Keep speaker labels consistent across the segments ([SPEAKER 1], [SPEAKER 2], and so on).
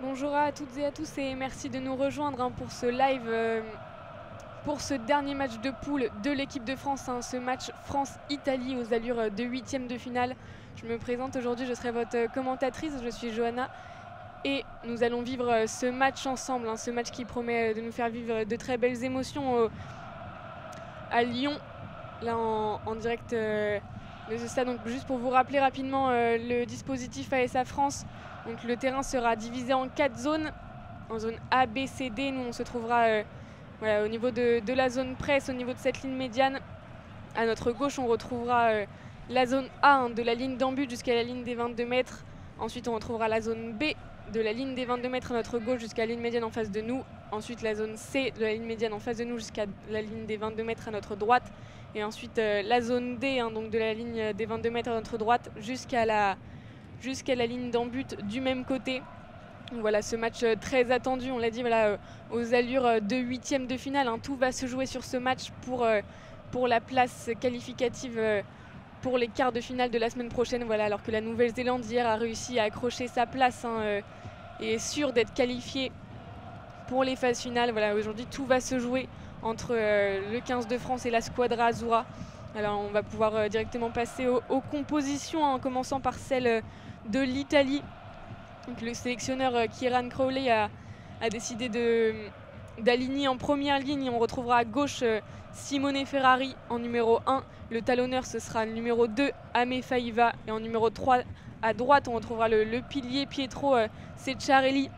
[SPEAKER 1] Bonjour à toutes et à tous et merci de nous rejoindre pour ce live, pour ce dernier match de poule de l'équipe de France, ce match France-Italie aux allures de huitième de finale. Je me présente aujourd'hui, je serai votre commentatrice, je suis Johanna et nous allons vivre ce match ensemble, ce match qui promet de nous faire vivre de très belles émotions à Lyon, là en direct de ce stade. Donc juste pour vous rappeler rapidement le dispositif ASA France. Donc le terrain sera divisé en 4 zones, en zone A, B, C, D. Nous on se trouvera au niveau de la zone presse, au niveau de cette ligne médiane. À notre gauche on retrouvera la zone A de la ligne d'en but jusqu'à la ligne des 22 mètres. Ensuite on retrouvera la zone B de la ligne des 22 mètres à notre gauche jusqu'à la ligne médiane en face de nous. Ensuite la zone C de la ligne médiane en face de nous jusqu'à la ligne des 22 mètres à notre droite. Et ensuite la zone D, donc de la ligne des 22 mètres à notre droite jusqu'à la ligne d'en but du même côté. Donc voilà, ce match très attendu, on l'a dit, aux allures de huitième de finale. Tout va se jouer sur ce match pour la place qualificative pour les quarts de finale de la semaine prochaine. Voilà, alors que la Nouvelle-Zélande hier a réussi à accrocher sa place et est sûre d'être qualifiée pour les phases finales. Voilà, aujourd'hui tout va se jouer entre le 15 de France et la Squadra Azzurra. Alors on va pouvoir directement passer aux compositions, en commençant par celle de l'Italie. Le sélectionneur Kieran Crowley a décidé d'aligner en première ligne. On retrouvera à gauche Simone Ferrari en numéro 1. Le talonneur, ce sera le numéro 2, Ame Faiva. Et en numéro 3, à droite, on retrouvera le pilier Pietro Ceccarelli.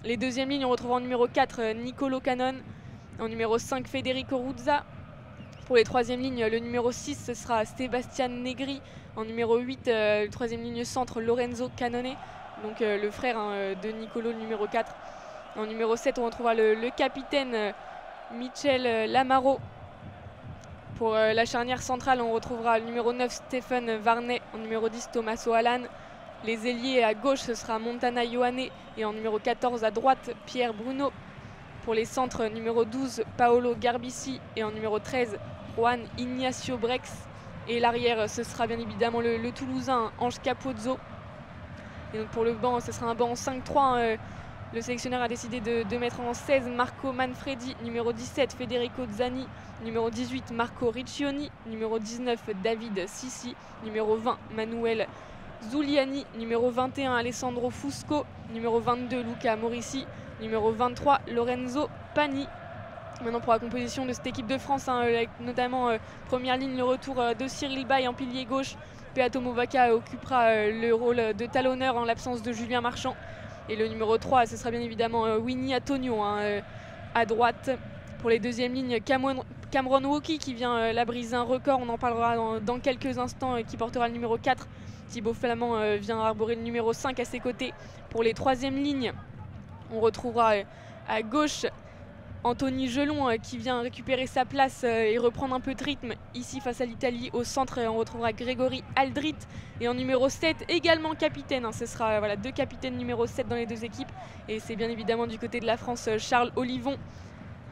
[SPEAKER 1] Les deuxièmes lignes, on retrouvera en numéro 4, Nicolo Cannon. En numéro 5, Federico Ruzza. Pour les troisièmes lignes, le numéro 6, ce sera Sebastian Negri. En numéro 8, le troisième ligne centre, Lorenzo Cannone. Donc le frère de Nicolo, le numéro 4. En numéro 7, on retrouvera le capitaine Michel Lamaro. Pour la charnière centrale, on retrouvera le numéro 9, Stéphane Varnet. En numéro 10, Tommaso Alan. Les ailiers à gauche, ce sera Montana Ioane. Et en numéro 14, à droite, Pierre Bruno. Pour les centres, numéro 12, Paolo Garbisi. Et en numéro 13, Juan Ignacio Brex. Et l'arrière, ce sera bien évidemment le Toulousain Ange Capozzo. Et donc pour le banc, ce sera un banc en 5-3. Le sélectionneur a décidé de mettre en 16 Marco Manfredi, numéro 17 Federico Zani, numéro 18 Marco Riccioni, numéro 19 David Sissi, numéro 20 Manuel Zuliani, numéro 21 Alessandro Fusco, numéro 22 Luca Morissi, numéro 23 Lorenzo Pani. Maintenant pour la composition de cette équipe de France, avec notamment première ligne, le retour de Cyril Bay en pilier gauche. Peato Movaca occupera le rôle de talonneur en l'absence de Julien Marchand. Et le numéro 3, ce sera bien évidemment Winnie Antonio à droite. Pour les deuxièmes lignes, Cameron Woki qui vient la briser un record. On en parlera dans quelques instants, qui portera le numéro 4. Thibaut Flamand vient arborer le numéro 5 à ses côtés. Pour les troisièmes lignes, on retrouvera à gauche Anthony Gelon qui vient récupérer sa place et reprendre un peu de rythme ici face à l'Italie. Au centre, on retrouvera Grégory Aldrit. Et en numéro 7, également capitaine. Ce sera deux capitaines numéro 7 dans les deux équipes. Et c'est bien évidemment du côté de la France, Charles Olivon.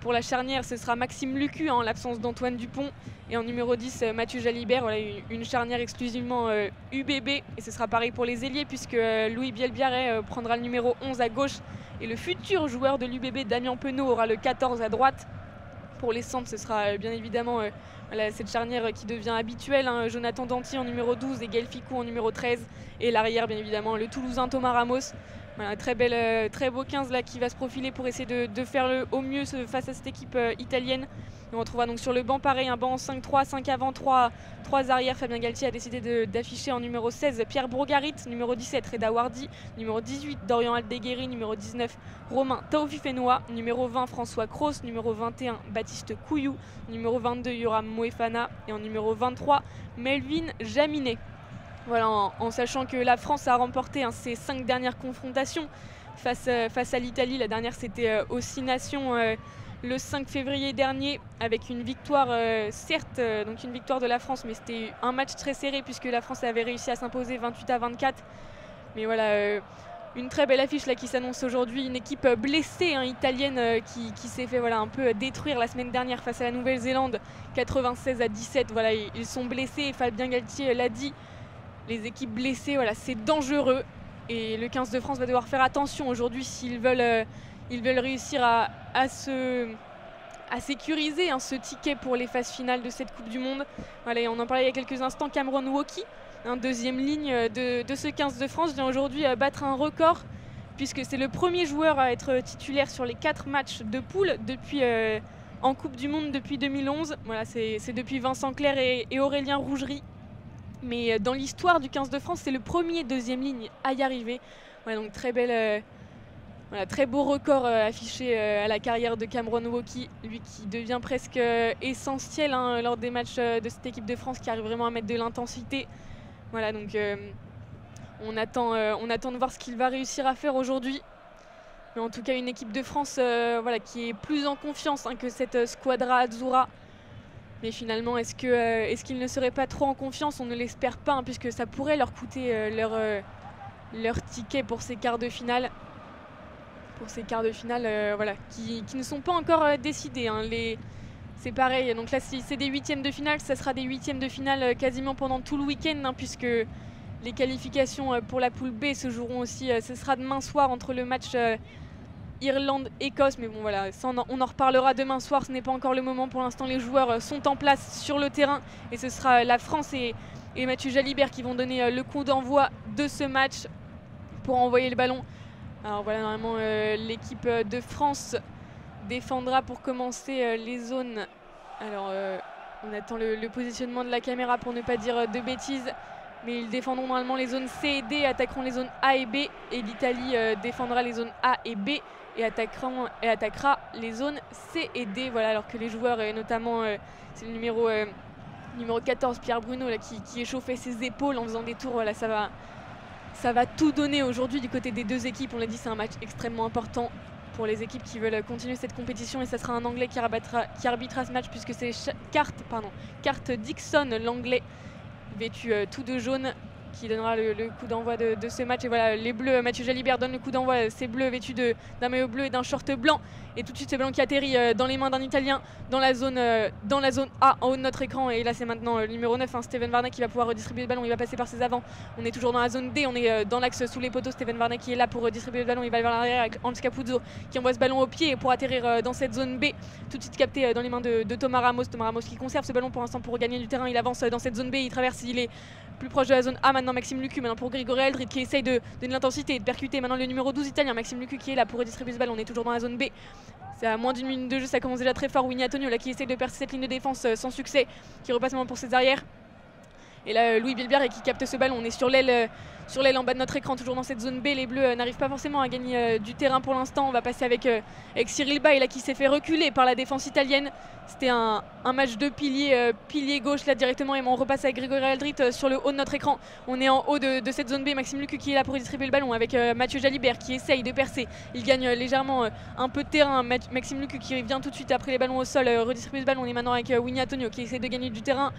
[SPEAKER 1] Pour la charnière, ce sera Maxime Lucu en l'absence d'Antoine Dupont. Et en numéro 10, Mathieu Jalibert. Voilà, une charnière exclusivement UBB. Et ce sera pareil pour les ailiers puisque Louis Bielbiaré prendra le numéro 11 à gauche. Et le futur joueur de l'UBB, Damien Penaud, aura le 14 à droite. Pour les centres, ce sera bien évidemment cette charnière qui devient habituelle. Jonathan Danty en numéro 12 et Gaël Ficou en numéro 13. Et l'arrière, bien évidemment, le Toulousain Thomas Ramos. Voilà, très beau 15 là, qui va se profiler pour essayer de faire au mieux face à cette équipe italienne. Et on retrouvera donc sur le banc pareil, un banc en 5-3, 5 avant, 3 arrière. Fabien Galtier a décidé d'afficher en numéro 16 Pierre Brogarit, numéro 17 Reda Wardi, numéro 18 Dorian Aldeguerri, numéro 19 Romain Taofi-Fenois, numéro 20 François Cros, numéro 21 Baptiste Couillou, numéro 22 Yoram Moefana et en numéro 23 Melvin Jaminet. Voilà, en sachant que la France a remporté ses 5 dernières confrontations face à l'Italie. La dernière, c'était aux 6 Nations le 5 février dernier, avec une victoire, certes, donc une victoire de la France, mais c'était un match très serré puisque la France avait réussi à s'imposer 28-24. Mais voilà, une très belle affiche là qui s'annonce aujourd'hui. Une équipe blessée italienne qui s'est fait un peu détruire la semaine dernière face à la Nouvelle-Zélande, 96-17. Voilà, ils sont blessés et Fabien Galtier l'a dit. Les équipes blessées, c'est dangereux. Et le 15 de France va devoir faire attention aujourd'hui s'ils veulent, réussir à sécuriser ce ticket pour les phases finales de cette Coupe du Monde. Voilà, et on en parlait il y a quelques instants, Cameron Woki, deuxième ligne de ce 15 de France, vient aujourd'hui battre un record, puisque c'est le premier joueur à être titulaire sur les 4 matchs de poule en Coupe du Monde depuis 2011. Voilà, c'est depuis Vincent Clerc et Aurélien Rougerie. Mais dans l'histoire du 15 de France, c'est le premier deuxième ligne à y arriver. Voilà, donc très beau record affiché à la carrière de Cameron Woki, lui qui devient presque essentiel lors des matchs de cette équipe de France, qui arrive vraiment à mettre de l'intensité. Voilà, donc on attend de voir ce qu'il va réussir à faire aujourd'hui. Mais en tout cas, une équipe de France qui est plus en confiance que cette squadra Azzurra. Mais finalement, est-ce qu'ils ne seraient pas trop en confiance? On ne l'espère pas, puisque ça pourrait leur coûter leur ticket pour ces quarts de finale. Qui ne sont pas encore décidés. C'est pareil, donc là, si c'est des huitièmes de finale, ça sera des huitièmes de finale quasiment pendant tout le week-end, puisque les qualifications pour la poule B se joueront aussi. Ce sera demain soir entre le match Irlande-Écosse, mais bon voilà, ça on en reparlera demain soir, ce n'est pas encore le moment. Pour l'instant, les joueurs sont en place sur le terrain et ce sera la France et Mathieu Jalibert qui vont donner le coup d'envoi de ce match pour envoyer le ballon. Alors voilà, normalement l'équipe de France défendra pour commencer les zones. Alors on attend le positionnement de la caméra pour ne pas dire de bêtises, mais ils défendront normalement les zones C et D, attaqueront les zones A et B, et l'Italie défendra les zones A et B et attaquera les zones C et D. Voilà, alors que les joueurs, et notamment c'est le numéro 14, Pierre Bruno, là, qui échauffait ses épaules en faisant des tours. Voilà, ça va tout donner aujourd'hui du côté des deux équipes. On l'a dit, c'est un match extrêmement important pour les équipes qui veulent continuer cette compétition, et ça sera un Anglais qui arbitrera ce match, puisque c'est Carte Dixon, l'Anglais, vêtu tout de jaune, qui donnera le coup d'envoi de ce match. Et voilà, les Bleus, Mathieu Jalibert donne le coup d'envoi, ces Bleus vêtus d'un maillot bleu et d'un short blanc, et tout de suite ce ballon qui atterrit dans les mains d'un Italien dans la zone A en haut de notre écran. Et là c'est maintenant le numéro 9, Steven Varney, qui va pouvoir redistribuer le ballon. Il va passer par ses avants. On est toujours dans la zone D, on est dans l'axe sous les poteaux. Steven Varney qui est là pour redistribuer le ballon. Il va vers l'arrière avec Hans Capuzzo qui envoie ce ballon au pied pour atterrir dans cette zone B, tout de suite capté dans les mains de Thomas Ramos. Thomas Ramos qui conserve ce ballon pour l'instant pour gagner du terrain. Il avance dans cette zone B, il traverse, il est plus proche de la zone A maintenant. Maxime Lucu maintenant pour Grigori Aldrit qui essaye de donner l'intensité et de percuter maintenant le numéro 12 italien, Maxime Lucu, qui est là pour redistribuer ce ballon. On est toujours dans la zone B. C'est à moins d'une minute de jeu, ça commence déjà très fort. Winnie Antonio là qui essaye de percer cette ligne de défense sans succès, qui repasse maintenant pour ses arrières. Et là Louis Bilbert qui capte ce ballon. On est sur l'aile en bas de notre écran, toujours dans cette zone B. Les Bleus n'arrivent pas forcément à gagner du terrain pour l'instant. On va passer avec Cyril Bay là, qui s'est fait reculer par la défense italienne. C'était un match de pilier gauche là directement, et on repasse avec Grigori Aldrit sur le haut de notre écran. On est en haut de cette zone B. Maxime Lucu qui est là pour distribuer le ballon avec Mathieu Jalibert qui essaye de percer. Il gagne légèrement un peu de terrain. Maxime Lucu qui vient tout de suite après les ballons au sol redistribuer ce ballon. On est maintenant avec Winnie Antonio qui essaie de gagner du terrain.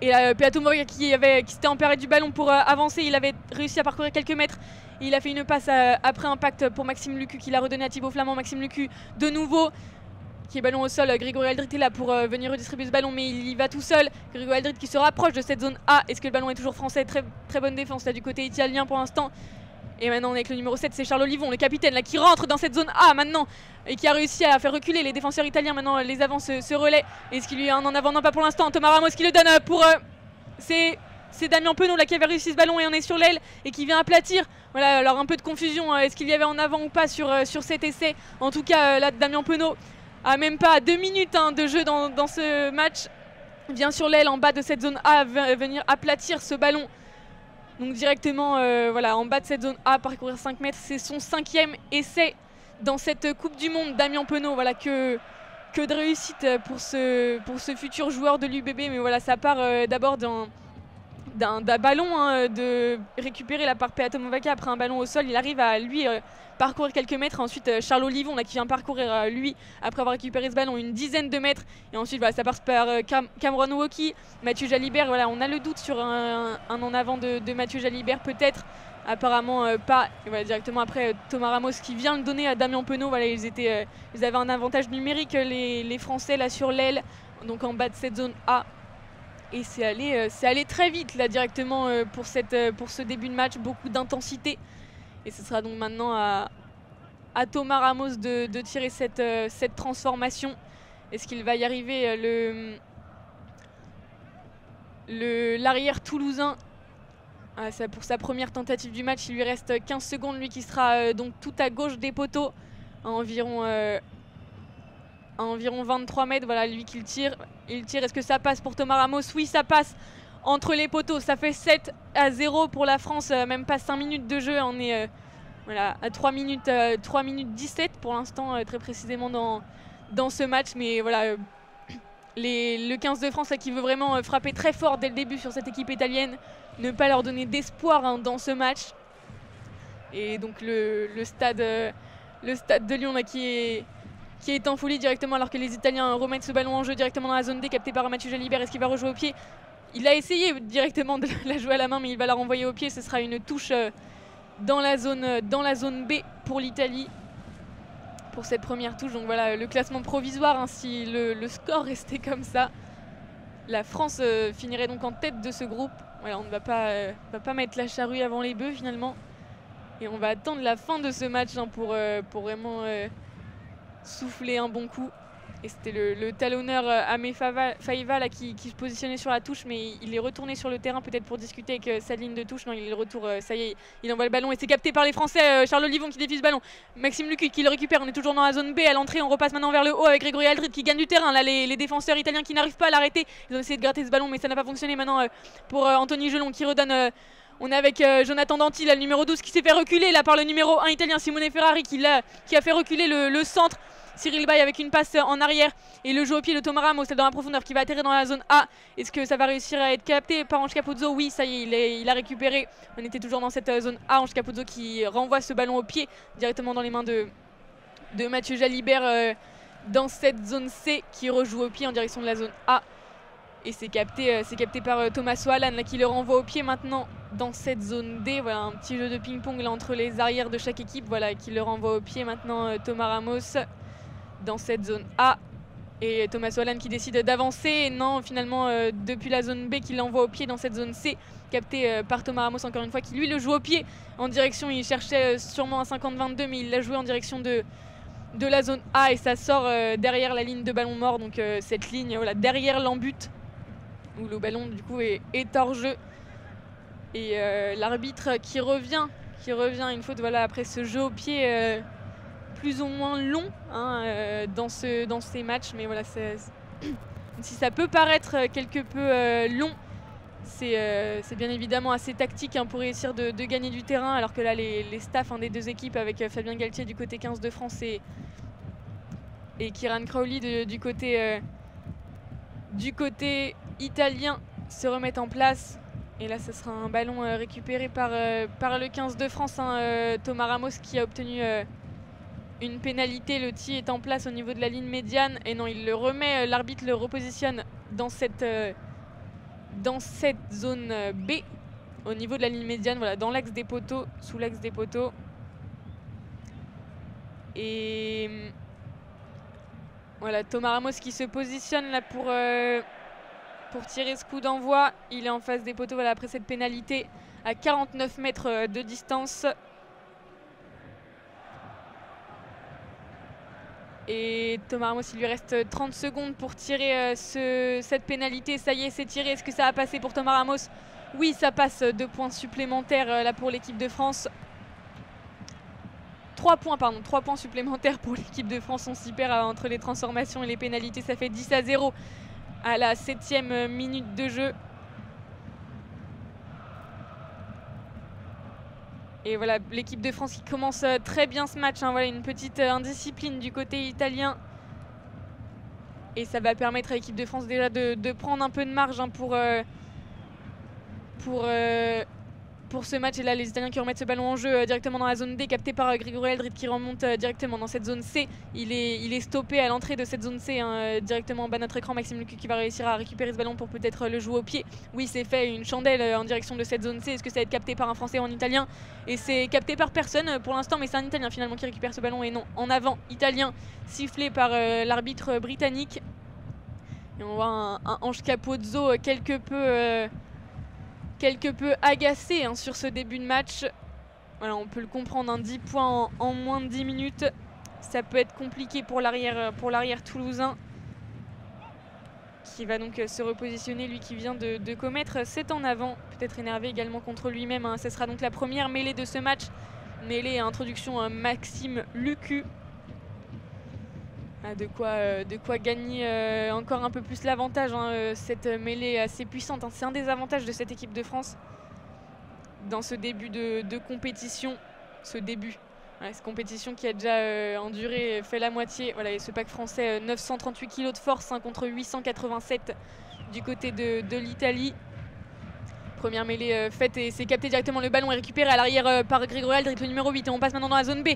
[SPEAKER 1] Et là, Peato Moria qui s'était emparé du ballon pour avancer. Il avait réussi à parcourir quelques mètres. Il a fait une passe après impact pour Maxime Lucu qui l'a redonné à Thibaut Flamand. Maxime Lucu de nouveau qui est ballon au sol. Grigori Aldrit est là pour venir redistribuer ce ballon, mais il y va tout seul. Grigori Aldrit qui se rapproche de cette zone A. Est-ce que le ballon est toujours français? Très, très bonne défense là du côté italien pour l'instant. Et maintenant on est avec le numéro 7, c'est Charles Olivon, le capitaine là, qui rentre dans cette zone A maintenant et qui a réussi à faire reculer les défenseurs italiens. Maintenant les avants se relaient. Est-ce qu'il lui a un en avant? Non, pas pour l'instant. Thomas Ramos qui le donne pour... C'est Damien Penaud là qui avait réussi ce ballon, et on est sur l'aile et qui vient aplatir. Voilà, alors un peu de confusion. Est-ce qu'il y avait en avant ou pas sur cet essai? En tout cas là Damien Penaud a même pas 2 minutes de jeu dans ce match, vient sur l'aile en bas de cette zone A venir aplatir ce ballon. Donc directement en bas de cette zone A, parcourir 5 mètres. C'est son 5e essai dans cette Coupe du Monde. Damien Penaud, voilà, que de réussite pour ce futur joueur de l'UBB. Mais voilà, ça part d'abord d'un ballon de récupérer la part Peato Movaca après un ballon au sol. Il arrive à lui parcourir quelques mètres. Ensuite Charles Olivon là, qui vient parcourir lui après avoir récupéré ce ballon une dizaine de mètres. Et ensuite ça passe par Cameron Woki, Mathieu Jalibert. Voilà, on a le doute sur un en avant de Mathieu Jalibert peut-être. Apparemment pas. Et voilà, directement après Thomas Ramos qui vient le donner à Damien Penaud. Voilà, ils avaient un avantage numérique les Français là sur l'aile, donc en bas de cette zone A. Et c'est allé très vite là directement pour ce début de match, beaucoup d'intensité. Et ce sera donc maintenant à Thomas Ramos de tirer cette transformation. Est-ce qu'il va y arriver l'arrière toulousain pour sa première tentative du match, il lui reste 15 secondes, lui qui sera donc tout à gauche des poteaux, à environ 23 mètres. Voilà, lui qui tire. Il tire, est-ce que ça passe pour Thomas Ramos? Oui, ça passe entre les poteaux. Ça fait 7-0 pour la France, même pas 5 minutes de jeu. On est voilà, à 3 minutes 17 pour l'instant, très précisément dans ce match. Mais voilà, le 15 de France là, qui veut vraiment frapper très fort dès le début sur cette équipe italienne, ne pas leur donner d'espoir dans ce match. Et donc le stade de Lyon là, qui est en folie directement alors que les Italiens remettent ce ballon en jeu directement dans la zone D, capté par Mathieu Jalibert. Est-ce qu'il va rejouer au pied? Il a essayé directement de la jouer à la main, mais il va la renvoyer au pied. Ce sera une touche dans la zone B pour l'Italie, pour cette première touche. Donc voilà le classement provisoire, hein, si le score restait comme ça. La France finirait donc en tête de ce groupe. Voilà, on ne va pas mettre la charrue avant les bœufs finalement. Et on va attendre la fin de ce match hein, pour vraiment souffler un bon coup. Et c'était le talonneur Amé Faiva là, qui se positionnait sur la touche, mais il est retourné sur le terrain peut-être pour discuter avec sa ligne de touche. Non, il est de retour, ça y est, il envoie le ballon et c'est capté par les Français. Charles Olivon qui défie ce ballon, Maxime Lucu qui le récupère. On est toujours dans la zone B à l'entrée, on repasse maintenant vers le haut avec Grégory Aldrit qui gagne du terrain. Là les défenseurs italiens qui n'arrivent pas à l'arrêter, ils ont essayé de gratter ce ballon mais ça n'a pas fonctionné. Maintenant pour Anthony Gelon qui redonne. On est avec Jonathan Danti, là, le numéro 12 qui s'est fait reculer là, par le numéro 1 italien Simone Ferrari qui a fait reculer le centre. Cyril Bay avec une passe en arrière et le jeu au pied de Thomas Ramos dans la profondeur qui va atterrir dans la zone A. Est-ce que ça va réussir à être capté par Ange Capozzo? Oui, ça y est, il a récupéré. On était toujours dans cette zone A. Ange Capozzo qui renvoie ce ballon au pied directement dans les mains de Mathieu Jalibert dans cette zone C qui rejoue au pied en direction de la zone A. Et c'est capté par Thomas Soalan là, qui le renvoie au pied maintenant dans cette zone D. Voilà un petit jeu de ping-pong là, entre les arrières de chaque équipe. Voilà, qui le renvoie au pied maintenant Thomas Ramos dans cette zone A. Et Thomas Soalan qui décide d'avancer. Et non, finalement, depuis la zone B, qui l'envoie au pied dans cette zone C, capté par Thomas Ramos encore une fois, qui lui le joue au pied en direction. Il cherchait sûrement un 50-22, mais il l'a joué en direction de la zone A et ça sort derrière la ligne de ballon mort. Donc cette ligne voilà, derrière l'embut où le ballon du coup est hors jeu. Et l'arbitre qui revient une faute voilà, après ce jeu au pied plus ou moins long hein, dans ces matchs. Mais voilà, si ça peut paraître quelque peu long, c'est bien évidemment assez tactique hein, pour réussir de gagner du terrain, alors que là les staffs hein, des deux équipes avec Fabien Galtier du côté 15 de France et Kieran Crowley du côté italien se remettent en place. Et là ce sera un ballon récupéré par le 15 de France hein, Thomas Ramos qui a obtenu une pénalité. Le tir est en place au niveau de la ligne médiane et non, il le remet, l'arbitre le repositionne dans cette zone B au niveau de la ligne médiane, voilà, dans l'axe des poteaux, sous l'axe des poteaux. Et voilà, Thomas Ramos qui se positionne là pour tirer ce coup d'envoi. Il est en face des poteaux voilà, après cette pénalité à 49 mètres de distance. Et Thomas Ramos, il lui reste 30 secondes pour tirer cette pénalité. Ça y est, c'est tiré. Est-ce que ça a passé pour Thomas Ramos? Oui, ça passe. 2 points supplémentaires là pour l'équipe de France. 3 points supplémentaires pour l'équipe de France. On s'y perd entre les transformations et les pénalités. Ça fait 10-0 à la 7e minute de jeu. Et voilà, l'équipe de France qui commence très bien ce match. Hein. Voilà, une petite indiscipline du côté italien. Et ça va permettre à l'équipe de France déjà de prendre un peu de marge hein, pour ce match. Et là, les Italiens qui remettent ce ballon en jeu directement dans la zone D, capté par Grégory Aldrit qui remonte directement dans cette zone C. Il est stoppé à l'entrée de cette zone C, hein, directement en bas de notre écran. Maxime Lucu qui va réussir à récupérer ce ballon pour peut-être le jouer au pied. Oui, c'est fait, une chandelle en direction de cette zone C. Est-ce que ça va être capté par un Français ou en Italien? Et c'est capté par personne pour l'instant, mais c'est un Italien finalement qui récupère ce ballon. Et non, en avant, Italien, sifflé par l'arbitre britannique. Et on voit un Ange Capozzo quelque peu agacé hein, sur ce début de match. Voilà, on peut le comprendre, 10 points en moins de 10 minutes. Ça peut être compliqué pour l'arrière toulousain, qui va donc se repositionner, lui qui vient de commettre 7 en avant, peut-être énervé également contre lui-même. Hein. Ce sera donc la première mêlée de ce match. Mêlée à introduction Maxime Lucu. Ah, de quoi gagner encore un peu plus l'avantage, hein, cette mêlée assez puissante. Hein. C'est un des avantages de cette équipe de France dans ce début de compétition. Cette compétition qui a déjà enduré, fait la moitié. Voilà, et ce pack français, 938 kg de force hein, contre 887 du côté de l'Italie. Première mêlée faite et c'est capté directement, le ballon est récupéré à l'arrière par Grégorial, dribble numéro 8 et on passe maintenant dans la zone B.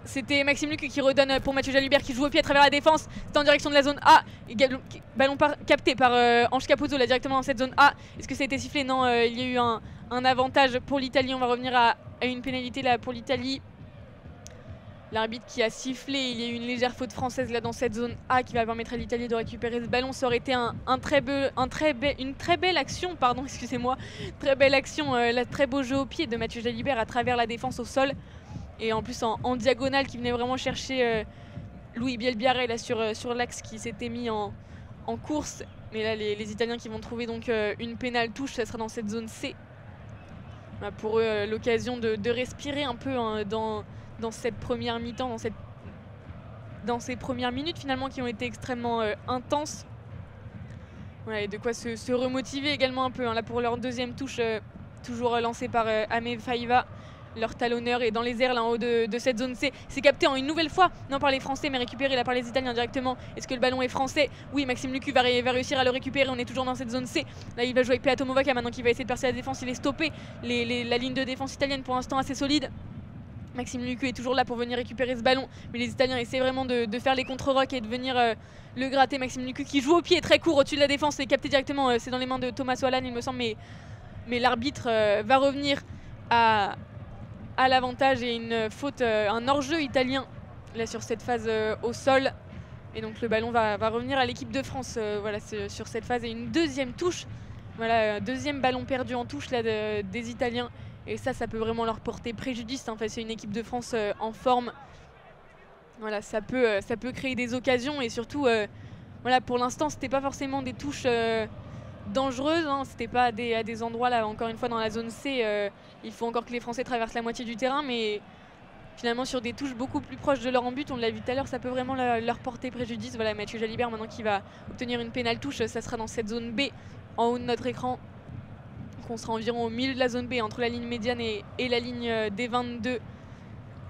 [SPEAKER 1] C'était Maxime Lucu qui redonne pour Mathieu Jalibert qui joue au pied à travers la défense. C'est en direction de la zone A. Ballon capté par Ange Capozzo là directement dans cette zone A. Est-ce que ça a été sifflé? Non, il y a eu un avantage pour l'Italie. On va revenir à une pénalité là pour l'Italie. L'arbitre qui a sifflé, il y a eu une légère faute française là dans cette zone A qui va permettre à l'Italie de récupérer ce ballon. Ça aurait été une très belle action, pardon, excusez-moi. Très belle action, très beau jeu au pied de Mathieu Jalibert à travers la défense au sol. Et en plus en diagonale qui venait vraiment chercher Louis Bielbiaré là sur l'axe qui s'était mis en course. Mais là les Italiens qui vont trouver donc une pénale touche, ça sera dans cette zone C. Bah, pour eux l'occasion de respirer un peu hein, dans cette première mi-temps, dans ces premières minutes finalement qui ont été extrêmement intenses. Ouais, et de quoi se remotiver également un peu hein, là pour leur deuxième touche, toujours lancée par Amé Faïva. Leur talonneur est dans les airs là en haut de cette zone C. C'est capté en une nouvelle fois, non par les Français mais récupéré là par les Italiens directement. Est-ce que le ballon est français? Oui, Maxime Lucu va réussir à le récupérer. On est toujours dans cette zone C. Là il va jouer avec Peato Movaca maintenant qui va essayer de percer la défense. Il est stoppé. La ligne de défense italienne pour l'instant assez solide. Maxime Lucu est toujours là pour venir récupérer ce ballon. Mais les Italiens essaient vraiment de faire les contre-rocs et de venir le gratter. Maxime Lucu qui joue au pied très court au-dessus de la défense. C'est capté directement. C'est dans les mains de Thomas Wallan il me semble. Mais l'arbitre va revenir à l'avantage et une faute, un hors-jeu italien là sur cette phase au sol. Et donc le ballon va revenir à l'équipe de France voilà, sur cette phase. Et une deuxième touche, voilà, deuxième ballon perdu en touche là, des Italiens. Et ça peut vraiment leur porter préjudice. Hein. Enfin, c'est une équipe de France en forme. Voilà, ça peut créer des occasions. Et surtout, voilà, pour l'instant, c'était pas forcément des touches dangereuses. Hein. C'était pas à des endroits, là, encore une fois, dans la zone C. Il faut encore que les Français traversent la moitié du terrain. Mais finalement, sur des touches beaucoup plus proches de leur en but, on l'a vu tout à l'heure, ça peut vraiment leur porter préjudice. Voilà, Mathieu Jalibert, maintenant qui va obtenir une pénale touche, ça sera dans cette zone B, en haut de notre écran. On sera environ au milieu de la zone B, entre la ligne médiane et la ligne des 22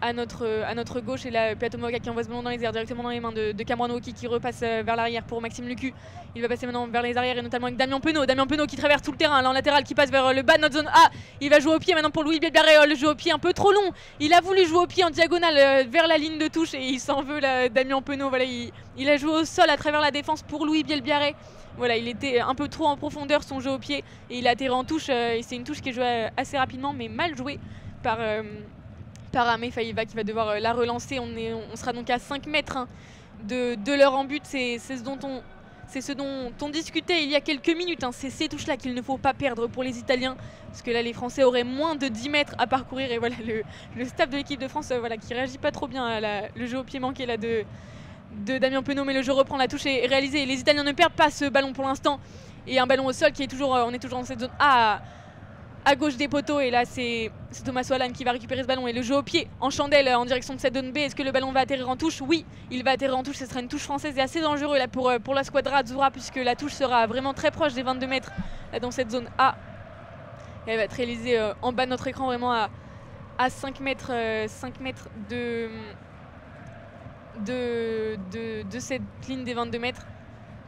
[SPEAKER 1] à notre gauche. Et là, Peato Movaca qui envoie ce ballon dans les airs, directement dans les mains de Cameron Wauquiez qui repasse vers l'arrière pour Maxime Lucu. Il va passer maintenant vers les arrières et notamment avec Damien Penaud. Damien Penaud qui traverse tout le terrain, là en latéral, qui passe vers le bas de notre zone A. Il va jouer au pied maintenant pour Louis Bielbiaré. Le jeu au pied un peu trop long. Il a voulu jouer au pied en diagonale vers la ligne de touche et il s'en veut là, Damien Penaud. Voilà, il a joué au sol à travers la défense pour Louis Bielbiaré. Voilà, il était un peu trop en profondeur son jeu au pied et il a atterri en touche. Et c'est une touche qui est jouée assez rapidement mais mal jouée par Amé Faïva qui va devoir la relancer. On sera donc à 5 mètres hein, de leur en but. C'est ce dont on discutait il y a quelques minutes. Hein. C'est ces touches-là qu'il ne faut pas perdre pour les Italiens. Parce que là, les Français auraient moins de 10 mètres à parcourir. Et voilà, le staff de l'équipe de France voilà, qui réagit pas trop bien à le jeu au pied manqué là, de Damien Penaud. Mais le jeu reprend, la touche est réalisée. Et les Italiens ne perdent pas ce ballon pour l'instant. Et un ballon au sol qui est toujours, on est toujours dans cette zone A. À gauche des poteaux et là c'est Thomas Wallan qui va récupérer ce ballon et le jeu au pied en chandelle en direction de cette zone B. Est-ce que le ballon va atterrir en touche? Oui, il va atterrir en touche. Ce sera une touche française et assez dangereux là pour la squadra Azzurra puisque la touche sera vraiment très proche des 22 mètres là, dans cette zone A. Et elle va être réalisée en bas de notre écran vraiment à 5 mètres, de cette ligne des 22 mètres.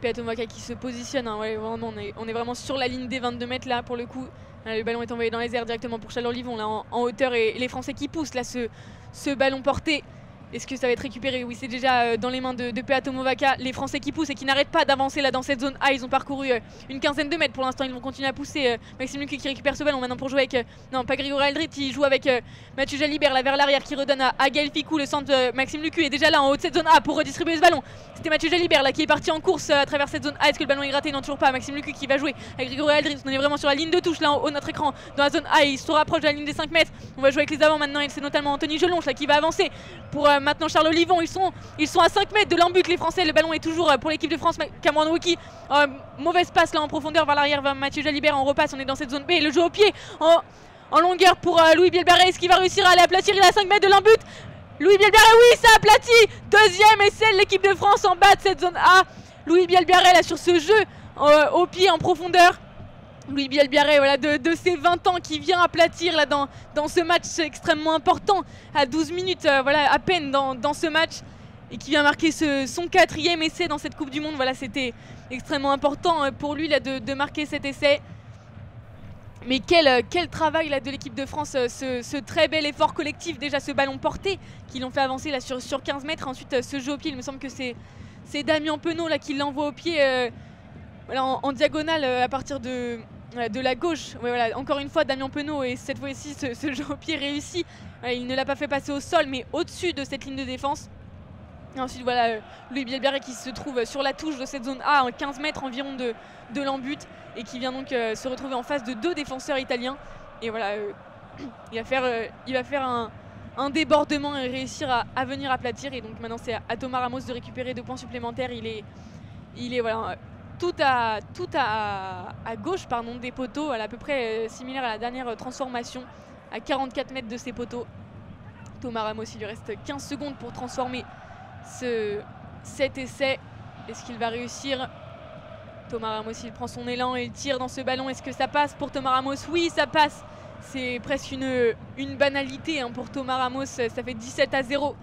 [SPEAKER 1] Peato Movaca qui se positionne, hein, ouais, vraiment, on est vraiment sur la ligne des 22 mètres là pour le coup. Là, le ballon est envoyé dans les airs directement pour Chalor-Livon là en hauteur et les Français qui poussent là ce ballon porté Est-ce que ça va être récupéré? Oui, c'est déjà dans les mains de Peato Movaca. Les Français qui poussent et qui n'arrêtent pas d'avancer là dans cette zone A. Ils ont parcouru une quinzaine de mètres pour l'instant. Ils vont continuer à pousser. Maxime Lucu qui récupère ce ballon maintenant pour jouer avec... non, pas Grégory Aldrit. Il joue avec Mathieu Jalibert là vers l'arrière qui redonne à Gaël Ficou. Le centre Maxime Lucu est déjà là en haut de cette zone A pour redistribuer ce ballon. C'était Mathieu Jalibert là qui est parti en course à travers cette zone A. Est-ce que le ballon est gratté? Non, toujours pas. Maxime Lucu qui va jouer avec Grégory Aldrit. On est vraiment sur la ligne de touche là en haut de notre écran dans la zone A. Il se rapproche de la ligne des 5 mètres. On va jouer avec les avants maintenant. Et c'est notamment Anthony Gelonche là qui va avancer pour maintenant Charles Olivon. Ils sont à 5 mètres de l'embut les Français. Le ballon est toujours pour l'équipe de France. Cameron Wauki, mauvaise passe là en profondeur vers l'arrière vers Mathieu Jalibert. On repasse, on est dans cette zone B. Le jeu au pied en longueur pour Louis Bielbarré. Est-ce qu'il va réussir à aller aplatir? Il est à 5 mètres de l'embut. Louis Bielbarré, oui, ça aplatit. Deuxième essai de l'équipe de France en bas de cette zone A. Louis Bielbarré là sur ce jeu au pied en profondeur. Louis Bielbarré, voilà, de ses 20 ans qui vient aplatir là dans ce match extrêmement important à 12 minutes voilà, à peine dans ce match, et qui vient marquer son 4e essai dans cette Coupe du Monde. Voilà, c'était extrêmement important pour lui là, de marquer cet essai. Mais quel travail là, de l'équipe de France, ce très bel effort collectif, déjà ce ballon porté qui l'ont fait avancer là, sur 15 mètres. Ensuite ce jeu au pied, il me semble que c'est Damien Penaud là, qui l'envoie au pied voilà, en diagonale à partir de la gauche. Ouais, voilà, encore une fois Damien Penaud, et cette fois-ci ce jeu au pied réussi. Voilà, il ne l'a pas fait passer au sol mais au-dessus de cette ligne de défense. Et ensuite voilà Louis Bielbarré qui se trouve sur la touche de cette zone A, en 15 mètres environ de l'embut, et qui vient donc se retrouver en face de 2 défenseurs italiens. Et voilà il va faire un débordement et réussir à venir aplatir. Et donc maintenant c'est à Thomas Ramos de récupérer 2 points supplémentaires. Il est voilà, tout à gauche pardon, des poteaux, voilà, à peu près similaire à la dernière transformation, à 44 mètres de ses poteaux. Thomas Ramos, il lui reste 15 secondes pour transformer cet essai. Est-ce qu'il va réussir? Thomas Ramos, il prend son élan et il tire dans ce ballon. Est-ce que ça passe pour Thomas Ramos? Oui, ça passe. C'est presque une banalité hein, pour Thomas Ramos. Ça fait 17-0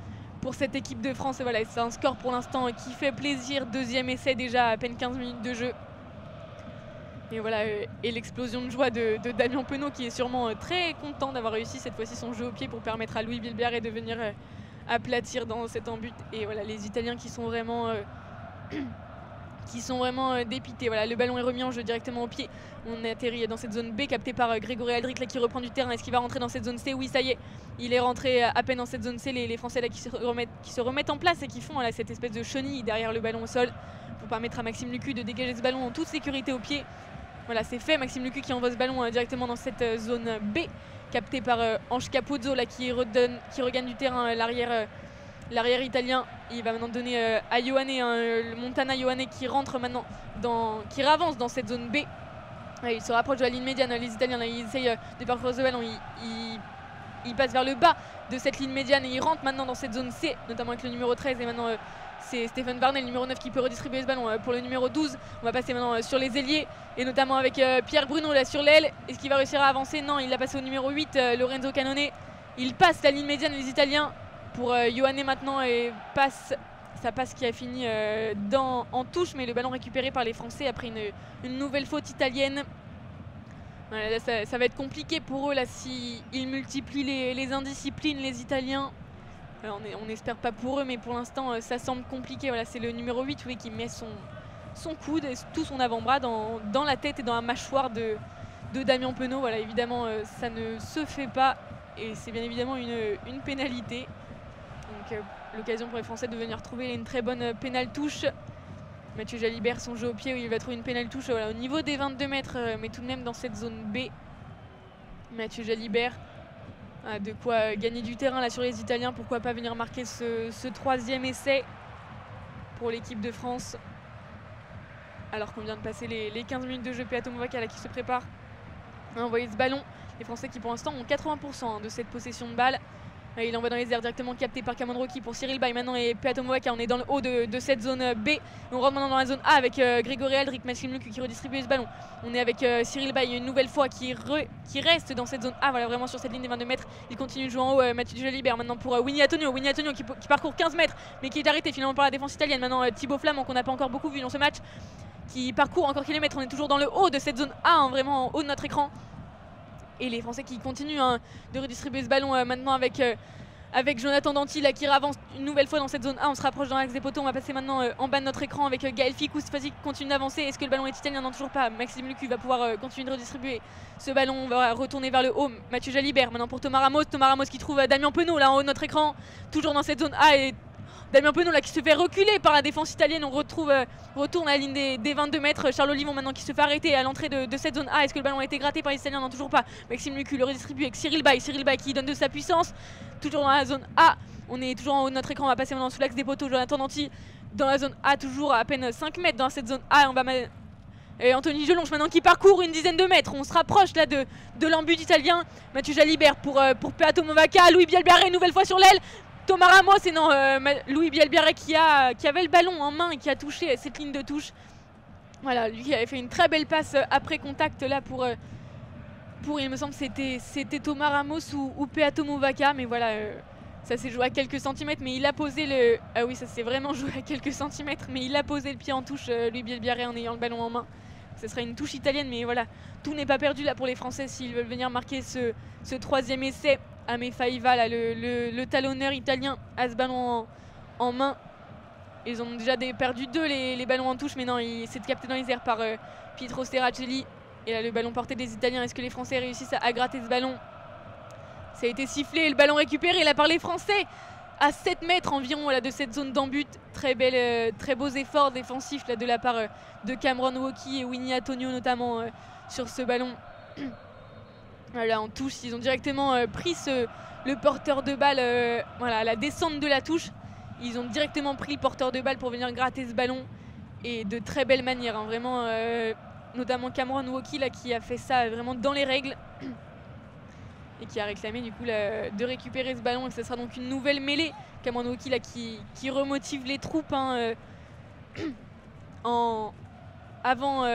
[SPEAKER 1] pour cette équipe de France. Et voilà, c'est un score pour l'instant qui fait plaisir. 2e essai déjà, à peine 15 minutes de jeu. Et voilà, et l'explosion de joie de Damien Penaud, qui est sûrement très content d'avoir réussi cette fois-ci son jeu au pied pour permettre à Louis Bielbarré de venir aplatir dans cet embut. Et voilà, les Italiens qui sont vraiment dépités. Voilà, le ballon est remis en jeu directement au pied. On est atterri dans cette zone B captée par Grégory Aldrit là, qui reprend du terrain. Est-ce qu'il va rentrer dans cette zone C? Oui, ça y est, il est rentré à peine dans cette zone C. Les Français là, qui se remettent en place et qui font voilà, cette espèce de chenille derrière le ballon au sol pour permettre à Maxime Lucu de dégager ce ballon en toute sécurité au pied. Voilà, c'est fait. Maxime Lucu qui envoie ce ballon directement dans cette zone B captée par Ange Capozzo là, qui regagne du terrain l'arrière italien. Il va maintenant donner à Ioane, le Montana Ioane qui rentre maintenant, qui avance dans cette zone B. Il se rapproche de la ligne médiane. Les Italiens là, ils essayent de parcourir ce ballon. Il passe vers le bas de cette ligne médiane et il rentre maintenant dans cette zone C, notamment avec le numéro 13. Et maintenant c'est Stéphane Barnet, le numéro 9, qui peut redistribuer ce ballon pour le numéro 12. On va passer maintenant sur les ailiers, et notamment avec Pierre Bruno là sur l'aile. Est-ce qu'il va réussir à avancer? Non, il l'a passé au numéro 8, Lorenzo Canone. Il passe la ligne médiane, les Italiens, pour Ioane maintenant, et ça passe qui a fini en touche, mais le ballon récupéré par les Français après une nouvelle faute italienne. Voilà, là, ça va être compliqué pour eux là, s'ils multiplient les indisciplines, les Italiens. Alors, on n'espère pas pour eux, mais pour l'instant ça semble compliqué. Voilà, c'est le numéro 8 oui, qui met son coude et tout son avant-bras dans la tête et dans la mâchoire de Damien Penaud. Voilà, évidemment ça ne se fait pas, et c'est bien évidemment une pénalité. Donc l'occasion pour les Français de venir trouver une très bonne pénale touche. Mathieu Jalibert, son jeu au pied, où il va trouver une pénale touche voilà, au niveau des 22 mètres, mais tout de même dans cette zone B. Mathieu Jalibert a de quoi gagner du terrain là sur les Italiens. Pourquoi pas venir marquer ce 3e essai pour l'équipe de France, alors qu'on vient de passer les 15 minutes de jeu. Peato Movaca là, qui se prépare à envoyer ce ballon. Les Français qui pour l'instant ont 80% de cette possession de balle. Il envoie dans les airs, directement capté par Cameron Wauki pour Cyril Bay maintenant, et Peato Movaca. On est dans le haut de cette zone B. Et on rentre maintenant dans la zone A avec Grégory Aldrit, Maxime Lucu qui redistribue ce ballon. On est avec Cyril Bay une nouvelle fois qui reste dans cette zone A, voilà, vraiment sur cette ligne des 22 mètres. Il continue de jouer en haut. Mathieu Jalibert maintenant pour Winnie Antonio. Winnie Antonio qui parcourt 15 mètres mais qui est arrêté finalement par la défense italienne. Maintenant Thibaut Flamand, qu'on n'a pas encore beaucoup vu dans ce match, qui parcourt encore kilomètres. On est toujours dans le haut de cette zone A, hein, vraiment en haut de notre écran. Et les Français qui continuent de redistribuer ce ballon maintenant avec avec Jonathan Danty là, qui avance une nouvelle fois dans cette zone A. On se rapproche dans l'axe des poteaux. On va passer maintenant en bas de notre écran avec Gaël Ficou. Cette fois-ci qui continue d'avancer. Est-ce que le ballon est italien? Non, toujours pas. Maxime Lucu va pouvoir continuer de redistribuer ce ballon. On va retourner vers le haut. Mathieu Jalibert maintenant pour Thomas Ramos. Thomas Ramos qui trouve Damien Penaud là en haut de notre écran. Toujours dans cette zone A. Et Damien Penaud là qui se fait reculer par la défense italienne. On retourne à la ligne des 22 mètres. Charles Olivon maintenant qui se fait arrêter à l'entrée de cette zone A. Est-ce que le ballon a été gratté par les Italiens? Non, toujours pas. Maxime Lucu le redistribue avec Cyril Bay. Cyril Bay qui donne de sa puissance. Toujours dans la zone A. On est toujours en haut de notre écran. On va passer maintenant sous l'axe des poteaux. Jonathan Danty dans la zone A, toujours à peine 5 mètres dans cette zone A. On va et Anthony Gelonche maintenant qui parcourt une dizaine de mètres. On se rapproche là de l'embut italien. Mathieu Jalibert pour Peato Movaca. Louis Bielbiarré une nouvelle fois sur l'aile. Thomas Ramos et non, Louis Bielbiarré qui avait le ballon en main et qui a touché cette ligne de touche. Voilà, lui qui avait fait une très belle passe après contact là pour il me semble que c'était Thomas Ramos ou Peato Movaca. Mais voilà, ça s'est joué à quelques centimètres, mais il a posé le... Ah oui, ça s'est vraiment joué à quelques centimètres, mais il a posé le pied en touche, Louis Bielbiarré, en ayant le ballon en main. Ce serait une touche italienne, mais voilà, tout n'est pas perdu là pour les Français s'ils veulent venir marquer ce troisième essai. Amé Faiva, là, le talonneur italien, a ce ballon en main. Ils ont déjà perdu 2 les ballons en touche, mais non, c'est capté dans les airs par Pietro Serracelli. Et là, le ballon porté des Italiens. Est-ce que les Français réussissent à gratter ce ballon? Ça a été sifflé, le ballon récupéré là par les Français à 7 mètres environ là, de cette zone d'embut. Très beaux efforts défensifs là, de la part de Cameron Woki et Winnie Antonio notamment sur ce ballon. Voilà, en touche, ils ont directement pris le porteur de balle voilà, à la descente de la touche. Ils ont directement pris le porteur de balle pour venir gratter ce ballon. Et de très belle manière, hein, vraiment, notamment Cameron Woki là, qui a fait ça vraiment dans les règles. Et qui a réclamé du coup là, de récupérer ce ballon. Et ce sera donc une nouvelle mêlée. Cameron Woki là, qui remotive les troupes hein, avant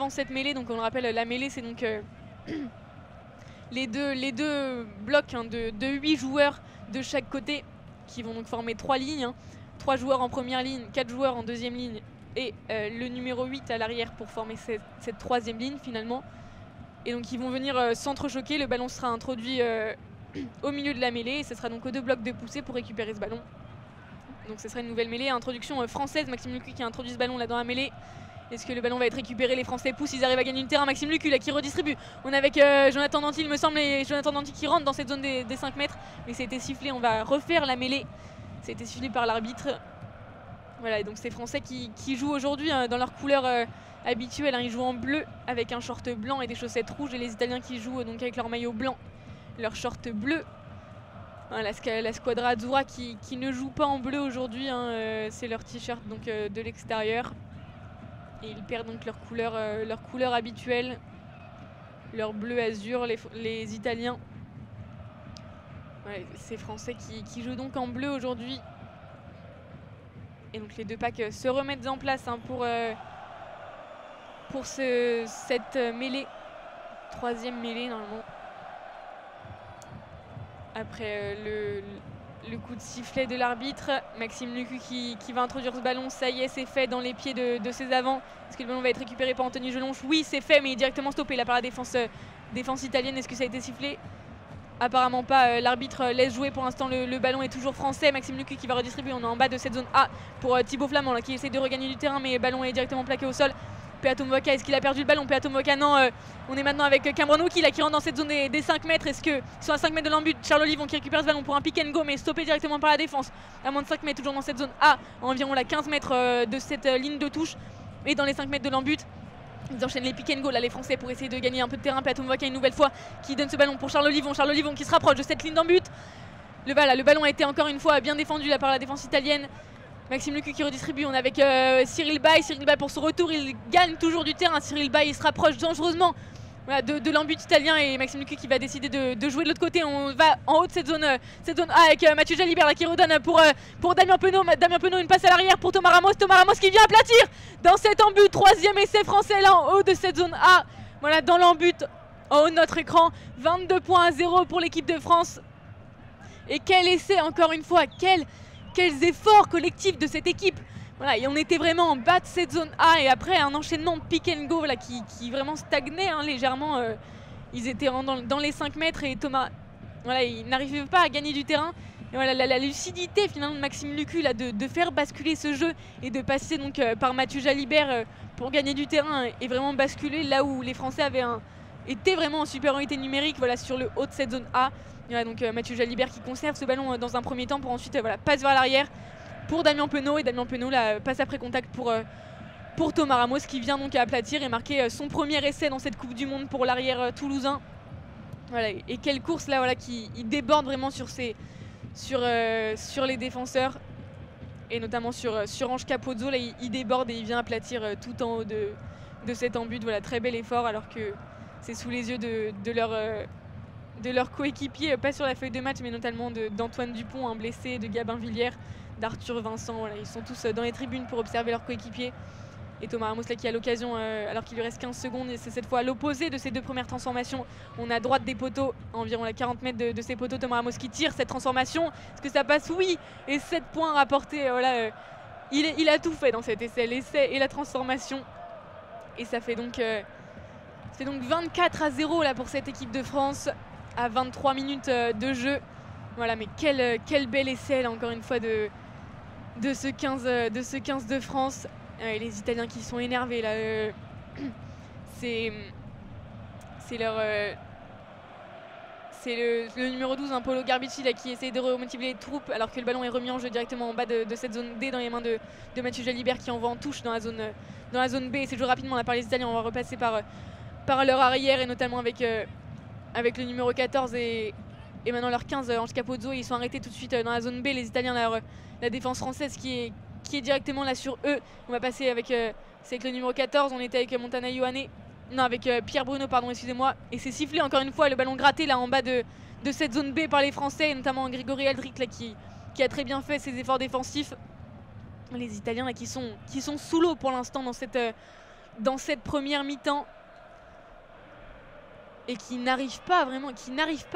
[SPEAKER 1] cette mêlée. Donc on le rappelle, la mêlée c'est donc les deux blocs hein, de 8 joueurs de chaque côté qui vont donc former 3 lignes. Hein. 3 joueurs en première ligne, 4 joueurs en deuxième ligne et le numéro 8 à l'arrière pour former cette troisième ligne finalement. Et donc ils vont venir s'entrechoquer, le ballon sera introduit au milieu de la mêlée et ce sera donc aux 2 blocs de poussée pour récupérer ce ballon. Donc ce sera une nouvelle mêlée, introduction française, Maxime Lucu qui a introduit ce ballon là dans la mêlée. Est-ce que le ballon va être récupéré? Les Français poussent, ils arrivent à gagner du terrain. Maxime Lucu là qui redistribue. On est avec Jonathan Danty il me semble, et Jonathan Danty qui rentre dans cette zone des 5 mètres. Mais ça a été sifflé, on va refaire la mêlée. Ça a été sifflé par l'arbitre. Voilà, et donc ces Français qui jouent aujourd'hui hein, dans leur couleur habituelle. Hein, ils jouent en bleu avec un short blanc et des chaussettes rouges. Et les Italiens qui jouent donc avec leur maillot blanc, leur short bleu. Hein, la Squadra Azzurra qui ne joue pas en bleu aujourd'hui. Hein, c'est leur t-shirt donc de l'extérieur. Et ils perdent donc leur couleur habituelle. Leur bleu azur, les Italiens. Ouais, ces Français qui jouent donc en bleu aujourd'hui. Et donc les 2 packs se remettent en place hein, pour cette mêlée. 3e mêlée normalement. Après le coup de sifflet de l'arbitre, Maxime Lucu qui va introduire ce ballon. Ça y est, c'est fait dans les pieds de ses avants. Est-ce que le ballon va être récupéré par Anthony Gelonche? Oui, c'est fait, mais il est directement stoppé là par la défense italienne. Est-ce que ça a été sifflé? Apparemment pas, l'arbitre laisse jouer pour l'instant, le ballon est toujours français. Maxime Lucu qui va redistribuer, on est en bas de cette zone A pour Thibaut Flamand là, qui essaie de regagner du terrain, mais le ballon est directement plaqué au sol. Peato Movaca, est-ce qu'il a perdu le ballon? Peato Movaca, non, on est maintenant avec Cameron Woki là qui rentre dans cette zone des 5 mètres. Est-ce qu'ils sont à 5 mètres de l'embut? Charles Olivon qui récupère ce ballon pour un pick and go, mais stoppé directement par la défense. À moins de 5 mètres, toujours dans cette zone A, à environ la 15 mètres de cette ligne de touche. Et dans les 5 mètres de l'embut, ils enchaînent les pick and go là, les Français, pour essayer de gagner un peu de terrain. Peato Movaca une nouvelle fois qui donne ce ballon pour Charles Olivon. Charles Olivon qui se rapproche de cette ligne d'embut. Le ballon a été encore une fois bien défendu là, par la défense italienne. Maxime Lucu qui redistribue, on est avec Cyril Bay. Cyril Bay pour son retour, il gagne toujours du terrain. Cyril Bay il se rapproche dangereusement voilà, de l'embut italien et Maxime Lucu qui va décider de jouer de l'autre côté. On va en haut de cette zone A avec Mathieu Jalibert là, qui redonne pour Damien Penaud. Damien Penaud, une passe à l'arrière pour Thomas Ramos. Thomas Ramos qui vient aplatir dans cet embut. 3e essai français là en haut de cette zone A. Voilà, dans l'embut en haut de notre écran. 22 points à 0 pour l'équipe de France. Et quel essai encore une fois, quels efforts collectifs de cette équipe. Voilà, et on était vraiment en bas de cette zone A et après un enchaînement de pick and go voilà, qui vraiment stagnait hein, légèrement. Ils étaient dans les 5 mètres et Thomas, voilà, il n'arrivait pas à gagner du terrain. Et voilà, la lucidité finalement de Maxime Lucu là, de faire basculer ce jeu et de passer donc par Mathieu Jalibert pour gagner du terrain et vraiment basculer là où les Français étaient vraiment en supériorité numérique, voilà, sur le haut de cette zone A. Et voilà, donc Mathieu Jalibert qui conserve ce ballon dans un premier temps pour ensuite voilà, passe vers l'arrière pour Damien Penaud, et Damien Penaud là, passe après contact pour Thomas Ramos qui vient donc à aplatir et marquer son premier essai dans cette Coupe du Monde pour l'arrière toulousain. Voilà, et quelle course là, voilà, qui il déborde vraiment sur les défenseurs et notamment sur Ange Capozzo. Là, il déborde et il vient aplatir tout en haut de cet embut. Voilà, très bel effort alors que c'est sous les yeux de leurs coéquipiers, pas sur la feuille de match, mais notamment d'Antoine Dupont, un blessé, de Gabin Villiers, d'Arthur Vincent. Voilà, ils sont tous dans les tribunes pour observer leurs coéquipiers. Et Thomas Ramos là, qui a l'occasion, alors qu'il lui reste 15 secondes, et c'est cette fois à l'opposé de ces deux premières transformations. On est à droite des poteaux, à environ 40 mètres de ces poteaux. Thomas Ramos qui tire cette transformation. Est-ce que ça passe? Oui. Et 7 points rapportés. Voilà, il a tout fait dans cet essai, l'essai et la transformation. Et ça fait donc 24-0 là, pour cette équipe de France à 23 minutes de jeu. Voilà, mais quel bel essai là, encore une fois de ce 15 de France. Et les Italiens qui sont énervés là, c'est le numéro 12, Paolo Garbici là, qui essaie de remotiver les troupes alors que le ballon est remis en jeu directement en bas de cette zone D dans les mains de Mathieu Jalibert qui envoie en touche dans la zone B. Et c'est joué rapidement là, par les Italiens. On va repasser par leur arrière et notamment avec le numéro 14 et maintenant leur 15, Ange Capozzo. Ils sont arrêtés tout de suite dans la zone B, les Italiens, la défense française qui est directement là sur eux. On va passer avec le numéro 14, on était avec Montana Ioane, non, avec Pierre Bruno, pardon, excusez-moi. Et c'est sifflé encore une fois, le ballon gratté là en bas de cette zone B par les Français, et notamment Grégory Aldric là, qui a très bien fait ses efforts défensifs. Les Italiens là, qui sont sous l'eau pour l'instant dans cette première mi-temps et qui n'arrivent pas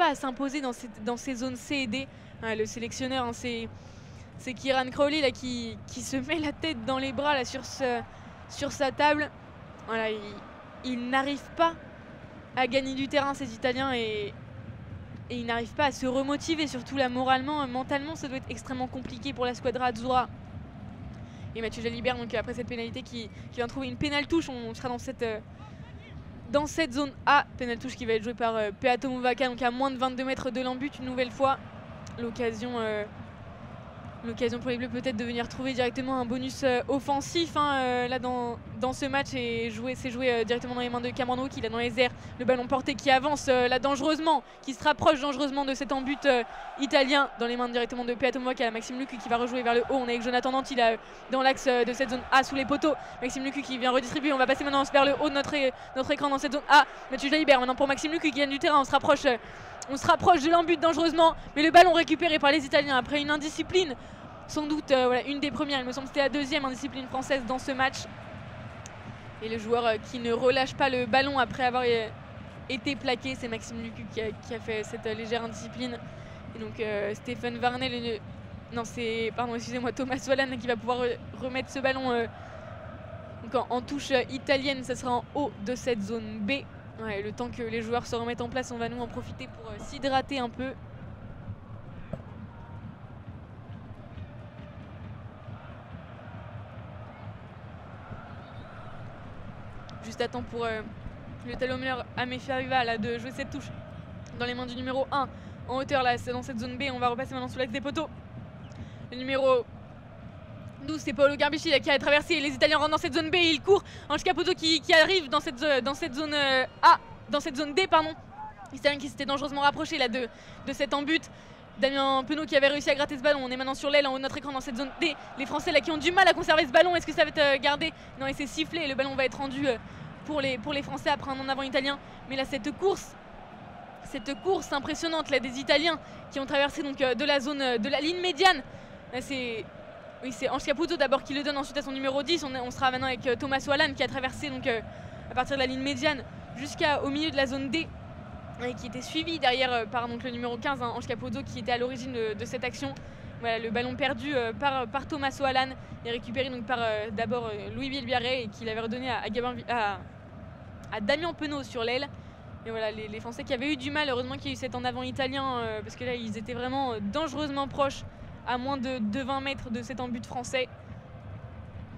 [SPEAKER 1] à s'imposer dans ces zones C et D. Le sélectionneur, hein, c'est Kieran Crowley là, qui se met la tête dans les bras là, sur sa table. Voilà, il n'arrive pas à gagner du terrain, ces Italiens, et il n'arrive pas à se remotiver, surtout là moralement, mentalement ça doit être extrêmement compliqué pour la squadra azzurra. Et Mathieu Jalibert, donc après cette pénalité, qui vient trouver une pénale touche. On sera dans cette zone A, pénale touche qui va être jouée par Peato Mouvaka, donc à moins de 22 mètres de l'embut une nouvelle fois. L'occasion pour les Bleus peut-être de venir trouver directement un bonus offensif là dans ce match, et c'est joué directement dans les mains de Cameron qui est dans les airs, le ballon porté qui avance là dangereusement, qui se rapproche dangereusement de cet embut italien dans les mains directement de Peato Mouvaka. Maxime Lucu qui va rejouer vers le haut. On est avec Jonathan Danti là dans l'axe de cette zone A sous les poteaux. Maxime Lucu qui vient redistribuer. On va passer maintenant vers le haut de notre écran dans cette zone A. Mathieu Jalibert maintenant pour Maxime Lucu qui gagne du terrain. On se rapproche de l'embut dangereusement, mais le ballon récupéré par les Italiens après une indiscipline. Sans doute une des premières, il me semble que c'était la deuxième indiscipline française dans ce match. Et le joueur qui ne relâche pas le ballon après avoir été plaqué, c'est Maxime Lucu qui a fait cette légère indiscipline. Et donc Stéphane Varnet, Thomas Solan qui va pouvoir remettre ce ballon donc en touche italienne. Ça sera en haut de cette zone B. Ouais, le temps que les joueurs se remettent en place, on va nous en profiter pour s'hydrater un peu. Juste à temps pour le talonneur Améfi Arriva de jouer cette touche dans les mains du numéro 1 en hauteur là, c'est dans cette zone B. On va repasser maintenant sous l'axe des poteaux. Le numéro 12, c'est Paolo Garbici qui a traversé. Les Italiens rentrent dans cette zone B et il court. Ange Capozzo qui arrive dans cette zone A, dans cette zone D, pardon. Les Italiens qui s'étaient dangereusement rapprochés là de cet embut. Damien Penaud qui avait réussi à gratter ce ballon. On est maintenant sur l'aile en haut de notre écran dans cette zone D. Les Français là qui ont du mal à conserver ce ballon. Est-ce que ça va être gardé? Non, et c'est sifflé. Le ballon va être rendu pour les Français après un en avant italien. Mais là, cette course impressionnante là, des Italiens qui ont traversé donc de la zone de la ligne médiane. Là, c'est Ange Capozzo d'abord qui le donne ensuite à son numéro 10. On sera maintenant avec Thomas Solan qui a traversé donc à partir de la ligne médiane jusqu'au milieu de la zone D, et qui était suivi derrière par donc, le numéro 15, Ange Capozzo, qui était à l'origine de cette action. Voilà, le ballon perdu par Thomas Solan et récupéré donc par d'abord Louis Bilbiaré, et qui l'avait redonné à Damien Penaud sur l'aile. Et voilà, les Français qui avaient eu du mal, heureusement qu'il y a eu cet en avant italien, parce que là, ils étaient vraiment dangereusement proches, à moins de 20 mètres de cet en-but français.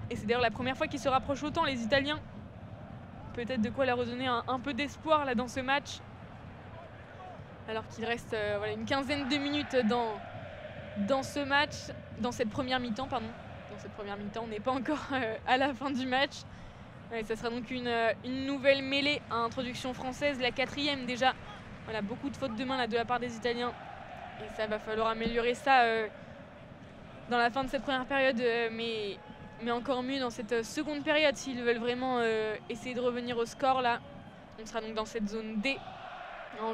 [SPEAKER 1] Et c'est d'ailleurs la première fois qu'ils se rapprochent autant, les Italiens. Peut-être de quoi leur redonner un peu d'espoir là dans ce match. Alors qu'il reste voilà, une quinzaine de minutes dans ce match, dans cette première mi-temps, pardon. Dans cette première mi-temps, on n'est pas encore à la fin du match. Ouais, ça sera donc une nouvelle mêlée à introduction française, la 4e déjà. Voilà, beaucoup de fautes de main là, de la part des Italiens. Et ça va falloir améliorer ça dans la fin de cette première période, mais encore mieux dans cette seconde période s'ils veulent vraiment essayer de revenir au score là. On sera donc dans cette zone D, à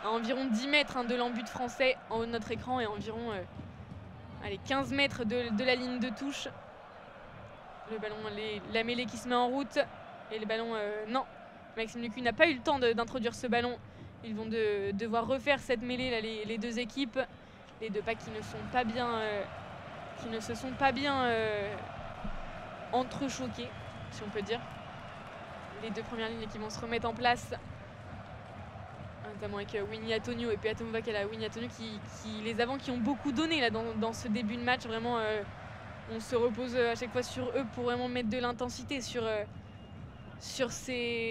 [SPEAKER 1] environ 10 mètres de l'en-but français en haut de notre écran et environ 15 mètres de la ligne de touche. Le ballon, la mêlée qui se met en route et le ballon, non, Maxime Lucu n'a pas eu le temps d'introduire ce ballon. Ils vont devoir refaire cette mêlée là, les deux équipes, les deux packs qui ne se sont pas bien entrechoqués, si on peut dire. Les deux premières lignes qui vont se remettre en place, notamment avec Winnie Antonio et puis Atom Vakala. Winnie Antonio les avants qui ont beaucoup donné là, dans ce début de match, vraiment. On se repose à chaque fois sur eux pour vraiment mettre de l'intensité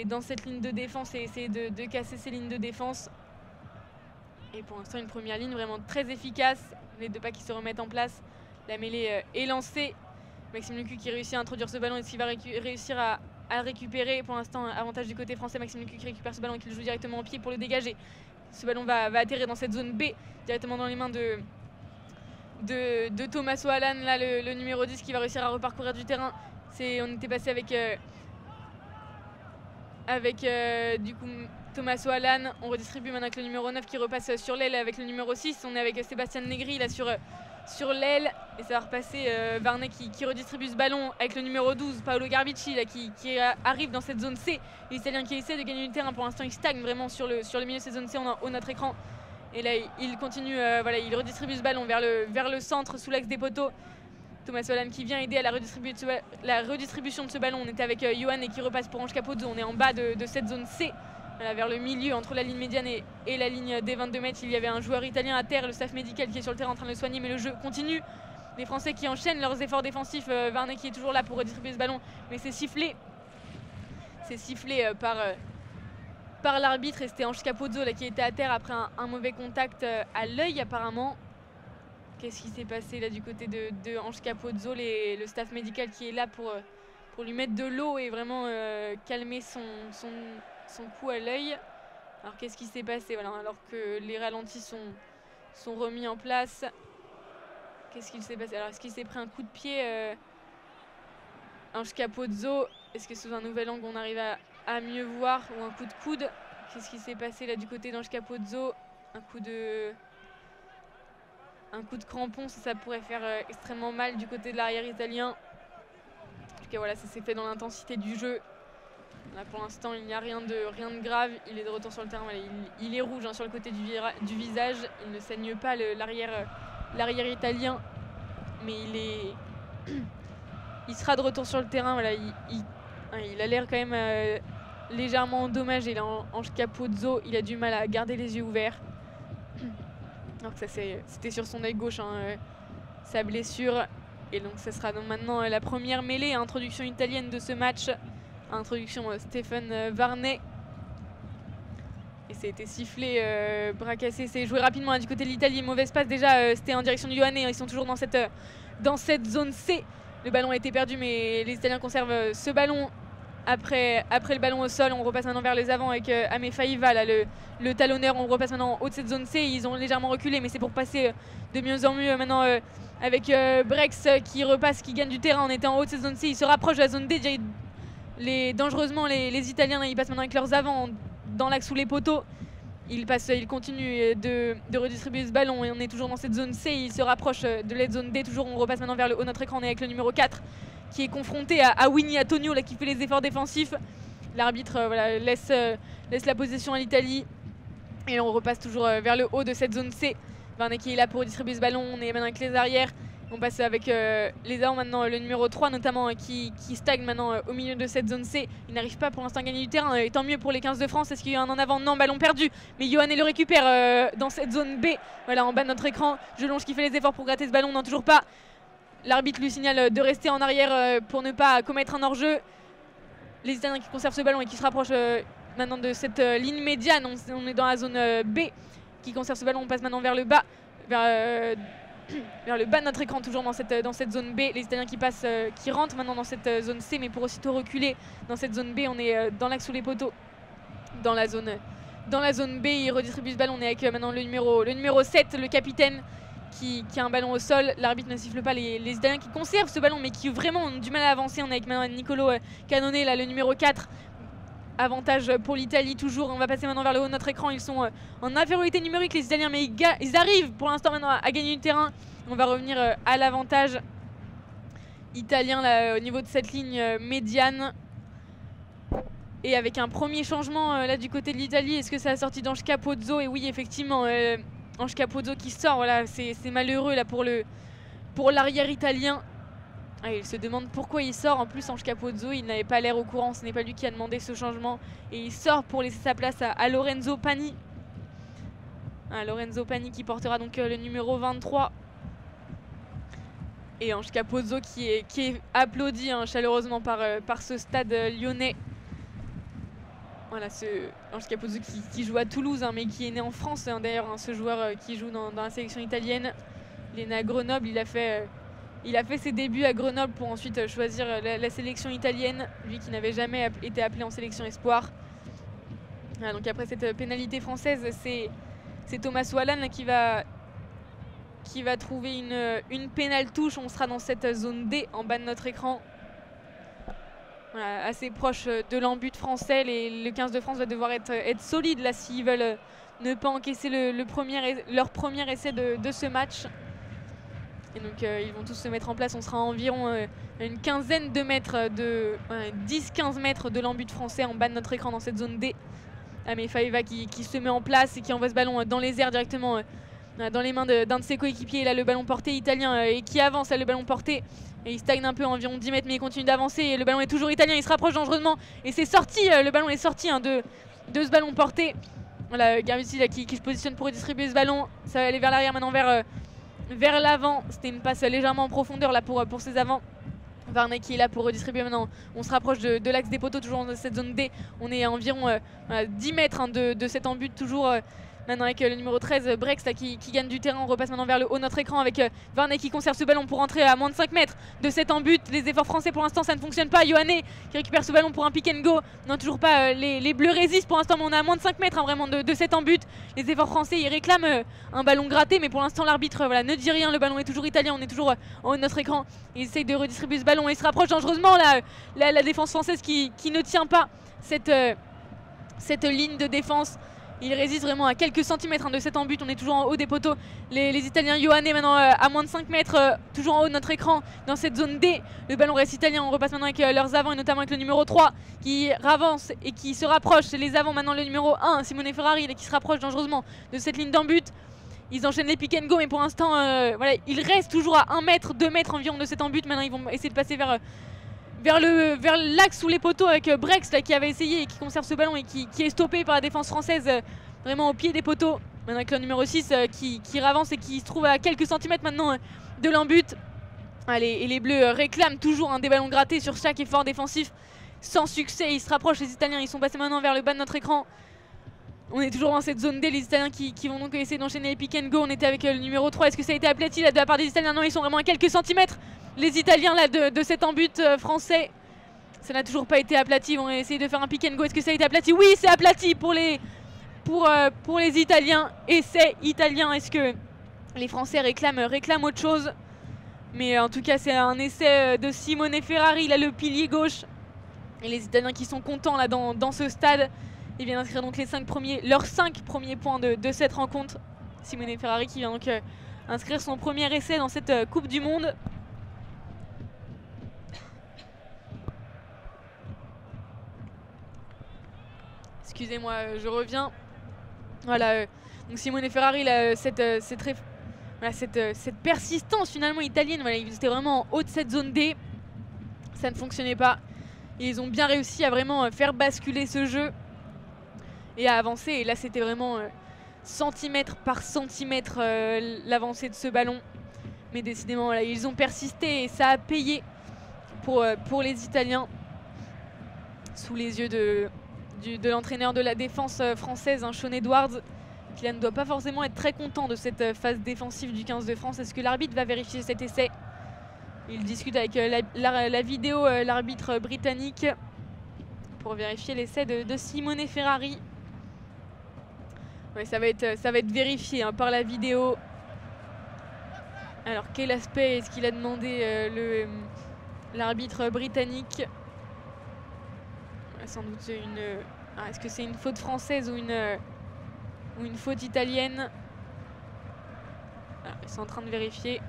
[SPEAKER 1] dans cette ligne de défense et essayer de casser ces lignes de défense. Et pour l'instant, une première ligne vraiment très efficace. Les deux pas qui se remettent en place. La mêlée est lancée. Maxime Lucu qui réussit à introduire ce ballon. Est-ce qu'il va réussir à récupérer? Pour l'instant, avantage du côté français. Maxime Lucu qui récupère ce ballon et qui le joue directement au pied pour le dégager. Ce ballon va atterrir dans cette zone B, directement dans les mains de Thomas O'Hallan, là le numéro 10 qui va réussir à reparcourir du terrain. On était passé avec du coup Thomas O'Hallan. On redistribue maintenant avec le numéro 9 qui repasse sur l'aile avec le numéro 6. On est avec Sébastien Negri là sur l'aile et ça va repasser Varnet qui redistribue ce ballon avec le numéro 12 Paolo Garbici là, qui arrive dans cette zone C. L'Italien qui essaie de gagner du terrain, pour l'instant il stagne vraiment sur le milieu de cette zone C. On a haut notre écran. Et là, il continue, voilà, il redistribue ce ballon vers le centre, sous l'axe des poteaux. Thomas O'Hallan qui vient aider à la redistribution de ce ballon. On était avec Johan et qui repasse pour Ange Capozzo. On est en bas de cette zone C, voilà, vers le milieu, entre la ligne médiane et la ligne des 22 mètres. Il y avait un joueur italien à terre, le staff médical qui est sur le terrain en train de le soigner, mais le jeu continue. Les Français qui enchaînent leurs efforts défensifs. Varnet qui est toujours là pour redistribuer ce ballon, mais c'est sifflé. C'est sifflé par l'arbitre et c'était Ange Capozzo là, qui était à terre après un mauvais contact à l'œil apparemment. Qu'est-ce qui s'est passé là du côté de Ange Capozzo, le staff médical qui est là pour lui mettre de l'eau et vraiment calmer son coup à l'œil. Alors qu'est-ce qui s'est passé, voilà, alors que les ralentis sont remis en place. Qu'est-ce qu'il s'est passé? Alors est-ce qu'il s'est pris un coup de pied Ange Capozzo? Est-ce que sous un nouvel angle on arrive à mieux voir, ou un coup de coude? Qu'est-ce qui s'est passé là du côté d'Ange Capozzo? Un coup de crampon, ça pourrait faire extrêmement mal du côté de l'arrière italien. En tout cas voilà, ça s'est fait dans l'intensité du jeu. Là pour l'instant il n'y a rien de grave. Il est de retour sur le terrain, voilà, il est rouge sur le côté du visage. Il ne saigne pas l'arrière italien, mais il sera de retour sur le terrain. Voilà, il a l'air quand même légèrement endommagé là, Ange Capozzo. Il a du mal à garder les yeux ouverts. Donc ça c'était sur son œil gauche, sa blessure. Et donc ce sera donc maintenant la première mêlée, introduction italienne de ce match. Introduction Stéphane Varnet. Et ça a été sifflé, bras cassé, c'est joué rapidement du côté de l'Italie. Mauvaise passe déjà, c'était en direction du Ioane. Ils sont toujours dans cette zone C. Le ballon a été perdu, mais les Italiens conservent ce ballon. Après le ballon au sol, on repasse maintenant vers les avants avec Amé Faiva, là, le talonneur. On repasse maintenant en haut de cette zone C. Ils ont légèrement reculé, mais c'est pour passer de mieux en mieux maintenant avec Brex qui repasse, qui gagne du terrain. On était en haut de cette zone C. Ils se rapprochent de la zone D. Dangereusement, les Italiens, là, ils passent maintenant avec leurs avants dans l'axe sous les poteaux. Ils continuent de redistribuer ce ballon et on est toujours dans cette zone C. Ils se rapprochent de la zone D. Toujours, on repasse maintenant vers le haut de notre écran. On est avec le numéro 4 qui est confronté à Winnie Antonio là, qui fait les efforts défensifs. L'arbitre voilà, laisse la position à l'Italie et on repasse toujours vers le haut de cette zone C. Varnet qui est là pour redistribuer ce ballon. On est maintenant avec les arrières On passe avec les avants maintenant, le numéro 3 notamment qui stagne maintenant au milieu de cette zone C. Il n'arrive pas pour l'instant à gagner du terrain, et tant mieux pour les 15 de France. Est-ce qu'il y a un en avant? Non, ballon perdu, mais Yohanné le récupère dans cette zone B. Voilà, en bas de notre écran, Jelonge qui fait les efforts pour gratter ce ballon, non toujours pas. L'arbitre lui signale de rester en arrière pour ne pas commettre un hors-jeu. Les Italiens qui conservent ce ballon et qui se rapprochent maintenant de cette ligne médiane. On est dans la zone B qui conserve ce ballon. On passe maintenant vers le bas, vers le bas de notre écran, toujours dans cette zone B. Les Italiens qui passent, qui rentrent maintenant dans cette zone C, mais pour aussitôt reculer dans cette zone B. On est dans l'axe sous les poteaux, dans la zone B. Il redistribue ce ballon. On est avec maintenant le numéro 7, le capitaine, qui a un ballon au sol. L'arbitre ne siffle pas. Les Italiens qui conservent ce ballon mais qui vraiment ont du mal à avancer. On est avec maintenant Nicolo Canone, là, le numéro 4. Avantage pour l'Italie toujours. On va passer maintenant vers le haut de notre écran. Ils sont en infériorité numérique les Italiens, mais ils arrivent pour l'instant maintenant à gagner du terrain. On va revenir à l'avantage italien là, au niveau de cette ligne médiane. Et avec un premier changement là du côté de l'Italie. Est-ce que ça a sorti d'Ange Capozzo? Et oui, effectivement, Ange Capozzo qui sort. Voilà, c'est malheureux là pour l'arrière italien. Ah, il se demande pourquoi il sort. En plus, Ange Capozzo, il n'avait pas l'air au courant. Ce n'est pas lui qui a demandé ce changement. Et il sort pour laisser sa place à Lorenzo Pani. Lorenzo Pani qui portera donc le numéro 23. Et Ange Capozzo qui est applaudi chaleureusement par ce stade lyonnais. Voilà, ce Ange Capozzo qui joue à Toulouse, mais qui est né en France d'ailleurs, ce joueur qui joue dans la sélection italienne. Il est né à Grenoble, il a fait ses débuts à Grenoble pour ensuite choisir la sélection italienne, lui qui n'avait jamais été appelé en sélection espoir. Voilà, donc après cette pénalité française, c'est Thomas Wallan qui va trouver une pénale touche. On sera dans cette zone D en bas de notre écran. Voilà, assez proche de l'embut français. Le 15 de France va devoir être solide là s'ils veulent ne pas encaisser leur premier essai de ce match. Et donc ils vont tous se mettre en place. On sera à environ une quinzaine de mètres, 10-15 mètres de l'embut français en bas de notre écran dans cette zone D. Mais Faiva qui se met en place et qui envoie ce ballon dans les airs directement dans les mains d'un de ses coéquipiers. Là, le ballon porté italien et qui avance, là, le ballon porté. Et il stagne un peu, environ 10 mètres, mais il continue d'avancer. Et le ballon est toujours italien, il se rapproche dangereusement. Et c'est sorti, le ballon est sorti de ce ballon porté. Voilà, Garbisi là, qui se positionne pour redistribuer ce ballon. Ça va aller vers l'arrière maintenant, vers l'avant. C'était une passe légèrement en profondeur là pour ses avants. Varney qui est là pour redistribuer maintenant. On se rapproche de l'axe des poteaux, toujours dans cette zone D. On est à environ 10 mètres de cet embut, toujours maintenant avec le numéro 13, Brex là, qui gagne du terrain. On repasse maintenant vers le haut de notre écran avec Varney qui conserve ce ballon pour rentrer à moins de 5 mètres de cet embut. Les efforts français pour l'instant ça ne fonctionne pas. Yohanné qui récupère ce ballon pour un pick and go. Non, toujours pas. Les bleus résistent pour l'instant, mais on est à moins de 5 mètres vraiment de cet embut. Les efforts français, ils réclament un ballon gratté, mais pour l'instant l'arbitre ne dit rien. Le ballon est toujours italien, on est toujours en haut de notre écran. Il essaye de redistribuer ce ballon et il se rapproche dangereusement là, la défense française qui ne tient pas cette ligne de défense. Il résiste vraiment à quelques centimètres de cet embut. On est toujours en haut des poteaux. Les Italiens, Yohanné maintenant à moins de 5 mètres, toujours en haut de notre écran dans cette zone D. Le ballon reste italien. On repasse maintenant avec leurs avants et notamment avec le numéro 3 qui avance et qui se rapproche. Les avants maintenant, le numéro 1, Simone Ferrari, qui se rapproche dangereusement de cette ligne d'embut. Ils enchaînent les pick and go, mais pour l'instant, voilà, ils restent toujours à 1 mètre, 2 mètres environ de cet embut. Maintenant, ils vont essayer de passer vers l'axe sous les poteaux avec Brex là, qui avait essayé et qui conserve ce ballon et qui est stoppé par la défense française vraiment au pied des poteaux. Maintenant avec le numéro 6 qui avance et qui se trouve à quelques centimètres maintenant de l'embut. Et les bleus réclament toujours des ballons grattés sur chaque effort défensif sans succès. Ils se rapprochent, les Italiens, ils sont passés maintenant vers le bas de notre écran. On est toujours dans cette zone D, les Italiens qui vont donc essayer d'enchaîner les pick and go. On était avec le numéro 3, est-ce que ça a été aplati là, de la part des Italiens? Non, ils sont vraiment à quelques centimètres. Les Italiens là, de cet embut français, ça n'a toujours pas été aplati. Ils vont essayer de faire un pick and go. Est-ce que ça a été aplati? Oui, c'est aplati pour les Italiens. Essai italien. Est-ce que les Français réclament autre chose? Mais en tout cas, c'est un essai de Simone Ferrari, là, le pilier gauche. Et les Italiens qui sont contents là dans ce stade. Ils viennent inscrire donc leurs 5 premiers points de cette rencontre. Simone Ferrari qui vient donc inscrire son premier essai dans cette Coupe du Monde. Excusez-moi, je reviens. Voilà, donc Simone Ferrari, là, cette voilà, cette persistance finalement italienne. Voilà, ils étaient vraiment en haut de cette zone D. Ça ne fonctionnait pas. Et ils ont bien réussi à vraiment faire basculer ce jeu et à avancer. Et là, c'était vraiment centimètre par centimètre l'avancée de ce ballon. Mais décidément, voilà, ils ont persisté et ça a payé pour les Italiens. Sous les yeux de l'entraîneur de la défense française, Sean Edwards, qui là ne doit pas forcément être très content de cette phase défensive du 15 de France. Est-ce que l'arbitre va vérifier cet essai? Il discute avec la vidéo, l'arbitre britannique, pour vérifier l'essai de Simone Ferrari. Ouais, ça va être vérifié hein, par la vidéo. Alors quel aspect est-ce qu'il a demandé l'arbitre britannique? Sans doute est-ce que c'est une faute française ou une faute italienne? Ils sont en train de vérifier.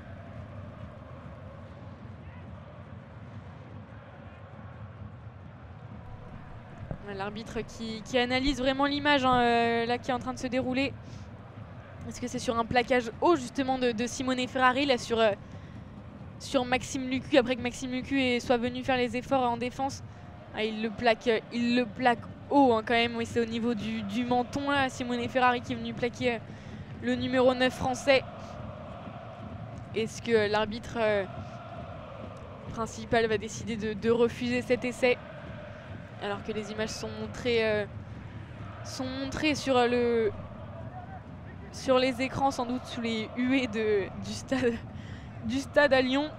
[SPEAKER 1] L'arbitre qui analyse vraiment l'image là qui est en train de se dérouler. Est-ce que c'est sur un plaquage haut justement de Simone Ferrari là sur Maxime Lucu, après que Maxime Lucu soit venu faire les efforts en défense? Il le plaque haut hein, quand même. Oui, c'est au niveau du menton là. Simone Ferrari qui est venu plaquer le numéro 9 français. Est-ce que l'arbitre principal va décider de refuser cet essai? Alors que les images sont montrées sur les écrans, sans doute sous les huées du stade à Lyon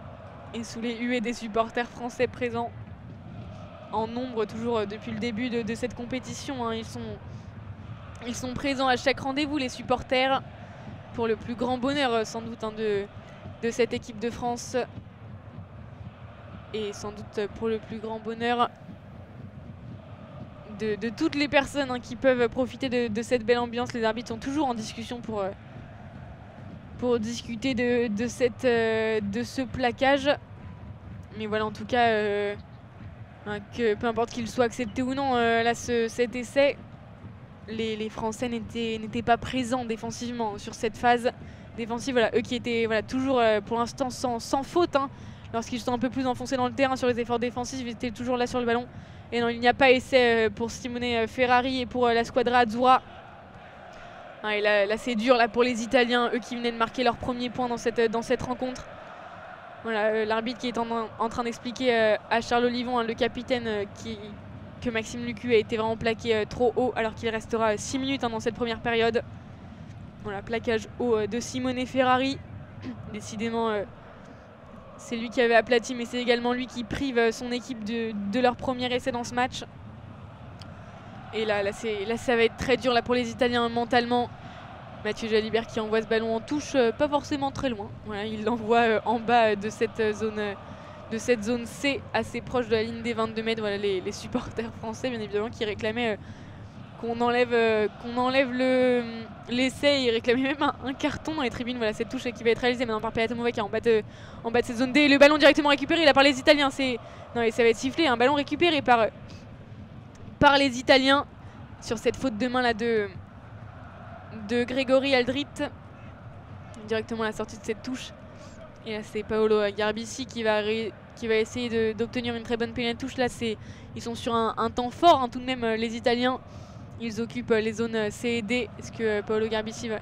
[SPEAKER 1] et sous les huées des supporters français présents en nombre toujours depuis le début de cette compétition. Hein. Ils sont présents à chaque rendez-vous, les supporters, pour le plus grand bonheur sans doute hein, de cette équipe de France et sans doute pour le plus grand bonheur de toutes les personnes hein, qui peuvent profiter de cette belle ambiance. Les arbitres sont toujours en discussion pour discuter de ce plaquage. Mais voilà, en tout cas, que peu importe qu'il soit accepté ou non, là, cet essai, les Français n'étaient pas présents défensivement sur cette phase défensive. Voilà, eux qui étaient voilà, toujours pour l'instant sans faute. Hein, lorsqu'ils sont un peu plus enfoncés dans le terrain sur les efforts défensifs, ils étaient toujours là sur le ballon. Et non, il n'y a pas essai pour Simone Ferrari et pour la Squadra Azzurra. Et là c'est dur là, pour les Italiens, eux qui venaient de marquer leur premier point dans cette rencontre. Voilà, l'arbitre qui est en train d'expliquer à Charles Olivon, hein, le capitaine, que Maxime Lucu a été vraiment plaqué trop haut, alors qu'il restera 6 minutes hein, dans cette première période. Voilà, plaquage haut de Simone Ferrari. Décidément, c'est lui qui avait aplati, mais c'est également lui qui prive son équipe de leur premier essai dans ce match. Et là ça va être très dur là, pour les Italiens mentalement. Mathieu Jalibert qui envoie ce ballon en touche, pas forcément très loin. Voilà, il l'envoie en bas de cette zone C, assez proche de la ligne des 22 mètres. Voilà, les supporters français, bien évidemment, qui réclamaient qu'on enlève l'essai. Ils réclamaient même un carton dans les tribunes. Voilà, cette touche qui va être réalisée maintenant par Peato Movaca en bas de cette zone D. Le ballon directement récupéré là par les Italiens. Non, et ça va être sifflé. Un ballon récupéré par les Italiens sur cette faute de main là de Grégory Aldrit. Directement à la sortie de cette touche. Et là, c'est Paolo Garbisi qui va essayer d'obtenir une très bonne pénalité touche. Là, ils sont sur un temps fort hein, tout de même, les Italiens. Ils occupent les zones C et D. Est-ce que Paolo Garbisi va...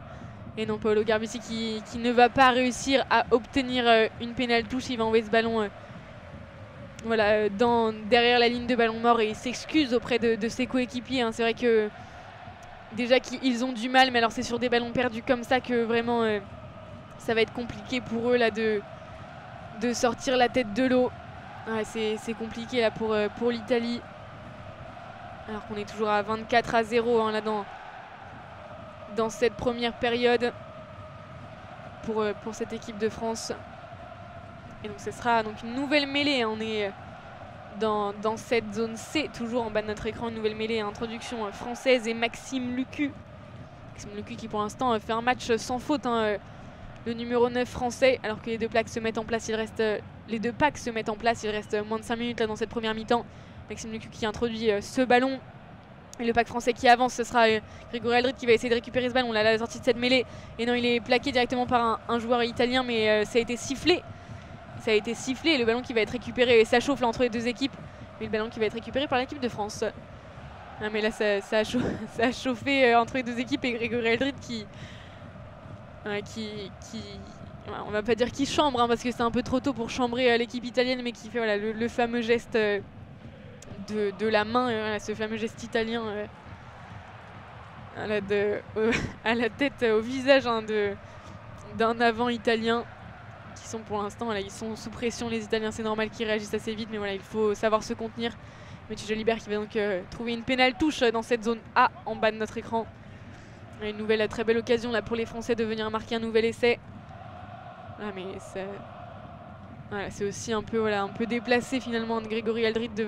[SPEAKER 1] Et non, Paolo Garbisi qui ne va pas réussir à obtenir une pénalité touche. Il va envoyer ce ballon voilà, derrière la ligne de ballon mort et il s'excuse auprès de ses coéquipiers. Hein. C'est vrai que déjà qu'ils ont du mal, mais alors c'est sur des ballons perdus comme ça que vraiment ça va être compliqué pour eux là, de sortir la tête de l'eau. Ouais, c'est compliqué là, pour l'Italie. Alors qu'on est toujours à 24-0 hein, là, dans cette première période pour cette équipe de France. Et donc ce sera donc une nouvelle mêlée. Hein. On est dans cette zone C, toujours en bas de notre écran, une nouvelle mêlée. Introduction française et Maxime Lucu. Maxime Lucu qui pour l'instant fait un match sans faute. Hein, le numéro 9 français, alors que les deux packs se mettent en place. Les deux packs se mettent en place. Il reste moins de 5 minutes là, dans cette première mi-temps. Maxime Lucu qui introduit ce ballon Et le pack français qui avance, ce sera Grégory Aldrit qui va essayer de récupérer ce ballon là, à la sortie de cette mêlée. Et non, il est plaqué directement par un joueur italien, mais ça a été sifflé. Ça a été sifflé, le ballon qui va être récupéré, et ça chauffe là entre les deux équipes. Mais le ballon qui va être récupéré par l'équipe de France. Ah, mais là, ça a chauffé entre les deux équipes, et Grégory Aldrit qui on va pas dire qu'il chambre, hein, parce que c'est un peu trop tôt pour chambrer l'équipe italienne, mais qui fait voilà, le fameux geste de la main, ce fameux geste italien à la tête, au visage d'un avant italien, qui sont pour l'instant, voilà, ils sont sous pression les Italiens, c'est normal qu'ils réagissent assez vite, mais voilà, il faut savoir se contenir. Mathieu Jalibert qui va donc trouver une pénale touche dans cette zone A en bas de notre écran. Et une nouvelle très belle occasion là pour les Français de venir marquer un nouvel essai. Ah, mais voilà, c'est aussi un peu déplacé finalement de Grégory Aldrit de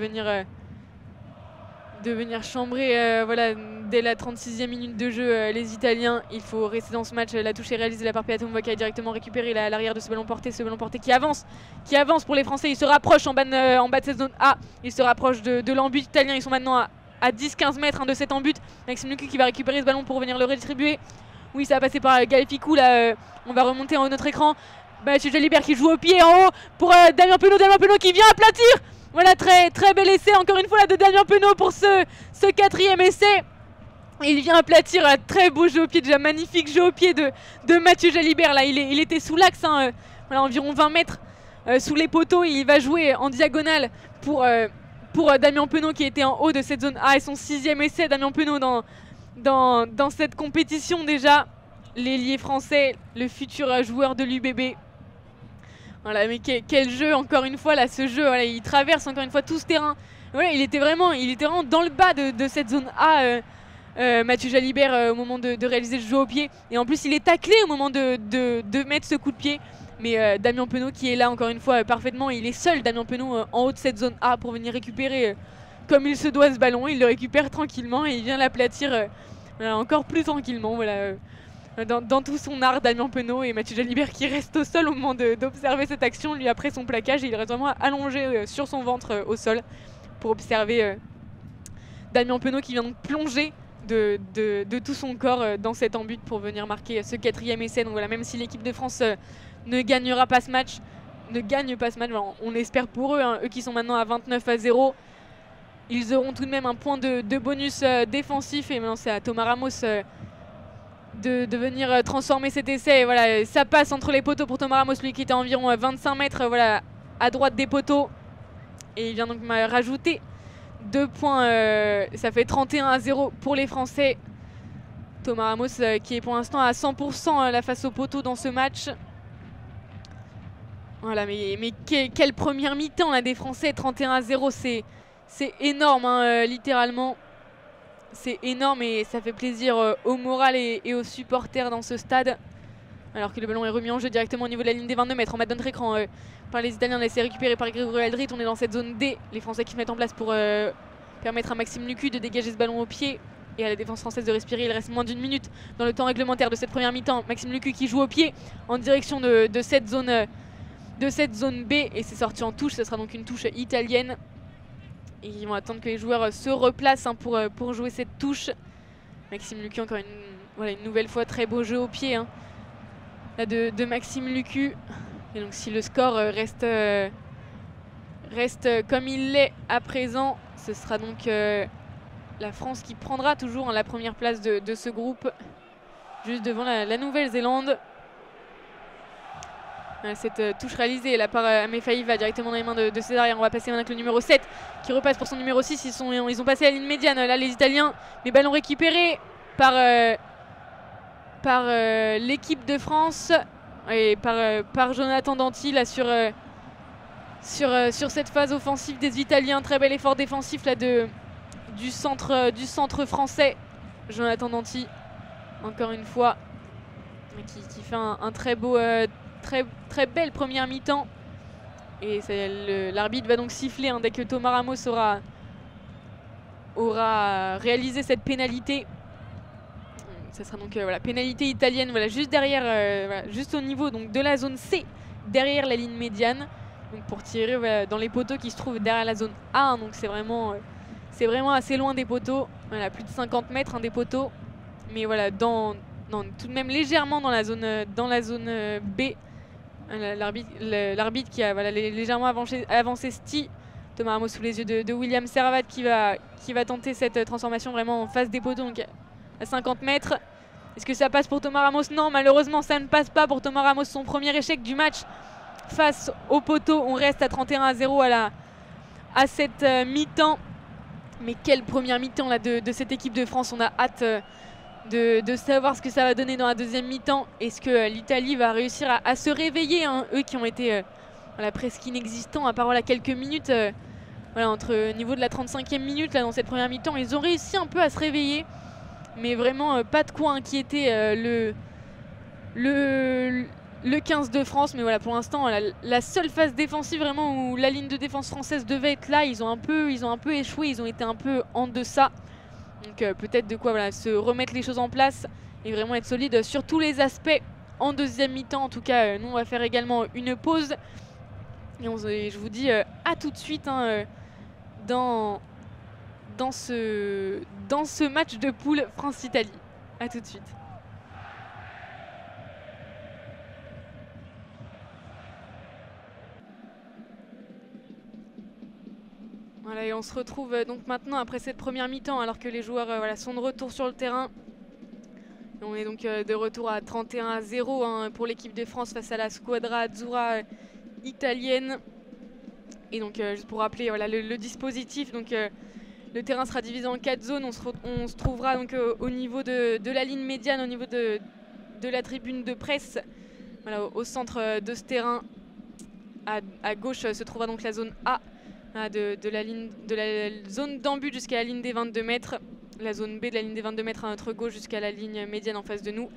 [SPEAKER 1] venir chambrer voilà, dès la 36e minute de jeu les Italiens. Il faut rester dans ce match. La touche est réalisée là par Peatum qui a directement récupéré à l'arrière de ce ballon porté qui avance pour les Français. Il se rapproche en bas de cette zone A. Il se rapproche de l'embut italien. Ils sont maintenant à 10-15 mètres de cet embut. Maxime Lucu qui va récupérer ce ballon pour venir le redistribuer. Oui, ça va passer par Galfikou là. On va remonter en haut de notre écran. Mathieu Jalibert qui joue au pied en haut pour Damien Penaud qui vient aplatir. Voilà, très bel essai encore une fois là, de Damien Penaud pour ce 4e essai. Il vient aplatir, très beau jeu au pied, déjà magnifique jeu au pied de Mathieu Jalibert. Là, il était sous l'axe, hein, voilà, environ 20 mètres sous les poteaux. Il va jouer en diagonale pour Damien Penaud qui était en haut de cette zone A, et son 6e essai. Damien Penaud dans cette compétition déjà. L'ailier français, le futur joueur de l'UBB. Voilà, mais quel jeu encore une fois là, ce jeu, voilà, il traverse encore une fois tout ce terrain. Voilà, il était vraiment dans le bas de cette zone A, Mathieu Jalibert, au moment de réaliser le jeu au pied. Et en plus il est taclé au moment de mettre ce coup de pied. Mais Damien Penaud qui est là encore une fois parfaitement, il est seul, Damien Penaud, en haut de cette zone A pour venir récupérer comme il se doit ce ballon. Il le récupère tranquillement et il vient l'aplatir voilà, encore plus tranquillement. Voilà. Dans tout son art, Damien Penaud, et Mathieu Jalibert qui reste au sol au moment d'observer cette action. Lui, après son plaquage, il reste vraiment allongé sur son ventre au sol pour observer Damien Penaud qui vient donc plonger de tout son corps dans cet embut pour venir marquer ce 4e essai. Donc voilà, même si l'équipe de France ne gagne pas ce match, voilà, on espère pour eux, hein, eux qui sont maintenant à 29-0. Ils auront tout de même un point de bonus défensif, et maintenant c'est à Thomas Ramos de venir transformer cet essai. Et voilà, ça passe entre les poteaux pour Thomas Ramos, lui qui était à environ 25 mètres voilà, à droite des poteaux. Et il vient donc rajouter 2 points. Ça fait 31-0 pour les Français. Thomas Ramos qui est pour l'instant à 100% la face aux poteaux dans ce match. Voilà, mais quelle première mi-temps là des Français, 31-0, c'est énorme, hein, littéralement. C'est énorme et ça fait plaisir au moral et aux supporters dans ce stade. Alors que le ballon est remis en jeu directement au niveau de la ligne des 22 mètres. On va de notre écran par les Italiens, laissé récupérer par Grégory Aldrit. On est dans cette zone D. Les Français qui se mettent en place pour permettre à Maxime Lucu de dégager ce ballon au pied et à la défense française de respirer. Il reste moins d'1 minute dans le temps réglementaire de cette première mi-temps. Maxime Lucu qui joue au pied en direction de cette zone B, et c'est sorti en touche. Ce sera donc une touche italienne. Et ils vont attendre que les joueurs se replacent, hein, pour jouer cette touche. Maxime Lucu, encore une nouvelle fois, très beau jeu au pied, hein, là de Maxime Lucu. Et donc si le score reste comme il l'est à présent, ce sera donc la France qui prendra toujours, hein, la première place de ce groupe, juste devant la Nouvelle-Zélande. Cette touche réalisée là par Amefaï va directement dans les mains de ses arrières. On va passer maintenant avec le numéro 7 qui repasse pour son numéro 6. Ils ont passé la ligne médiane là, les Italiens, mais ballon récupéré par l'équipe de France et par Jonathan Danty là, sur cette phase offensive des Italiens. Très bel effort défensif là du centre français. Jonathan Danty, encore une fois, qui fait un très beau très belle première mi-temps. Et l'arbitre va donc siffler, hein, dès que Thomas Ramos aura réalisé cette pénalité. Ça sera donc voilà, pénalité italienne, voilà, juste derrière, voilà, juste au niveau donc, de la zone C, derrière la ligne médiane, donc pour tirer voilà, dans les poteaux qui se trouvent derrière la zone A, hein, donc c'est vraiment assez loin des poteaux. Voilà, plus de 50 mètres des poteaux. Mais voilà, tout de même légèrement dans la zone B. L'arbitre qui a légèrement avancé Sti. Thomas Ramos sous les yeux de William Servat qui va tenter cette transformation vraiment en face des poteaux, donc à 50 mètres. Est-ce que ça passe pour Thomas Ramos? Non, malheureusement ça ne passe pas pour Thomas Ramos. Son premier échec du match face au poteau. On reste à 31-0 à cette mi-temps. Mais quelle première mi-temps là de cette équipe de France. On a hâte de savoir ce que ça va donner dans la deuxième mi-temps. Est-ce que l'Italie va réussir à se réveiller, hein, eux qui ont été presque inexistants à part quelques minutes. Entre niveau de la 35e minute là, dans cette première mi-temps, ils ont réussi un peu à se réveiller. Mais vraiment pas de quoi inquiéter le 15 de France. Mais voilà, pour l'instant, la seule phase défensive vraiment où la ligne de défense française devait être là, ils ont un peu échoué, ils ont été un peu en deçà. Donc peut-être de quoi se remettre les choses en place et vraiment être solide sur tous les aspects en deuxième mi-temps. En tout cas, nous on va faire également une pause. Et je vous dis à tout de suite, hein, dans ce match de poule France-Italie. A tout de suite. Voilà, et on se retrouve donc maintenant après cette première mi-temps alors que les joueurs sont de retour sur le terrain. Et on est donc de retour à 31-0 hein, pour l'équipe de France face à la Squadra Azzurra italienne. Et donc juste pour rappeler le dispositif, donc le terrain sera divisé en 4 zones. On se trouvera donc au niveau de la ligne médiane, au niveau de la tribune de presse, au centre de ce terrain. À gauche se trouvera donc la zone A de la zone d'en-but jusqu'à la ligne des 22 mètres. La zone B de la ligne des 22 mètres à notre gauche jusqu'à la ligne médiane en face de nous.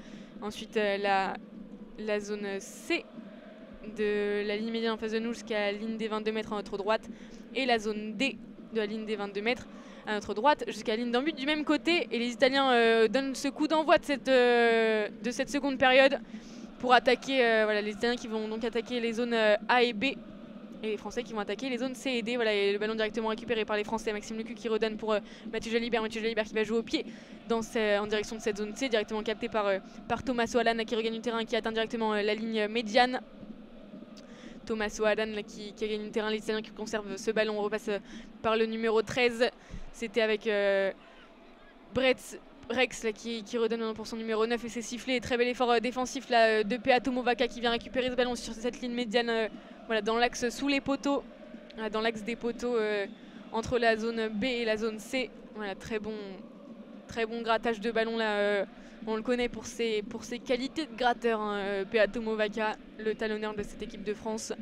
[SPEAKER 1] Ensuite la zone C de la ligne médiane en face de nous jusqu'à la ligne des 22 mètres à notre droite. Et la zone D de la ligne des 22 mètres à notre droite jusqu'à la ligne d'en-but du même côté. Et les Italiens donnent ce coup d'envoi de cette seconde période pour attaquer les Italiens qui vont donc attaquer les zones A et B. Et les Français qui vont attaquer les zones C et D. Voilà, et le ballon directement récupéré par les Français. Maxime Lucu qui redonne pour Mathieu Jalibert. Mathieu Jalibert qui va jouer au pied en direction de cette zone C. Directement capté par Thomas Ohalan qui regagne le terrain, qui atteint directement la ligne médiane. Thomas Ohalan qui a gagné le terrain. Les Italiens qui conservent ce ballon. On repasse par le numéro 13. C'était avec Rex là, qui redonne pour son numéro 9 et c'est sifflé. Et très bel effort défensif là, de Peato Movaca qui vient récupérer ce ballon sur cette ligne médiane. Dans l'axe sous les poteaux, dans l'axe des poteaux entre la zone B et la zone C. Voilà, très bon grattage de ballon là. On le connaît pour ses qualités de gratteur, hein, Peato Movaca, le talonneur de cette équipe de France,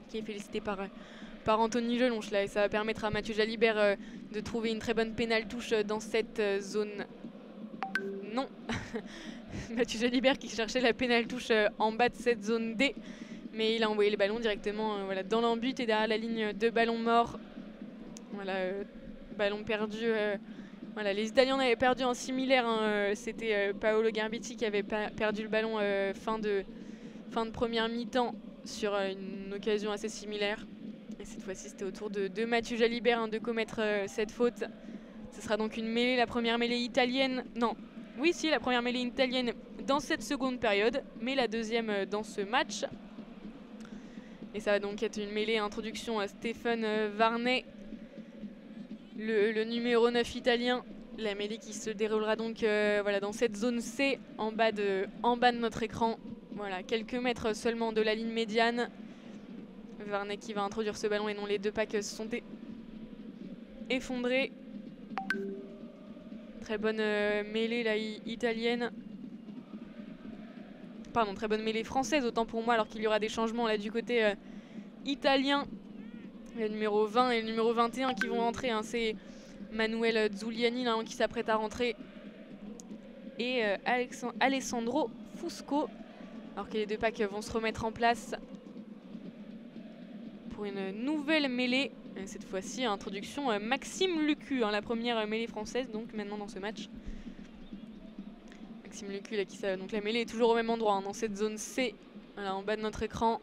[SPEAKER 1] qui est félicité par Anthony Gelonche là, et ça va permettre à Mathieu Jalibert de trouver une très bonne pénale touche dans cette zone. Non, Mathieu Jalibert qui cherchait la pénale touche en bas de cette zone D. Mais il a envoyé le ballon directement dans l'en-but et derrière la ligne de ballon mort. Ballon perdu. Les Italiens avaient perdu en similaire. Hein, c'était Paolo Garbiti qui avait perdu le ballon fin de première mi-temps sur une occasion assez similaire. Et cette fois-ci, c'était au tour de Mathieu Jalibert hein, de commettre cette faute. Ce sera donc une mêlée, la première mêlée italienne. Non, oui, si, la première mêlée italienne dans cette seconde période, mais la deuxième dans ce match. Et ça va donc être une mêlée introduction à Stéphane Varnet, le numéro 9 italien. La mêlée qui se déroulera donc dans cette zone C en bas de notre écran. Voilà, quelques mètres seulement de la ligne médiane. Varnet qui va introduire ce ballon et non, les deux packs se sont effondrés. Très bonne mêlée là, italienne. Pardon, très bonne mêlée française, autant pour moi, alors qu'il y aura des changements là du côté italien. Le numéro 20 et le numéro 21 qui vont rentrer. Hein, c'est Manuel Zuliani là, qui s'apprête à rentrer. Et Alessandro Fusco. Alors que les deux packs vont se remettre en place pour une nouvelle mêlée. Et cette fois-ci, introduction Maxime Lucu, hein, la première mêlée française donc maintenant dans ce match. Maxime Lucu là, donc la mêlée est toujours au même endroit hein, dans cette zone C, en bas de notre écran.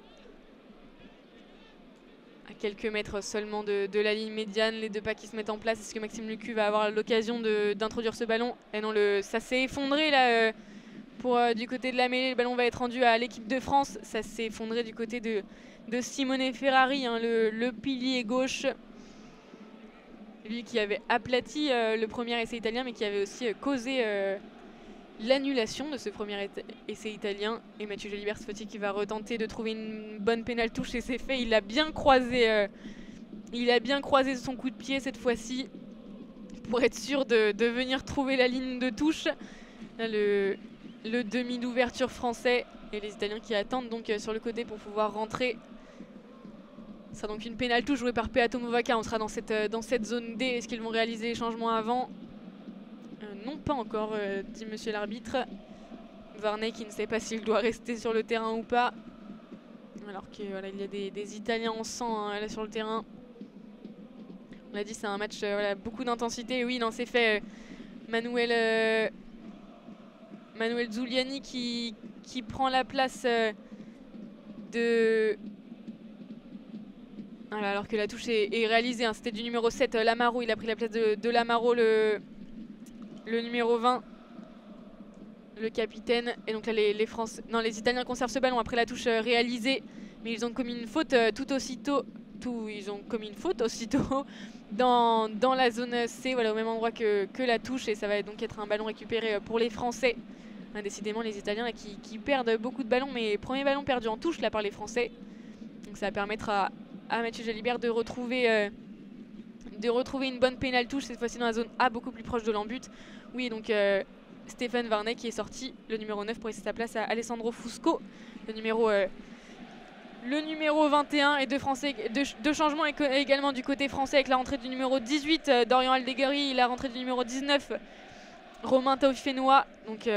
[SPEAKER 1] à quelques mètres seulement de la ligne médiane. Les deux pas qui se mettent en place. Est-ce que Maxime Lucu va avoir l'occasion d'introduire ce ballon? Et non, ça s'est effondré là du côté de la mêlée. Le ballon va être rendu à l'équipe de France. Ça s'est effondré du côté de Simone Ferrari, hein, le pilier gauche. Lui qui avait aplati le premier essai italien, mais qui avait aussi causé l'annulation de ce premier essai italien. Et Mathieu Jalibert qui va retenter de trouver une bonne pénale touche, et c'est fait. Il a bien croisé son coup de pied cette fois-ci pour être sûr de venir trouver la ligne de touche. Là, le demi d'ouverture français et les Italiens qui attendent donc sur le côté pour pouvoir rentrer. Ça donc une pénale touche jouée par Peato Movaca. On sera dans cette zone D. Est-ce qu'ils vont réaliser les changements avant? Non, pas encore, dit monsieur l'arbitre. Varney qui ne sait pas s'il doit rester sur le terrain ou pas. Alors qu'il voilà, y a des Italiens en sang hein, là sur le terrain. On l'a dit, c'est un match voilà, beaucoup d'intensité. Oui, non, c'est fait. Manuel Zuliani qui prend la place de... Voilà, alors que la touche est réalisée. Hein. C'était du numéro 7, Lamaro. Il a pris la place de Lamaro, le numéro 20, le capitaine. Et donc là, les Italiens conservent ce ballon après la touche réalisée. Mais ils ont commis une faute aussitôt dans la zone C, voilà, au même endroit que la touche. Et ça va donc être un ballon récupéré pour les Français. Décidément, les Italiens là, qui perdent beaucoup de ballons. Mais premier ballon perdu en touche là, par les Français. Donc ça va permettre à Mathieu Jalibert de retrouver une bonne pénale touche, cette fois-ci dans la zone A, beaucoup plus proche de l'embut. Oui, donc Stéphane Varney qui est sorti, le numéro 9, pour laisser sa place à Alessandro Fusco, le numéro 21. Et deux changements également du côté français avec la rentrée du numéro 18, Dorian Aldeguerri, et la rentrée du numéro 19, Romain Taufifénois. Donc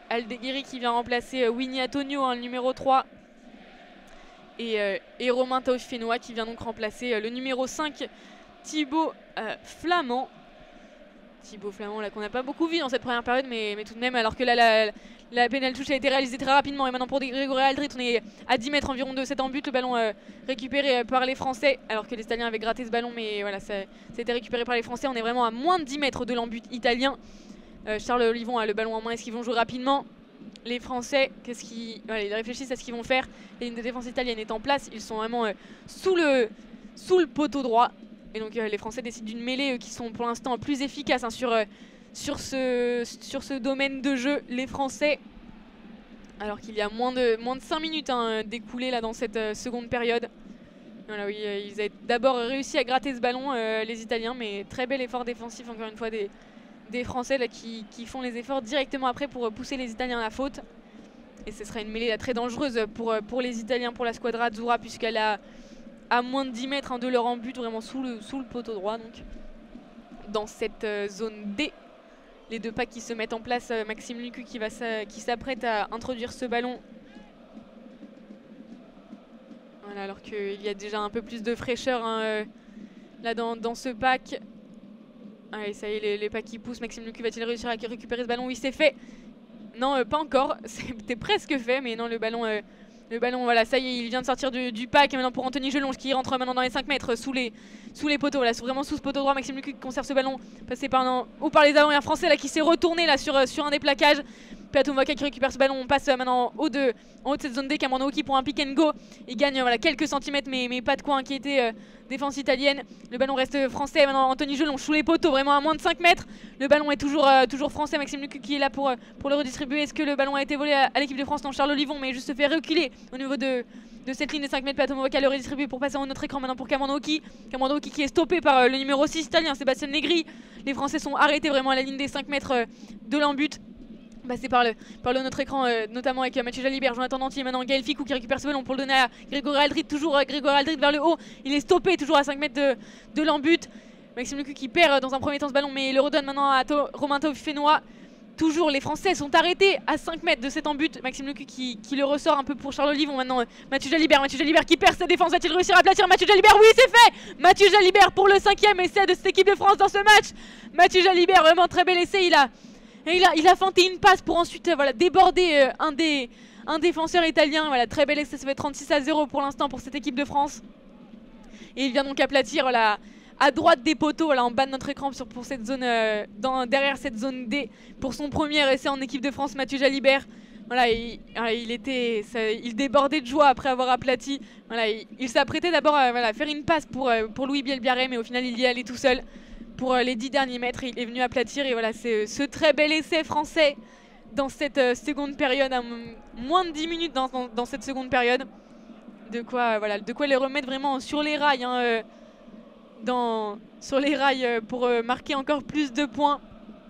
[SPEAKER 1] Aldeguerri qui vient remplacer Winnie Antonio, hein, le numéro 3. Et Romain Taufifénois qui vient donc remplacer le numéro 5, Thibaut Flamand. Thibaut Flamand là qu'on n'a pas beaucoup vu dans cette première période, mais tout de même, alors que là la pénale touche a été réalisée très rapidement. Et maintenant pour Grégory Aldrit, on est à 10 mètres environ de cet embut. Le ballon récupéré par les Français, alors que les Italiens avaient gratté ce ballon, mais voilà, ça a été récupéré par les Français. On est vraiment à moins de 10 mètres de l'embut italien. Charles Olivon a le ballon en main. Est-ce qu'ils vont jouer rapidement? Les Français, ils réfléchissent à ce qu'ils vont faire. La ligne de défense italienne est en place. Ils sont vraiment sous le poteau droit. Et donc les Français décident d'une mêlée qui sont pour l'instant plus efficaces hein, sur ce domaine de jeu. Les Français, alors qu'il y a moins de 5 minutes hein, d'écoulées là dans cette seconde période. Voilà, oui, ils avaient d'abord réussi à gratter ce ballon, les Italiens, mais très bel effort défensif encore une fois des Français là, qui font les efforts directement après pour pousser les Italiens à la faute. Et ce sera une mêlée là, très dangereuse pour les Italiens, pour la squadra Azzurra, puisqu'elle a à moins de 10 mètres hein, de leur embut, vraiment sous le poteau droit. Donc dans cette zone D, les deux packs qui se mettent en place. Maxime Lucu qui s'apprête à introduire ce ballon. Voilà, alors qu'il y a déjà un peu plus de fraîcheur hein, là dans ce pack. Allez, ça y est, les packs qui poussent. Maxime Lucu va-t-il réussir à récupérer ce ballon? Oui, c'est fait. Non, pas encore. C'était presque fait, mais non, le ballon, voilà, ça y est, il vient de sortir du pack. Et maintenant pour Anthony Gelonge qui rentre maintenant dans les 5 mètres sous les poteaux. Voilà, vraiment sous ce poteau droit. Maxime Lucu qui conserve ce ballon, passé par les avant-arrières français là, qui s'est retourné là sur un des plaquages. Peato Movaca qui récupère ce ballon. On passe maintenant en haut de cette zone D. Cameron Aoki pour un pick and go. Il gagne voilà, quelques centimètres, mais pas de quoi inquiéter défense italienne. Le ballon reste français. Maintenant Anthony Gelonge sous les poteaux, vraiment à moins de 5 mètres. Le ballon est toujours français. Maxime Lucu qui est là pour le redistribuer. Est-ce que le ballon a été volé à l'équipe de France? Non, Charles Olivon, mais juste se fait reculer au niveau de cette ligne de 5 mètres. Peato Movaca le redistribue pour passer en notre écran maintenant pour Cameron Aoki. Cameron Aoki qui est stoppé par le numéro 6 italien, Sébastien Negri. Les Français sont arrêtés vraiment à la ligne des 5 mètres de l'embut. Passé par notre écran, notamment avec Mathieu Jalibert, Jonathan Dantier, maintenant Gaël Ficou qui récupère ce ballon pour le donner à Grégory Aldrit, toujours Grégory Aldrit vers le haut. Il est stoppé toujours à 5 mètres de l'embut. Maxime Lucu qui perd dans un premier temps ce ballon, mais il le redonne maintenant à Romain Taufifénois. Toujours les Français sont arrêtés à 5 mètres de cet embut. Maxime Lucu qui le ressort un peu pour Charles Olivon. Maintenant Mathieu Jalibert qui perd sa défense. Va-t-il réussir à aplatir Mathieu Jalibert? Oui, c'est fait. Mathieu Jalibert pour le 5e essai de cette équipe de France dans ce match. Mathieu Jalibert, vraiment très bel essai. Il a feinté une passe pour ensuite voilà, déborder un défenseur italien. Voilà, très bel essai, ça fait 36-0 pour l'instant pour cette équipe de France. Et il vient donc aplatir voilà, à droite des poteaux, voilà, en bas de notre écran pour cette zone, derrière cette zone D. Pour son premier essai en équipe de France, Mathieu Jalibert. Voilà, il débordait de joie après avoir aplati. Voilà, il s'apprêtait d'abord à voilà, faire une passe pour Louis Bielbiarré, mais au final il y est allé tout seul. Pour les 10 derniers mètres, il est venu aplatir et voilà, c'est ce très bel essai français dans cette seconde période, à moins de 10 minutes dans cette seconde période. De quoi les remettre vraiment sur les rails, hein, sur les rails pour marquer encore plus de points.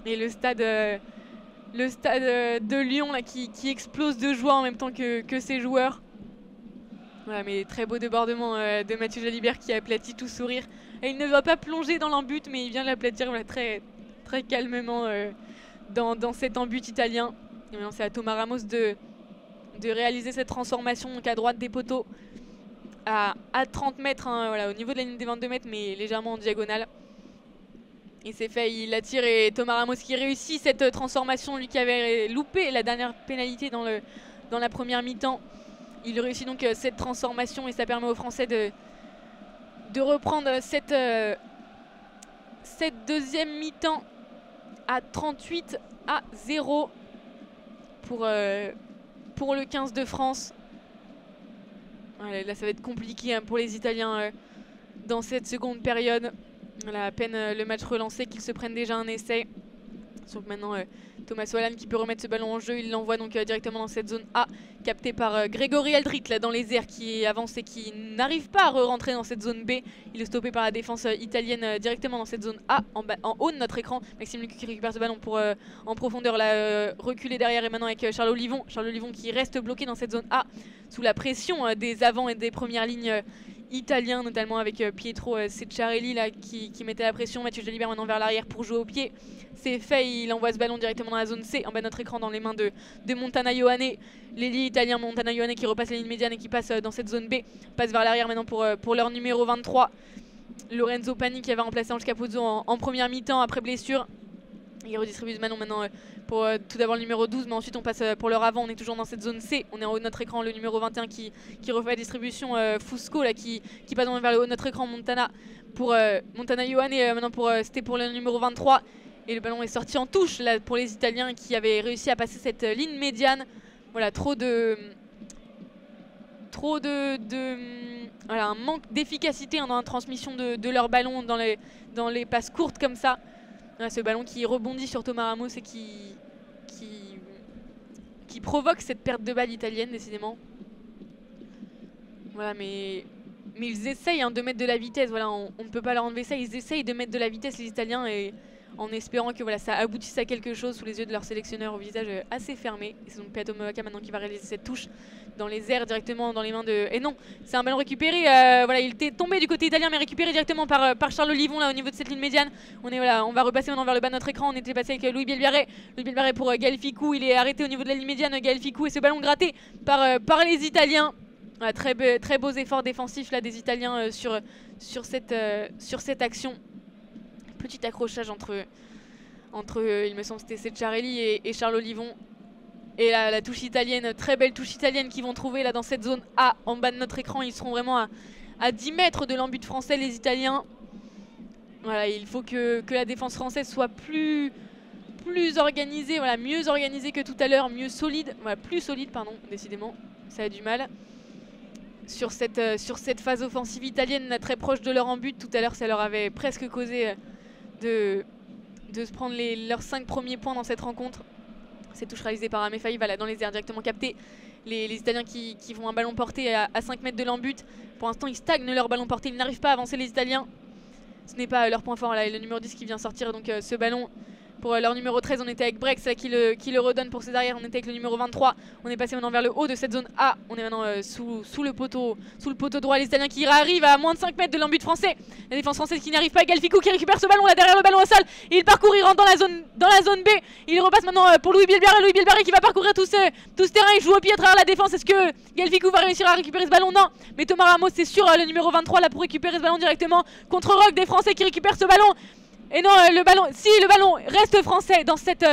[SPEAKER 1] Et le stade de Lyon là, qui explose de joie en même temps que ses joueurs. Voilà, mais très beau débordement de Mathieu Jalibert qui a aplati tout sourire. Et il ne va pas plonger dans l'embut, mais il vient l'aplatir voilà, très, très calmement dans cet embut italien. Et maintenant, c'est à Thomas Ramos de réaliser cette transformation donc à droite des poteaux à 30 mètres, hein, voilà, au niveau de la ligne des 22 mètres, mais légèrement en diagonale. Et c'est fait, il attire et Thomas Ramos qui réussit cette transformation, lui qui avait loupé la dernière pénalité dans la première mi-temps. Il réussit donc cette transformation et ça permet aux Français de reprendre cette deuxième mi-temps à 38-0 pour le 15 de France. Voilà, là ça va être compliqué hein, pour les Italiens dans cette seconde période. Voilà, à peine le match relancé qu'ils se prennent déjà un essai. Donc maintenant Thomas Wallan qui peut remettre ce ballon en jeu, il l'envoie donc directement dans cette zone A, capté par Grégory Aldrit là dans les airs qui avance et qui n'arrive pas à rentrer dans cette zone B. Il est stoppé par la défense italienne directement dans cette zone A, en haut de notre écran. Maxime Lucu qui récupère ce ballon pour en profondeur là, reculer derrière et maintenant avec Charles Olivon. Charles Olivon qui reste bloqué dans cette zone A sous la pression des avants et des premières lignes italiens, notamment avec Pietro Ceccarelli là, qui mettait la pression. Mathieu Jalibert maintenant vers l'arrière pour jouer au pied. C'est fait, il envoie ce ballon directement dans la zone C, en bas de notre écran, dans les mains de Montana Ioane. L'ailier italien Montana Ioane qui repasse la ligne médiane et qui passe dans cette zone B. Passe vers l'arrière maintenant pour leur numéro 23. Lorenzo Pani qui avait remplacé Ange Capozzo en première mi-temps après blessure. Il redistribue ce ballon maintenant pour tout d'abord le numéro 12, mais ensuite on passe pour leur avant. On est toujours dans cette zone C. On est en haut de notre écran, le numéro 21 qui refait la distribution. Fusco là, qui passe vers le haut de notre écran. Montana pour Montana Ioane maintenant c'était pour le numéro 23. Et le ballon est sorti en touche là, pour les Italiens qui avaient réussi à passer cette ligne médiane. Voilà, voilà, un manque d'efficacité dans la transmission de leur ballon dans les passes courtes comme ça. Voilà, ce ballon qui rebondit sur Thomas Ramos et qui provoque cette perte de balle italienne décidément. Voilà, mais ils essayent hein, de mettre de la vitesse. Voilà, on ne peut pas leur enlever ça. Ils essayent de mettre de la vitesse les Italiens et en espérant que voilà, ça aboutisse à quelque chose sous les yeux de leur sélectionneur au visage assez fermé. Et c'est donc Peato Movaca maintenant qui va réaliser cette touche dans les airs directement dans les mains de... Et non, c'est un ballon récupéré, voilà, il était tombé du côté italien mais récupéré directement par Charles Olivon là au niveau de cette ligne médiane. On va repasser maintenant vers le bas de notre écran. On était passé avec Louis Bielbiarré. Louis Bielbiarré pour Gaël Ficou, il est arrêté au niveau de la ligne médiane, Gaël Ficou, et ce ballon gratté par les Italiens. Voilà, très beaux efforts défensifs là, des Italiens sur cette action. Petit accrochage entre il me semble que c'était Ceccarelli et Charles Olivon. Et la touche italienne, très belle touche italienne qu'ils vont trouver là dans cette zone A en bas de notre écran. Ils seront vraiment à 10 mètres de l'embut français, les Italiens. Voilà, il faut que la défense française soit plus organisée, voilà, mieux organisée que tout à l'heure, mieux solide, voilà, plus solide pardon, décidément, ça a du mal. Sur cette phase offensive italienne, là, très proche de leur embut, tout à l'heure ça leur avait presque causé de se prendre leurs 5 premiers points dans cette rencontre. Cette touche réalisée par Amefaï, voilà, dans les airs directement capté. Les Italiens qui vont un ballon porté à 5 mètres de l'embut. Pour l'instant ils stagnent leur ballon porté, ils n'arrivent pas à avancer les Italiens. Ce n'est pas leur point fort là, le numéro 10 qui vient sortir donc ce ballon. Pour leur numéro 13, on était avec Brex qui le redonne pour ses arrières. On était avec le numéro 23. On est passé maintenant vers le haut de cette zone A. On est maintenant sous le poteau droit. Les Italiens qui arrivent à moins de 5 mètres de l'embut français. La défense française qui n'arrive pas. Galfico qui récupère ce ballon là derrière le ballon au sol. Il parcourt, il rentre dans la zone B. Il repasse maintenant pour Louis Bielbiarré. Louis Bielbiarré qui va parcourir tout ce terrain. Il joue au pied à travers la défense. Est-ce que Galfico va réussir à récupérer ce ballon? Non. Mais Thomas Ramos c'est sur le numéro 23 là pour récupérer ce ballon directement. Contre-rock des Français qui récupèrent ce ballon. Et non, le ballon reste français dans cette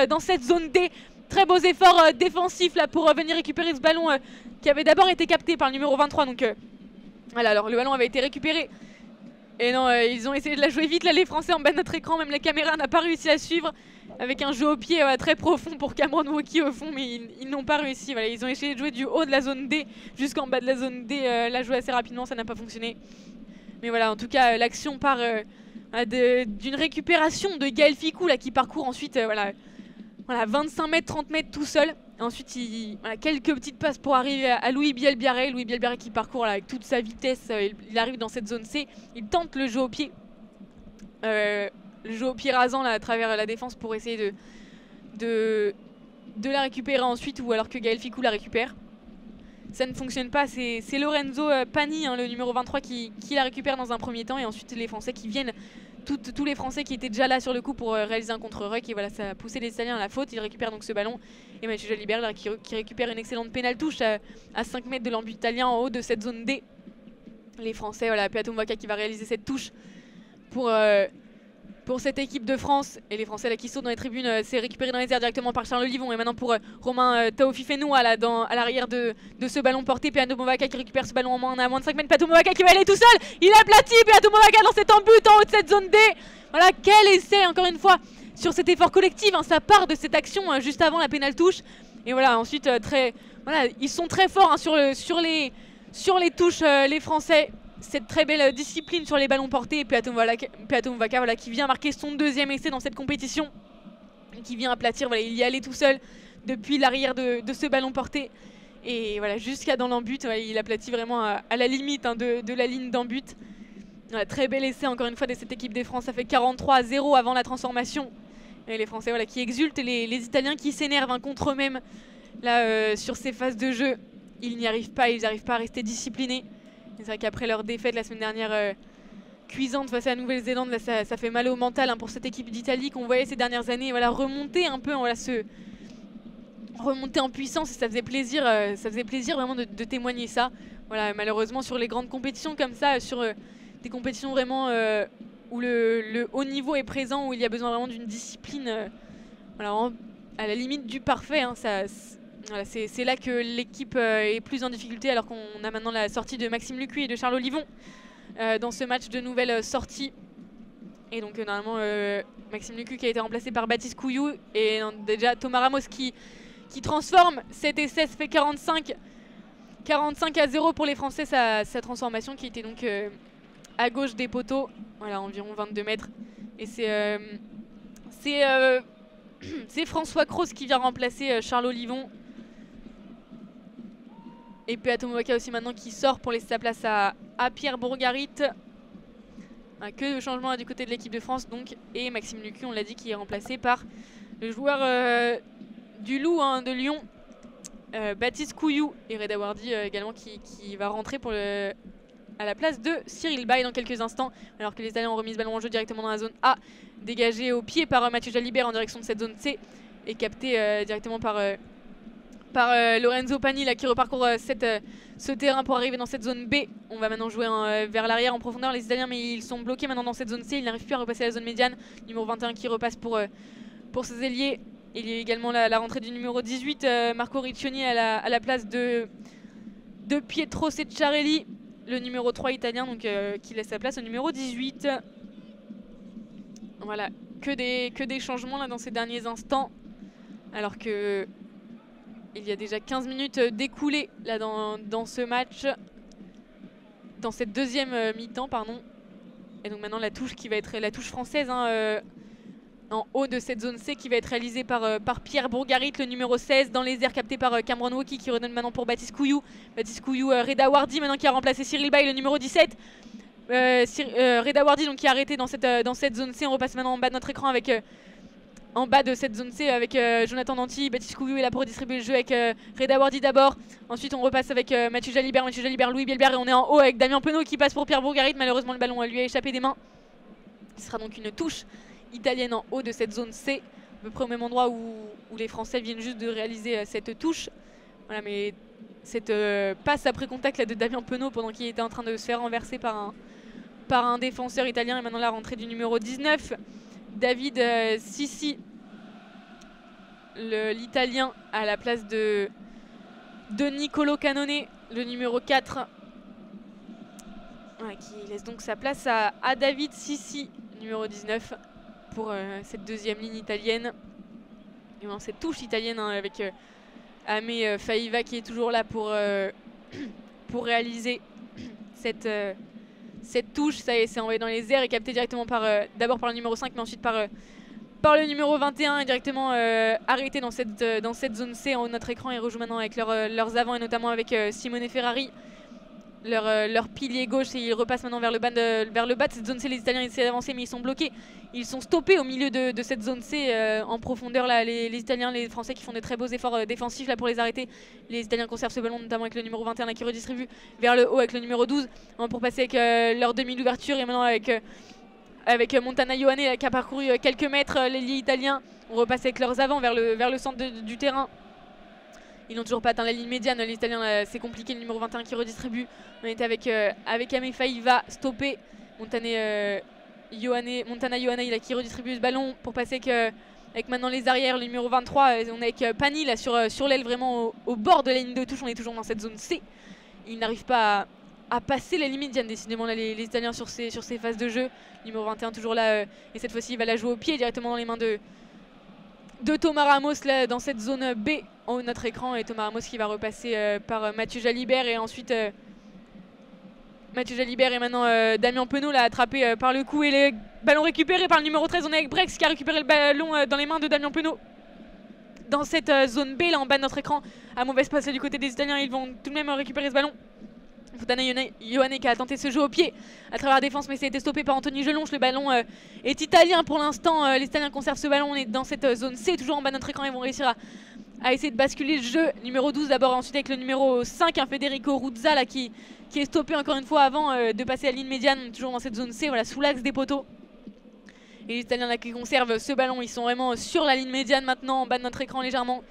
[SPEAKER 1] zone D. Très beaux efforts défensifs là pour venir récupérer ce ballon qui avait d'abord été capté par le numéro 23. Donc voilà, alors le ballon avait été récupéré Et non, ils ont essayé de la jouer vite là, les Français en bas de notre écran, même la caméra n'a pas réussi à suivre, avec un jeu au pied très profond pour Cameron Wauquiez au fond, mais ils n'ont pas réussi. Voilà, ils ont essayé de jouer du haut de la zone D jusqu'en bas de la zone D, la jouer assez rapidement, ça n'a pas fonctionné. Mais voilà, en tout cas, l'action part d'une récupération de Gaël Ficou là, qui parcourt ensuite voilà, 25 mètres, 30 mètres tout seul. Ensuite, voilà, quelques petites passes pour arriver à Louis Bielbiarré. Louis Bielbiarré qui parcourt là, avec toute sa vitesse. Il arrive dans cette zone C. Il tente le jeu au pied. Le jeu au pied rasant là, à travers la défense pour essayer de la récupérer ensuite, ou alors que Gaël Ficou la récupère. Ça ne fonctionne pas. C'est Lorenzo Pani, hein, le numéro 23, qui la récupère dans un premier temps. Et ensuite, les Français qui viennent. Tous les Français qui étaient déjà là sur le coup pour réaliser un contre-ruck, et voilà, ça a poussé les Italiens à la faute. Ils récupèrent donc ce ballon, et Mathieu Jalibert là, qui récupère une excellente pénale touche à 5 mètres de l'embut italien en haut de cette zone D. Les Français, voilà, Peato Mwaka qui va réaliser cette touche pour cette équipe de France. Et les Français là, qui sautent dans les tribunes, c'est récupéré dans les airs directement par Charles Olivon. Et maintenant pour Romain Taofifenoa là, à l'arrière de ce ballon porté. Peato Mwaka qui récupère ce ballon à moins de 5 mètres. Peato Mwaka qui va aller tout seul. Il aplatit Peato Mwaka dans cet embut en haut de cette zone D. Voilà, quel essai encore une fois sur cet effort collectif. Hein, ça part de cette action juste avant la pénale touche. Et voilà, ensuite voilà, ils sont très forts hein, sur les touches, les Français. Cette très belle discipline sur les ballons portés. Et Peato Mwaka voilà, qui vient marquer son deuxième essai dans cette compétition, qui vient aplatir, voilà, il y allait tout seul depuis l'arrière de ce ballon porté, et voilà, jusqu'à dans l'embut, voilà, il aplatit vraiment à la limite hein, de la ligne d'embut. Voilà, très bel essai encore une fois de cette équipe des France. Ça fait 43-0 avant la transformation, et les Français voilà, qui exultent, et les Italiens qui s'énervent hein, contre eux-mêmes là sur ces phases de jeu. Ils n'y arrivent pas, ils n'arrivent pas à rester disciplinés. C'est vrai qu'après leur défaite la semaine dernière cuisante face à la Nouvelle-Zélande, ça fait mal au mental hein, pour cette équipe d'Italie qu'on voyait ces dernières années voilà, remonter un peu, voilà, remonter en puissance, et ça faisait plaisir vraiment de témoigner ça. Voilà, malheureusement sur les grandes compétitions comme ça, sur des compétitions vraiment où le haut niveau est présent, où il y a besoin vraiment d'une discipline voilà, à la limite du parfait, hein, voilà, c'est là que l'équipe est plus en difficulté, alors qu'on a maintenant la sortie de Maxime Lucu et de Charles Olivon dans ce match de nouvelle sortie. Et donc normalement Maxime Lucu qui a été remplacé par Baptiste Couillou, et déjà Thomas Ramos qui transforme cet essai. Ça fait 45-0 pour les Français, sa transformation qui était donc à gauche des poteaux, voilà, environ 22 mètres. Et c'est François Cros qui vient remplacer Charles Olivon. Et Peato Mwaka aussi maintenant qui sort pour laisser sa place à Pierre Bourgarit. Que de changements du côté de l'équipe de France donc. Et Maxime Lucu, on l'a dit, qui est remplacé par le joueur du Loup hein, de Lyon, Baptiste Couillou, et Reda Wardi également qui va rentrer à la place de Cyril Bay dans quelques instants. Alors que les Italiens ont remis ce ballon en jeu directement dans la zone A, dégagé au pied par Mathieu Jalibert en direction de cette zone C, et capté directement par Lorenzo Pani là, qui reparcourt ce terrain pour arriver dans cette zone B. On va maintenant jouer vers l'arrière en profondeur les Italiens, mais ils sont bloqués maintenant dans cette zone C. Ils n'arrivent plus à repasser la zone médiane. Numéro 21 qui repasse pour ses ailiers. Il y a également la rentrée du numéro 18, Marco Riccioni à la place de Pietro Ceccarelli, le numéro 3 italien, donc qui laisse sa place au numéro 18. Voilà, que des changements là dans ces derniers instants, alors que il y a déjà 15 minutes d'écoulées là dans ce match, dans cette deuxième mi-temps pardon. Et donc maintenant la touche qui va être la touche française hein, en haut de cette zone C, qui va être réalisée par Pierre Bourgarit, le numéro 16, dans les airs, capté par Cameron Wauquiez, qui redonne maintenant pour Baptiste Couillou. Baptiste Couillou, Reda Wardi maintenant qui a remplacé Cyril Bay, le numéro 17. Reda Wardi donc qui est arrêté dans cette zone C. On repasse maintenant en bas de notre écran avec en bas de cette zone C avec Jonathan Danty. Baptiste Couillou est là pour distribuer le jeu avec Reda Wardi d'abord. Ensuite on repasse avec Mathieu Jalibert, Louis Bielbiarré, et on est en haut avec Damien Penaud qui passe pour Pierre Bourgarit. Malheureusement le ballon lui a échappé des mains. Ce sera donc une touche italienne en haut de cette zone C, à peu près au même endroit où les Français viennent juste de réaliser cette touche. Voilà, mais cette passe après contact là, de Damien Penaud pendant qu'il était en train de se faire renverser par un défenseur italien. Et maintenant la rentrée du numéro 19, David Sissi, l'italien, à la place de Niccolò Canone, le numéro 4. Voilà, qui laisse donc sa place à David Sissi, numéro 19, pour cette deuxième ligne italienne. Et bon, cette touche italienne hein, avec Amé Faiva qui est toujours là pour réaliser cette touche. Ça y est, c'est envoyé dans les airs et capté directement d'abord par le numéro 5, mais ensuite par le numéro 21 et directement arrêté dans cette zone C en haut de notre écran. Ils rejouent maintenant avec leurs avants et notamment avec Simone Ferrari, leur pilier gauche, et ils repassent maintenant vers le bas de cette zone C. Les Italiens essaient d'avancer mais ils sont bloqués. Ils sont stoppés au milieu de cette zone C en profondeur. Là, les Italiens, les Français qui font de très beaux efforts défensifs là, pour les arrêter. Les Italiens conservent ce ballon notamment avec le numéro 21 là, qui redistribue vers le haut avec le numéro 12 pour passer avec leur demi d'ouverture et maintenant avec Montana Ioane qui a parcouru quelques mètres. Les Italiens on repasse avec leurs avants vers le centre du terrain. Ils n'ont toujours pas atteint la ligne médiane. Les Italiens, c'est compliqué. Le numéro 21 qui redistribue. On était avec Amé Faiva stoppé. Montana Ioane qui redistribue ce ballon pour passer avec maintenant les arrières. Le numéro 23, on est avec Pani là, sur l'aile, vraiment au bord de la ligne de touche. On est toujours dans cette zone C. Ils n'arrivent pas à passer la ligne médiane. Décidément, là, les Italiens sur ces phases de jeu. Le numéro 21 toujours là. Et cette fois-ci, il va la jouer au pied directement dans les mains de Thomas Ramos là, dans cette zone B en haut de notre écran. Et Thomas Ramos qui va repasser par Mathieu Jalibert et ensuite Mathieu Jalibert et maintenant Damien Penaud là, attrapé par le cou et le ballon récupéré par le numéro 13. On est avec Brex qui a récupéré le ballon dans les mains de Damien Penaud dans cette zone B là en bas de notre écran. À mauvaise passe là, du côté des Italiens, ils vont tout de même récupérer ce ballon. Montana Ioane qui a tenté ce jeu au pied à travers la défense mais ça a été stoppé par Anthony Gelonche. Le ballon est italien pour l'instant. Les Italiens conservent ce ballon. On est dans cette zone C toujours en bas de notre écran. Ils vont réussir à essayer de basculer le jeu. Numéro 12 d'abord, ensuite avec le numéro 5 Federico Ruzza là, qui est stoppé encore une fois avant de passer à la ligne médiane. Toujours dans cette zone C, voilà, sous l'axe des poteaux. Et les Italiens là, qui conservent ce ballon, ils sont vraiment sur la ligne médiane maintenant en bas de notre écran légèrement.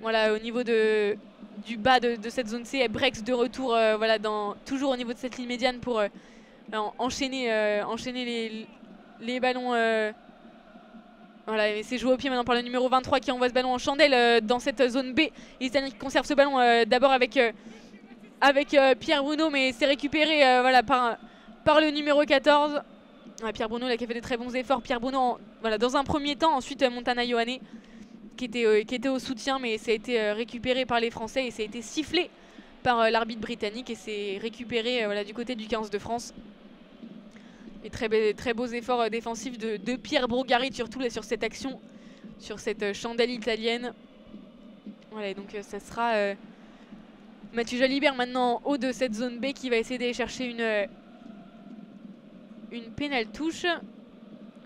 [SPEAKER 1] Voilà, au niveau du bas de cette zone C, Brex de retour voilà, toujours au niveau de cette ligne médiane pour enchaîner les ballons. Voilà, et c'est joué au pied maintenant par le numéro 23 qui envoie ce ballon en chandelle dans cette zone B. Les Italiens qui conservent ce ballon d'abord avec Pierre Bruno, mais c'est récupéré voilà, par le numéro 14. Pierre Bruno là, qui a fait de très bons efforts. Pierre Bruno voilà, dans un premier temps, ensuite Montana Ioane qui était au soutien, mais ça a été récupéré par les Français et ça a été sifflé par l'arbitre britannique et c'est récupéré voilà, du côté du 15 de France. Et très beaux efforts défensifs de Pierre Brogarit surtout là, sur cette action, sur cette chandelle italienne. Voilà, donc ça sera Mathieu Jalibert maintenant en haut de cette zone B qui va essayer d'aller chercher une pénale touche.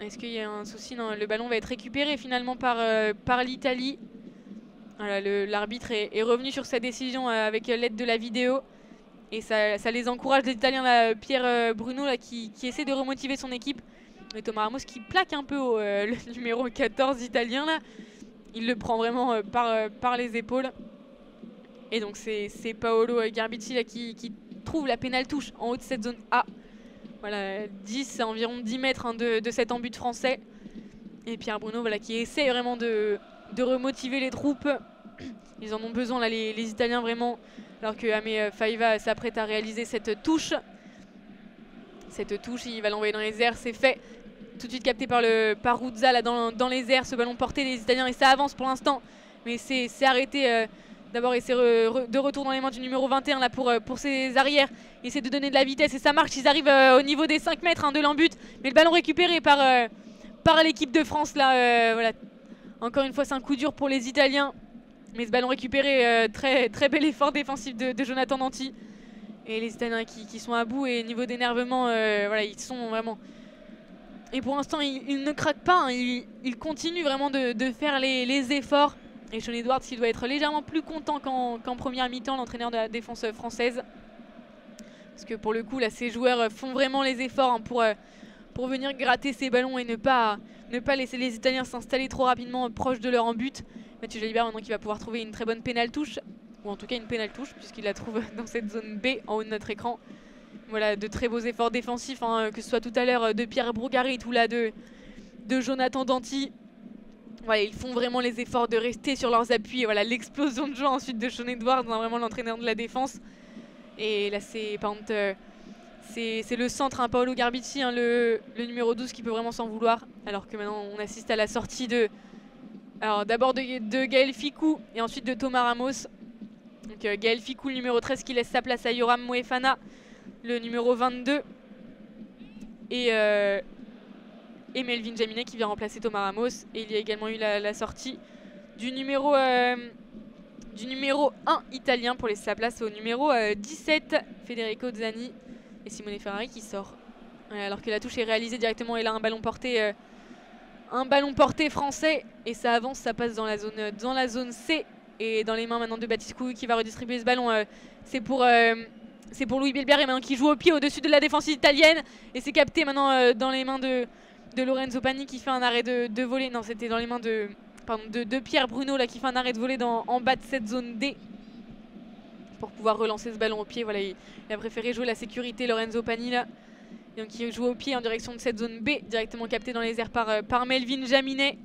[SPEAKER 1] Est-ce qu'il y a un souci? Non, le ballon va être récupéré finalement par l'Italie. Voilà, l'arbitre est revenu sur sa décision avec l'aide de la vidéo. Et ça les encourage, les Italiens, là, Pierre Bruno là, qui essaie de remotiver son équipe. Et Thomas Ramos qui plaque un peu le numéro 14 italien. Là. Il le prend vraiment par les épaules. Et donc c'est Paolo Garbiti là, qui trouve la pénale touche en haut de cette zone A. Voilà, 10, environ 10 mètres hein, de cet embut français. Et Pierre Bruno voilà, qui essaie vraiment de remotiver les troupes. Ils en ont besoin là, les Italiens vraiment. Alors que Amé Faiva s'apprête à réaliser cette touche. Cette touche, il va l'envoyer dans les airs, c'est fait. Tout de suite capté par Ruzza là, dans les airs. Ce ballon porté des Italiens et ça avance pour l'instant. Mais c'est arrêté d'abord et c'est de retour dans les mains du numéro 21 là, pour ses arrières. Il essaie de donner de la vitesse et ça marche. Ils arrivent au niveau des 5 mètres hein, de l'embut. Mais le ballon récupéré par l'équipe de France. Là, voilà. Encore une fois, c'est un coup dur pour les Italiens. Mais ce ballon récupéré, très bel effort défensif de Jonathan Danty. Et les Italiens qui sont à bout et niveau d'énervement, voilà, ils sont vraiment... Et pour l'instant, ils ne craquent pas. Hein. Ils continuent vraiment de faire les efforts. Et Sean Edwards, il doit être légèrement plus content qu'en première mi-temps, l'entraîneur de la défense française. Parce que pour le coup, là, ces joueurs font vraiment les efforts hein, pour venir gratter ces ballons et ne pas laisser les Italiens s'installer trop rapidement proche de leur en but. Mathieu Jalibert maintenant qui va pouvoir trouver une très bonne pénale touche, ou en tout cas une pénale touche puisqu'il la trouve dans cette zone B en haut de notre écran. Voilà, de très beaux efforts défensifs, hein, que ce soit tout à l'heure de Pierre Brogarit ou là de Jonathan Danty. Voilà, ils font vraiment les efforts de rester sur leurs appuis. Et voilà, l'explosion de joie ensuite de Sean Edwards, hein, vraiment l'entraîneur de la défense. Et là, c'est par contre c'est le centre, hein, Paolo Garbiti, hein, le numéro 12 qui peut vraiment s'en vouloir. Alors que maintenant on assiste à la sortie d'abord de Gaël Fickou et ensuite de Thomas Ramos. Donc Gaël Fickou, le numéro 13, qui laisse sa place à Yoram Moefana, le numéro 22. Et Melvin Jaminet qui vient remplacer Thomas Ramos. Et il y a également eu la sortie du numéro 1 italien pour laisser sa place au numéro 17, Federico Zani, et Simone Ferrari qui sort. Alors que la touche est réalisée directement, et là un ballon porté français, et ça avance, ça passe dans la zone C, et dans les mains maintenant de Baptiste Couillou qui va redistribuer ce ballon. C'est pour Louis Bilbert, et maintenant qui joue au pied au-dessus de la défense italienne, et c'est capté maintenant dans les mains de Lorenzo Pani qui fait un arrêt de volée. Non, c'était dans les mains de Pierre Bruno là, qui fait un arrêt de volée en bas de cette zone D pour pouvoir relancer ce ballon au pied. Voilà, il a préféré jouer la sécurité, Lorenzo Pani là. Et donc il joue au pied en direction de cette zone B, directement capté dans les airs par Melvin Jaminet.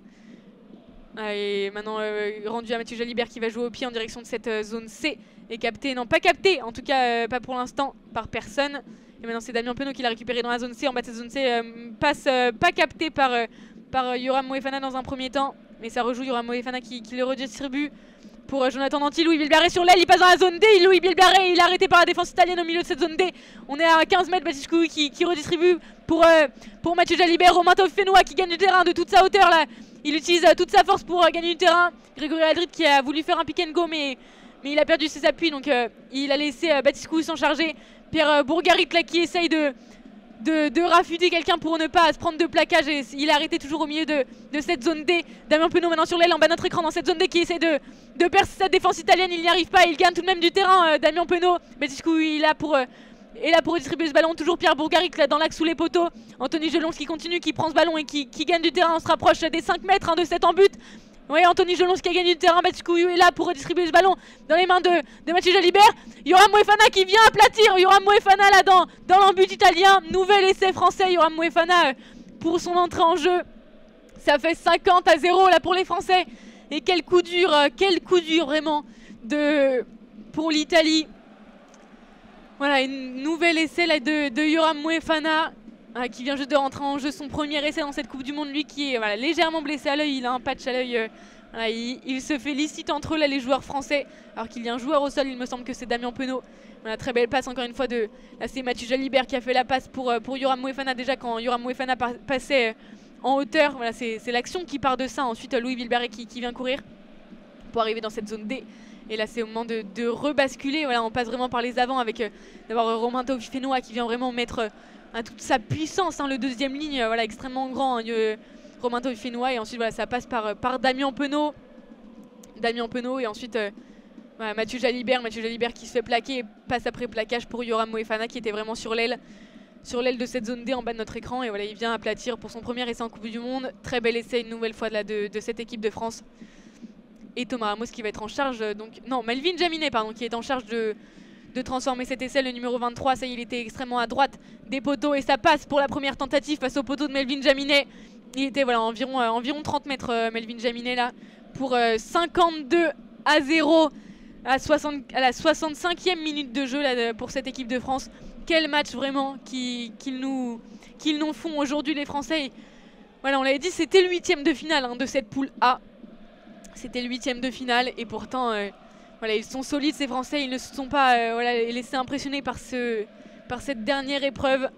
[SPEAKER 1] Et maintenant rendu à Mathieu Jalibert qui va jouer au pied en direction de cette zone C. Et capté, non pas capté, en tout cas pas pour l'instant, par personne. Et maintenant c'est Damien Penaud qui l'a récupéré dans la zone C. En bas de cette zone C, passe pas capté par Yoram Moefana dans un premier temps. Mais ça rejoue Yoram Moefana qui le redistribue pour Jonathan Danti. Louis Bilbert sur l'aile, il passe dans la zone D. Louis Bilbert, il est arrêté par la défense italienne au milieu de cette zone D. On est à 15 mètres, Baptiste Couillou qui redistribue pour Mathieu Jalibert. Romain Taufifénois qui gagne du terrain de toute sa hauteur là. Il utilise toute sa force pour gagner du terrain. Grégory Aldrit qui a voulu faire un pick and go, mais il a perdu ses appuis, donc il a laissé Baptiste Couillou s'en charger. Pierre Bourgarit là qui essaye de raffuter quelqu'un pour ne pas se prendre de plaquage, et il est arrêté toujours au milieu de cette zone D. Damien Penaud maintenant sur l'aile en bas de notre écran dans cette zone D qui essaie de percer cette défense italienne. Il n'y arrive pas, il gagne tout de même du terrain. Damien Penaud, Baptiste Couillou il est là pour distribuer ce ballon. Toujours Pierre Bourgarit là dans l'axe sous les poteaux. Anthony Gelons qui continue, qui prend ce ballon et qui gagne du terrain. On se rapproche des 5 mètres de cet en but. Oui, Anthony Gelons qui a gagné du terrain. Baptiste Couillou est là pour redistribuer ce ballon dans les mains de Mathieu Jalibert. Yoram Moefana qui vient aplatir. Yoram Moefana là dans l'embut italien. Nouvel essai français. Yoram Moefana pour son entrée en jeu. Ça fait 50-0 là pour les Français. Et quel coup dur vraiment pour l'Italie. Voilà, un nouvel essai là de Yoram Moefana. Qui vient juste de rentrer en jeu, son premier essai dans cette Coupe du Monde, lui qui est légèrement blessé à l'œil, il a un patch à l'œil, il se félicite entre eux là, les joueurs français, alors qu'il y a un joueur au sol, il me semble que c'est Damien Penaud. Voilà, très belle passe encore une fois là c'est Mathieu Jalibert qui a fait la passe pour Yoram Moefana, déjà quand Yoram Moefana passait en hauteur. Voilà, c'est l'action qui part de ça. Ensuite Louis Bilbert qui vient courir pour arriver dans cette zone D. Et là c'est au moment de rebasculer. Voilà, on passe vraiment par les avants avec d'abord Romain Taufifénois qui vient vraiment mettre toute sa puissance, le deuxième ligne, voilà, extrêmement grand, Romain Taufifénois, et ensuite voilà, ça passe par Damien Penaud, et ensuite voilà, Mathieu Jalibert qui se fait plaquer, et passe après plaquage pour Yoram Moefana qui était vraiment sur l'aile de cette zone D en bas de notre écran, et voilà, il vient aplatir pour son premier essai en Coupe du Monde. Très bel essai une nouvelle fois de cette équipe de France. Et Thomas Ramos qui va être en charge, Melvin Jaminet pardon, qui est en charge de transformer cet essai, le numéro 23. Ça y est, il était extrêmement à droite des poteaux, et ça passe pour la première tentative face au poteau de Melvin Jaminet. Il était voilà, environ 30 mètres Melvin Jaminet là pour 52-0 à la 65e minute de jeu là, pour cette équipe de France. Quel match vraiment qu'ils nous font aujourd'hui les Français. Et, voilà, on l'avait dit, c'était le 8e de finale de cette poule A. C'était le 8e de finale, et pourtant voilà, ils sont solides ces Français, ils ne se sont pas laissés impressionner par cette dernière épreuve.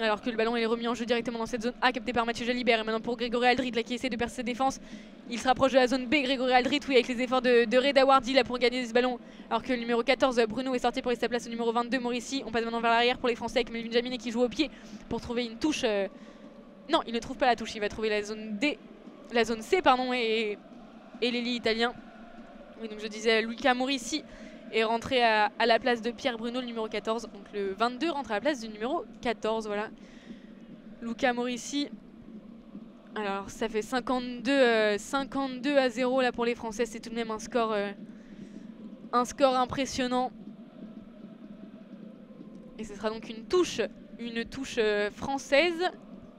[SPEAKER 1] Alors que le ballon est remis en jeu directement dans cette zone A, capté par Mathieu Jalibert. Et maintenant pour Grégory Aldrit là, qui essaie de percer ses défenses. Il se rapproche de la zone B, Grégory Aldrit, oui, avec les efforts de Reda Wardi là, pour gagner ce ballon. Alors que le numéro 14, Bruno, est sorti pour laisser sa place au numéro 22, Maurici. On passe maintenant vers l'arrière pour les Français avec Melvin Jaminet qui joue au pied pour trouver une touche. Non, il ne trouve pas la touche, il va trouver la zone C pardon, et l'ailier italien. Oui, donc je disais, Luca Maurici est rentré à la place de Pierre Bruno, le numéro 14. Donc le 22 rentre à la place du numéro 14. Voilà. Luca Maurici. Alors ça fait 52-0 là pour les Français. C'est tout de même un score impressionnant. Et ce sera donc une touche française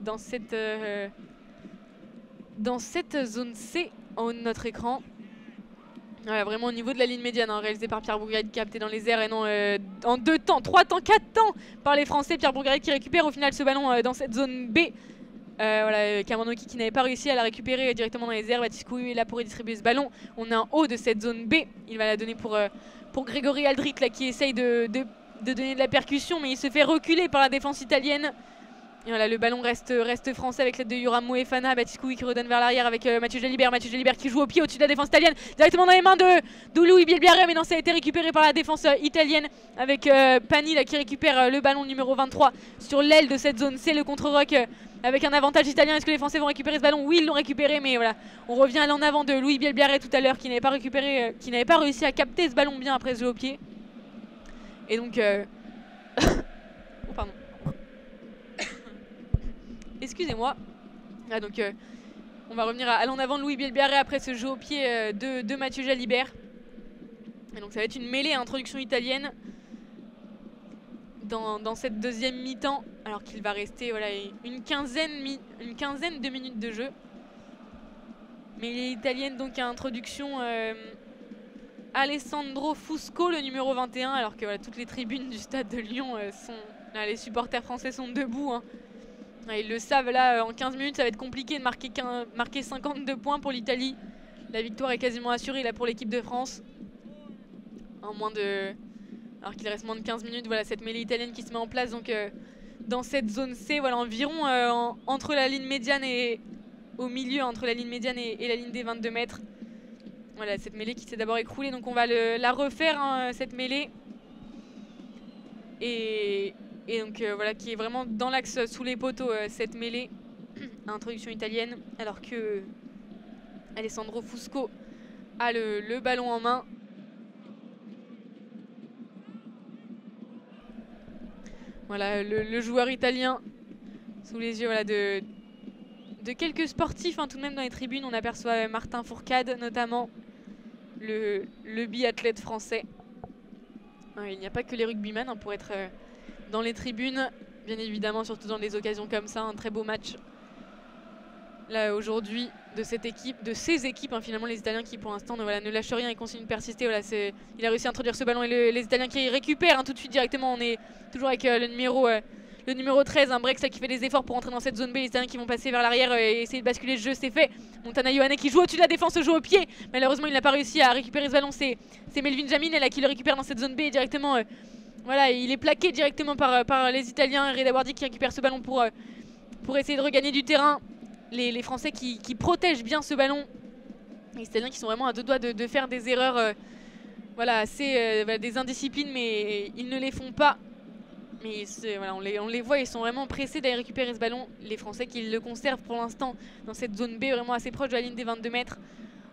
[SPEAKER 1] dans cette zone C en haut de notre écran. Vraiment au niveau de la ligne médiane, hein, réalisé par Pierre Bourgarit, capté dans les airs et non en 2 temps, 3 temps, 4 temps par les Français. Pierre Bourgarit qui récupère au final ce ballon dans cette zone B. Voilà, Kamanoki qui n'avait pas réussi à la récupérer directement dans les airs. Baptiste Couillou est là pour redistribuer ce ballon. On est en haut de cette zone B. Il va la donner pour Grégory Aldrit là, qui essaye de donner de la percussion, mais il se fait reculer par la défense italienne. Et voilà, le ballon reste français avec l'aide de Yoram Moefana. Baptiste Couillou qui redonne vers l'arrière avec Mathieu Jalibert. Mathieu Jalibert qui joue au pied au-dessus de la défense italienne, directement dans les mains de Louis Bielbiaré, mais non, ça a été récupéré par la défense italienne avec Pani là, qui récupère le ballon numéro 23 sur l'aile de cette zone C. Le contre-rock avec un avantage italien. Est-ce que les Français vont récupérer ce ballon? Oui, ils l'ont récupéré, mais voilà, on revient à l'en avant de Louis Bielbiaré tout à l'heure qui n'avait pas récupéré, qui n'avait pas réussi à capter ce ballon bien après ce jeu au pied. Et donc oh, pardon. Excusez-moi. Ah, donc on va revenir à l'en avant de Louis Bielbiaré après ce jeu au pied de Mathieu Jalibert. Et donc ça va être une mêlée à introduction italienne dans cette deuxième mi-temps, alors qu'il va rester voilà, une quinzaine de minutes de jeu. Mêlée italienne donc à introduction Alessandro Fusco, le numéro 21, alors que voilà, toutes les tribunes du stade de Lyon sont... Là, les supporters français sont debout, hein. Ils le savent, là, en 15 minutes, ça va être compliqué de marquer 52 points pour l'Italie. La victoire est quasiment assurée là, pour l'équipe de France. Alors qu'il reste moins de 15 minutes, voilà cette mêlée italienne qui se met en place donc, dans cette zone C, voilà, environ entre la ligne médiane et au milieu, entre la ligne médiane et la ligne des 22 mètres. Voilà, cette mêlée qui s'est d'abord écroulée, donc on va la refaire, hein, cette mêlée. Et donc voilà, qui est vraiment dans l'axe sous les poteaux, cette mêlée. Introduction italienne, alors que Alessandro Fusco a le ballon en main. Voilà, le joueur italien sous les yeux voilà, de quelques sportifs, hein, tout de même dans les tribunes. On aperçoit Martin Fourcade notamment, le biathlète français. Il n'y a pas que les rugbymen, hein, pour être dans les tribunes, bien évidemment, surtout dans des occasions comme ça. Un très beau match là aujourd'hui de cette équipe, de ces équipes, hein, finalement les Italiens qui pour l'instant ne lâchent rien et continuent de persister. Voilà, il a réussi à introduire ce ballon et les Italiens qui récupèrent, hein, tout de suite directement. On est toujours avec le numéro 13, un Brex qui fait des efforts pour entrer dans cette zone B. Les Italiens qui vont passer vers l'arrière et essayer de basculer le jeu, c'est fait. Montana Ioane qui joue au-dessus de la défense, joue au pied. Malheureusement il n'a pas réussi à récupérer ce ballon, c'est Melvin Jamine là, qui le récupère dans cette zone B et directement. Voilà, il est plaqué directement par les Italiens. Reda Wardi qui récupère ce ballon pour essayer de regagner du terrain. Les Français qui protègent bien ce ballon. Les Italiens qui sont vraiment à deux doigts de faire des erreurs, voilà, des indisciplines, mais ils ne les font pas. Mais voilà, on les voit, ils sont vraiment pressés d'aller récupérer ce ballon. Les Français qui le conservent pour l'instant dans cette zone B, vraiment assez proche de la ligne des 22 mètres.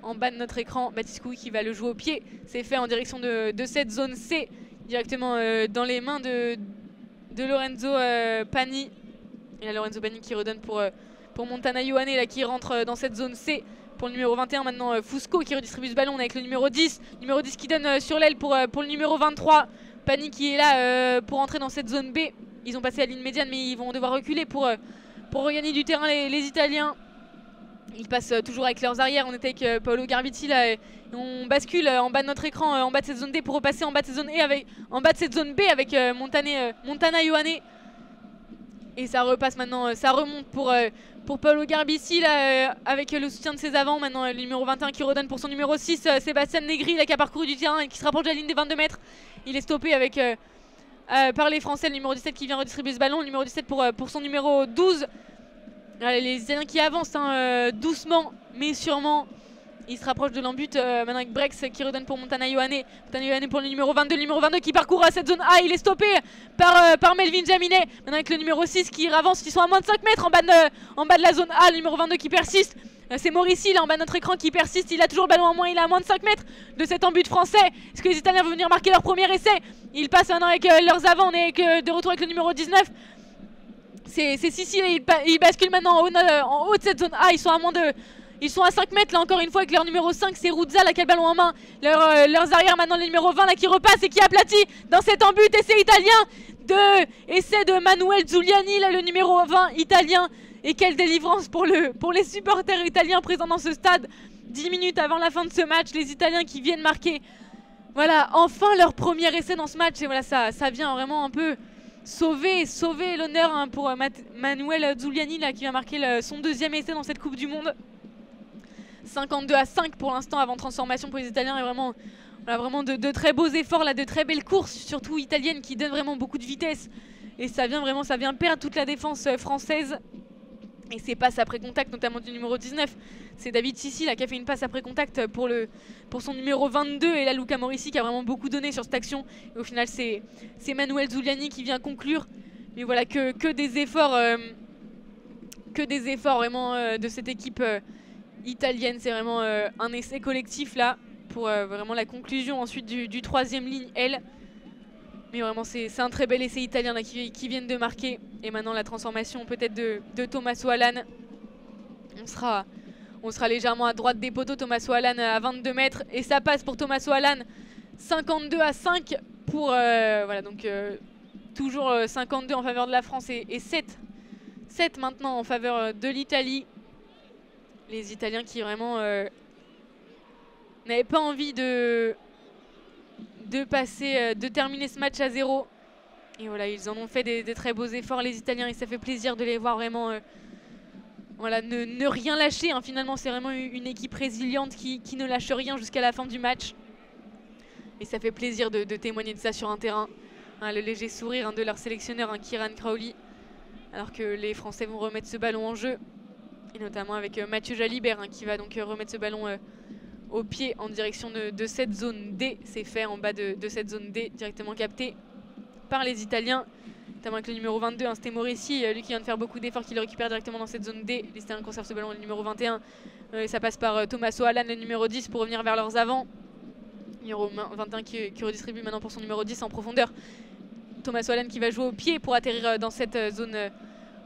[SPEAKER 1] En bas de notre écran, Baptiste Couillou qui va le jouer au pied. C'est fait en direction de cette zone C, directement dans les mains de Lorenzo Pani. Et là, Lorenzo Pani qui redonne pour Montana Ioane là, qui rentre dans cette zone C pour le numéro 21. Maintenant Fusco qui redistribue ce ballon avec le numéro 10. Numéro 10 qui donne sur l'aile pour le numéro 23. Pani qui est là pour entrer dans cette zone B. Ils ont passé la ligne médiane mais ils vont devoir reculer pour regagner du terrain les Italiens. Ils passent toujours avec leurs arrières. On était avec Paolo Garbiti là. Et on bascule en bas de notre écran, en bas de cette zone D pour repasser en bas de cette zone E en bas de cette zone B avec Montana Ioane. Et ça repasse maintenant, ça remonte pour Paolo Garbisi là, avec le soutien de ses avants. Maintenant le numéro 21 qui redonne pour son numéro 6, Sébastien Negri là, qui a parcouru du terrain et qui se rapproche de la ligne des 22 mètres. Il est stoppé par les Français, le numéro 17 qui vient redistribuer ce ballon, le numéro 17 pour son numéro 12. Allez, les Italiens qui avancent, hein, doucement mais sûrement. Il se rapproche de l'embut maintenant avec Brex qui redonne pour Montana Ioane. Montana Ioane pour le numéro 22. Le numéro 22 qui parcourt cette zone A. Il est stoppé par Melvin Jamine. Maintenant avec le numéro 6 qui avance. Ils sont à moins de 5 mètres en bas de la zone A. Le numéro 22 qui persiste. C'est Maurici là en bas de notre écran qui persiste. Il a toujours le ballon en moins. Il est à moins de 5 mètres de cet embut français. Est-ce que les Italiens vont venir marquer leur premier essai? Ils passent maintenant avec leurs avants. On est de retour avec le numéro 19. C'est Sicile. Ils basculent maintenant en haut de cette zone A. Ils sont à 5 mètres là encore une fois avec leur numéro 5, c'est Ruzza là qui a le ballon en main. Leurs arrières maintenant, le numéro 20 là qui repasse et qui aplatit dans cet embut. Essai italien essai de Manuel Giuliani là, le numéro 20 italien. Et quelle délivrance pour les supporters italiens présents dans ce stade 10 minutes avant la fin de ce match, les Italiens qui viennent marquer, voilà, enfin leur premier essai dans ce match. Et voilà, ça vient vraiment un peu sauver l'honneur hein, pour Manuel Zuliani là, qui vient marquer son deuxième essai dans cette Coupe du Monde. 52-5 pour l'instant avant transformation pour les Italiens. Et vraiment, voilà, vraiment de très beaux efforts, là, de très belles courses, surtout italiennes qui donnent vraiment beaucoup de vitesse. Et ça vient perdre toute la défense française. Et ses passes après contact, notamment du numéro 19. C'est David Sissi là, qui a fait une passe après contact pour son numéro 22. Et là, Luca Morissi qui a vraiment beaucoup donné sur cette action. Et au final, c'est Manuel Zuliani qui vient conclure. Mais voilà, que des efforts vraiment de cette équipe italienne. C'est vraiment un essai collectif là pour vraiment la conclusion ensuite du troisième ligne L. Mais vraiment c'est un très bel essai italien là, qui viennent de marquer. Et maintenant la transformation peut-être de Tommaso Alan. On sera légèrement à droite des poteaux. Tommaso Alan à 22 mètres. Et ça passe pour Tommaso Alan. 52-5 pour... voilà donc toujours 52 en faveur de la France et 7 maintenant en faveur de l'Italie. Les Italiens qui vraiment n'avaient pas envie de terminer ce match à 0. Et voilà, ils en ont fait des très beaux efforts les Italiens et ça fait plaisir de les voir vraiment voilà, ne rien lâcher hein. Finalement c'est vraiment une équipe résiliente qui ne lâche rien jusqu'à la fin du match. Et ça fait plaisir de témoigner de ça sur un terrain hein, le léger sourire hein, de leur sélectionneur hein, Kieran Crowley, alors que les Français vont remettre ce ballon en jeu. Et notamment avec Mathieu Jalibert hein, qui va donc remettre ce ballon au pied en direction de cette zone D. C'est fait en bas de cette zone D, directement capté par les Italiens. Notamment avec le numéro 22, hein, c'était Morissi, lui qui vient de faire beaucoup d'efforts, qui le récupère directement dans cette zone D. Les Italiens conservent ce ballon, le numéro 21. Ça passe par Tommaso Alan, le numéro 10, pour revenir vers leurs avants. Numéro 21 qui redistribue maintenant pour son numéro 10 en profondeur. Tommaso Alan qui va jouer au pied pour atterrir dans cette zone...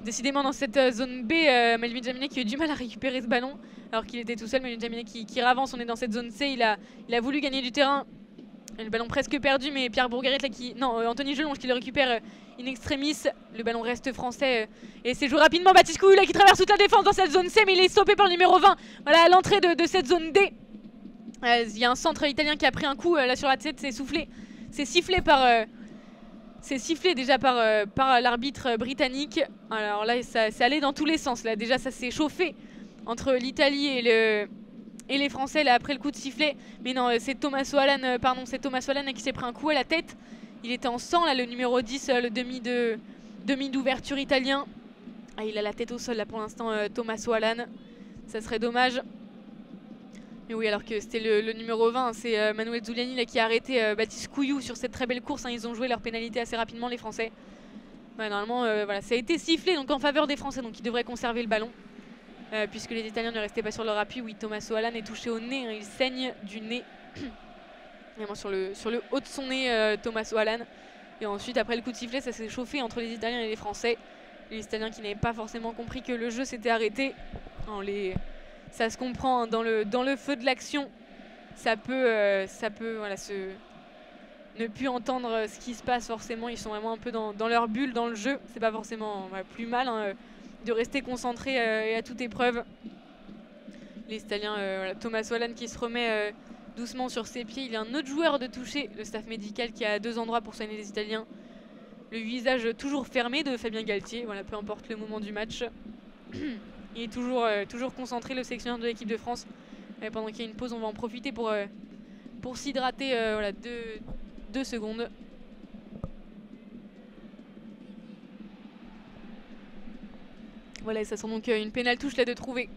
[SPEAKER 1] décidément dans cette zone B, Melvin Jaminet qui a eu du mal à récupérer ce ballon alors qu'il était tout seul. Melvin Jaminet qui ravance, on est dans cette zone C, il a voulu gagner du terrain. Et le ballon presque perdu, mais Pierre Bourgarit là Anthony Gelonge qui le récupère in extremis. Le ballon reste français et c'est joué rapidement. Baptiste Couillou là qui traverse toute la défense dans cette zone C, mais il est stoppé par le numéro 20. Voilà, à l'entrée de cette zone D. Il y a un centre italien qui a pris un coup là sur la tête, c'est soufflé. C'est sifflé par... C'est sifflé déjà par l'arbitre britannique. Alors là, c'est allé dans tous les sens. Là, déjà, ça s'est chauffé entre l'Italie et les Français là, après le coup de sifflet. Mais non, c'est Tommaso Alan qui s'est pris un coup à la tête. Il était en sang, là, le numéro 10, le demi d'ouverture italien. Ah, il a la tête au sol, là, pour l'instant, Tommaso Alan. Ça serait dommage. Mais oui, alors que c'était le numéro 20, c'est Manuel Zuliani là, qui a arrêté Baptiste Couillou sur cette très belle course. Hein. Ils ont joué leur pénalité assez rapidement, les Français. Ouais, normalement, voilà, ça a été sifflé donc, en faveur des Français, donc ils devraient conserver le ballon. Puisque les Italiens ne restaient pas sur leur appui. Oui, Tommaso Alan est touché au nez, hein, il saigne du nez. Vraiment sur le haut de son nez, Tommaso Alan. Et ensuite, après le coup de sifflet, ça s'est chauffé entre les Italiens et les Français. Les Italiens qui n'avaient pas forcément compris que le jeu s'était arrêté. Ça se comprend hein, dans le feu de l'action. Ça peut voilà, ne plus entendre ce qui se passe forcément. Ils sont vraiment un peu dans leur bulle, dans le jeu. C'est pas forcément voilà, plus mal hein, de rester concentré et à toute épreuve. Les Italiens, voilà, Tommaso Alan qui se remet doucement sur ses pieds. Il y a un autre joueur de toucher, le staff médical qui est à 2 endroits pour soigner les Italiens. Le visage toujours fermé de Fabien Galtier, voilà, peu importe le moment du match. Il est toujours concentré, le sélectionneur de l'équipe de France. Pendant qu'il y a une pause, on va en profiter pour s'hydrater voilà, 2 secondes. Voilà, et ça sent donc une pénale touche là de trouver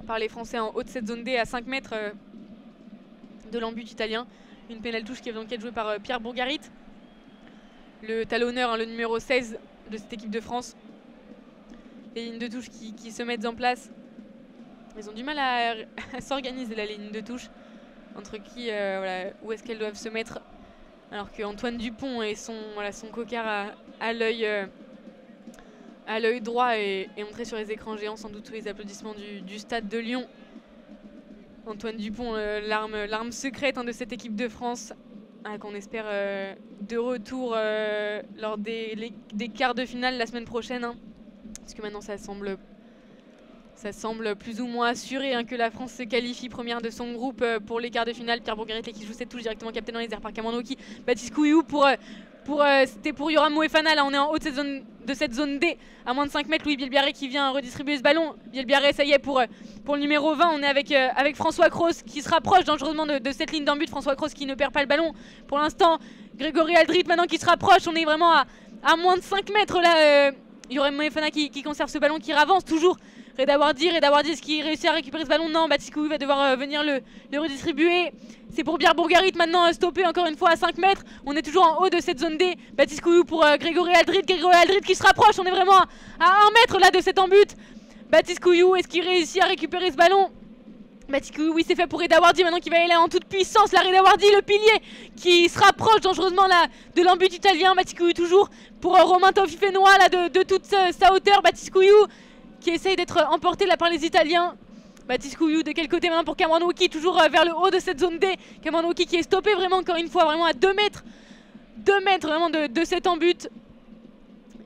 [SPEAKER 1] par les Français en haut de cette zone D à 5 mètres de l'embut italien. Une pénale touche qui va donc être jouée par Pierre Bourgarit, le talonneur, hein, le numéro 16 de cette équipe de France. Les lignes de touche qui se mettent en place. Ils ont du mal à s'organiser la ligne de touche. Entre qui, voilà, où est-ce qu'elles doivent se mettre. Alors qu'Antoine Dupont et son cocard à l'œil droit est montré sur les écrans géants, sans doute tous les applaudissements du stade de Lyon. Antoine Dupont, l'arme secrète hein, de cette équipe de France, qu'on espère de retour lors des quarts de finale la semaine prochaine. Hein. Parce que maintenant ça semble Ça semble plus ou moins assuré hein, que la France se qualifie première de son groupe pour les quarts de finale. Pierre Bourgarit qui joue cette touche directement capté dans les airs par Kamanoki. Baptiste Couillou c'était pour Yoram Moefana. Là on est en haut de cette zone D à moins de 5 mètres. Louis Bielbiarré qui vient redistribuer ce ballon. Bielbiarré ça y est pour le numéro 20. On est avec François Cros qui se rapproche dangereusement de cette ligne d'en but. François Cros qui ne perd pas le ballon pour l'instant. Grégory Aldrit maintenant qui se rapproche. On est vraiment à moins de 5 mètres là. Yoram Moefana qui conserve ce ballon, qui avance toujours. Reda Wardi, est-ce qu'il réussit à récupérer ce ballon? Non, Baptiste Couillou va devoir venir le redistribuer. C'est pour Pierre Bourgarit maintenant, stoppé encore une fois à 5 mètres. On est toujours en haut de cette zone D. Baptiste Couillou pour Grégory Aldrit. Grégory Aldrit qui se rapproche. On est vraiment à 1 mètre là de cet embut. Baptiste Couillou, est-ce qu'il réussit à récupérer ce ballon? Baptiste Couillou, oui, c'est fait pour Reda Wardi maintenant qui va y aller en toute puissance. Là, Reda Wardi, le pilier qui se rapproche dangereusement là de l'embut italien. Baptiste Couillou toujours pour Romain Taufifénois là de toute sa hauteur. Baptiste Couillou qui essaye d'être emporté là par les Italiens. Baptiste Couillou de quel côté maintenant pour Cameron Wauki, toujours vers le haut de cette zone D. Cameron Wauki qui est stoppé vraiment encore une fois, vraiment à 2 mètres. 2 mètres vraiment de cet embut.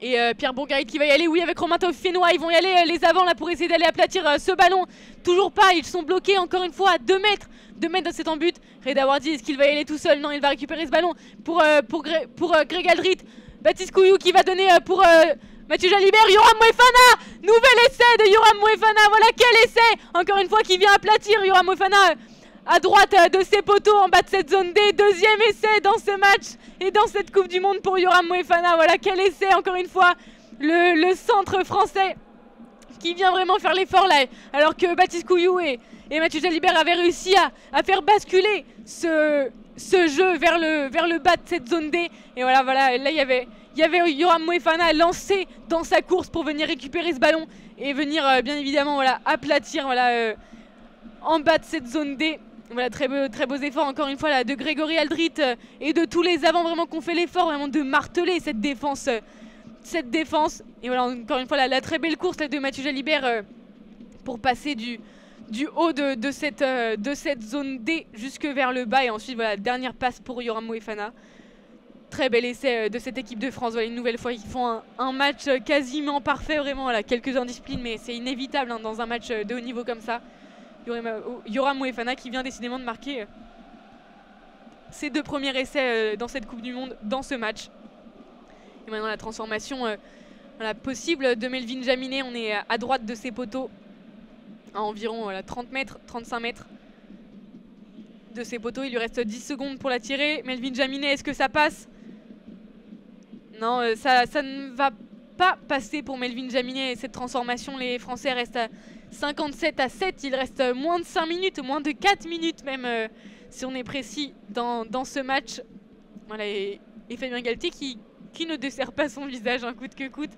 [SPEAKER 1] Et Pierre Bourgarit qui va y aller, oui, avec Romain Taufifénois. Ils vont y aller les avants là pour essayer d'aller aplatir ce ballon. Toujours pas, ils sont bloqués encore une fois à 2 mètres. 2 mètres dans cet embut. Reda Wardi, est-ce qu'il va y aller tout seul? Non, il va récupérer ce ballon pour Greg Aldrit. Baptiste Couillou qui va donner pour Mathieu Jalibert. Yoram Moefana, nouvel essai de Yoram Moefana. Voilà quel essai, encore une fois, qui vient aplatir Yoram Moefana à droite de ses poteaux en bas de cette zone D. Deuxième essai dans ce match et dans cette Coupe du Monde pour Yoram Moefana. Voilà quel essai, encore une fois, le centre français qui vient vraiment faire l'effort là, alors que Baptiste Couillou et Mathieu Jalibert avaient réussi à faire basculer ce jeu vers le bas de cette zone D. Et voilà, là il y avait Yoram Moefana lancé dans sa course pour venir récupérer ce ballon et venir bien évidemment aplatir en bas de cette zone D. Voilà, très beaux efforts encore une fois là, de Grégory Aldrit et de tous les avants vraiment qu'on fait l'effort vraiment de marteler cette défense. Et voilà, encore une fois la très belle course là, de Mathieu Jalibert pour passer du haut de cette zone D jusque vers le bas. Et ensuite voilà, dernière passe pour Yoram Moefana. Très bel essai de cette équipe de France. Voilà, une nouvelle fois, ils font un match quasiment parfait, vraiment. Voilà, quelques indisciplines, mais c'est inévitable hein, dans un match de haut niveau comme ça. Yoram Moefana qui vient décidément de marquer ses 2 premiers essais dans cette Coupe du Monde, dans ce match. Et maintenant la transformation possible de Melvin Jaminet. On est à droite de ses poteaux, à environ 30 mètres, 35 mètres de ses poteaux. Il lui reste 10 secondes pour la tirer. Melvin Jaminet, est-ce que ça passe? Non, ça ne va pas passer pour Melvin Jaminet. Cette transformation, les Français restent à 57-7. Il reste moins de 5 minutes, moins de 4 minutes même, si on est précis, dans ce match. Voilà, et Fabien Galtier qui ne dessert pas son visage un coûte que coûte.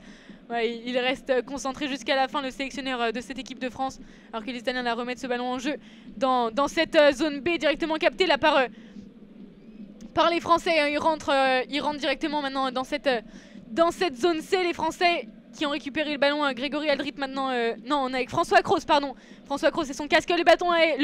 [SPEAKER 1] Voilà, il reste concentré jusqu'à la fin, le sélectionneur de cette équipe de France, alors que les Italiens la remettent ce ballon en jeu dans cette zone B directement captée là par les Français. Ils rentrent directement maintenant dans cette zone C, les Français qui ont récupéré le ballon. Grégory Aldrit maintenant, non, on est avec François Cros, pardon. François Cros et son casque, le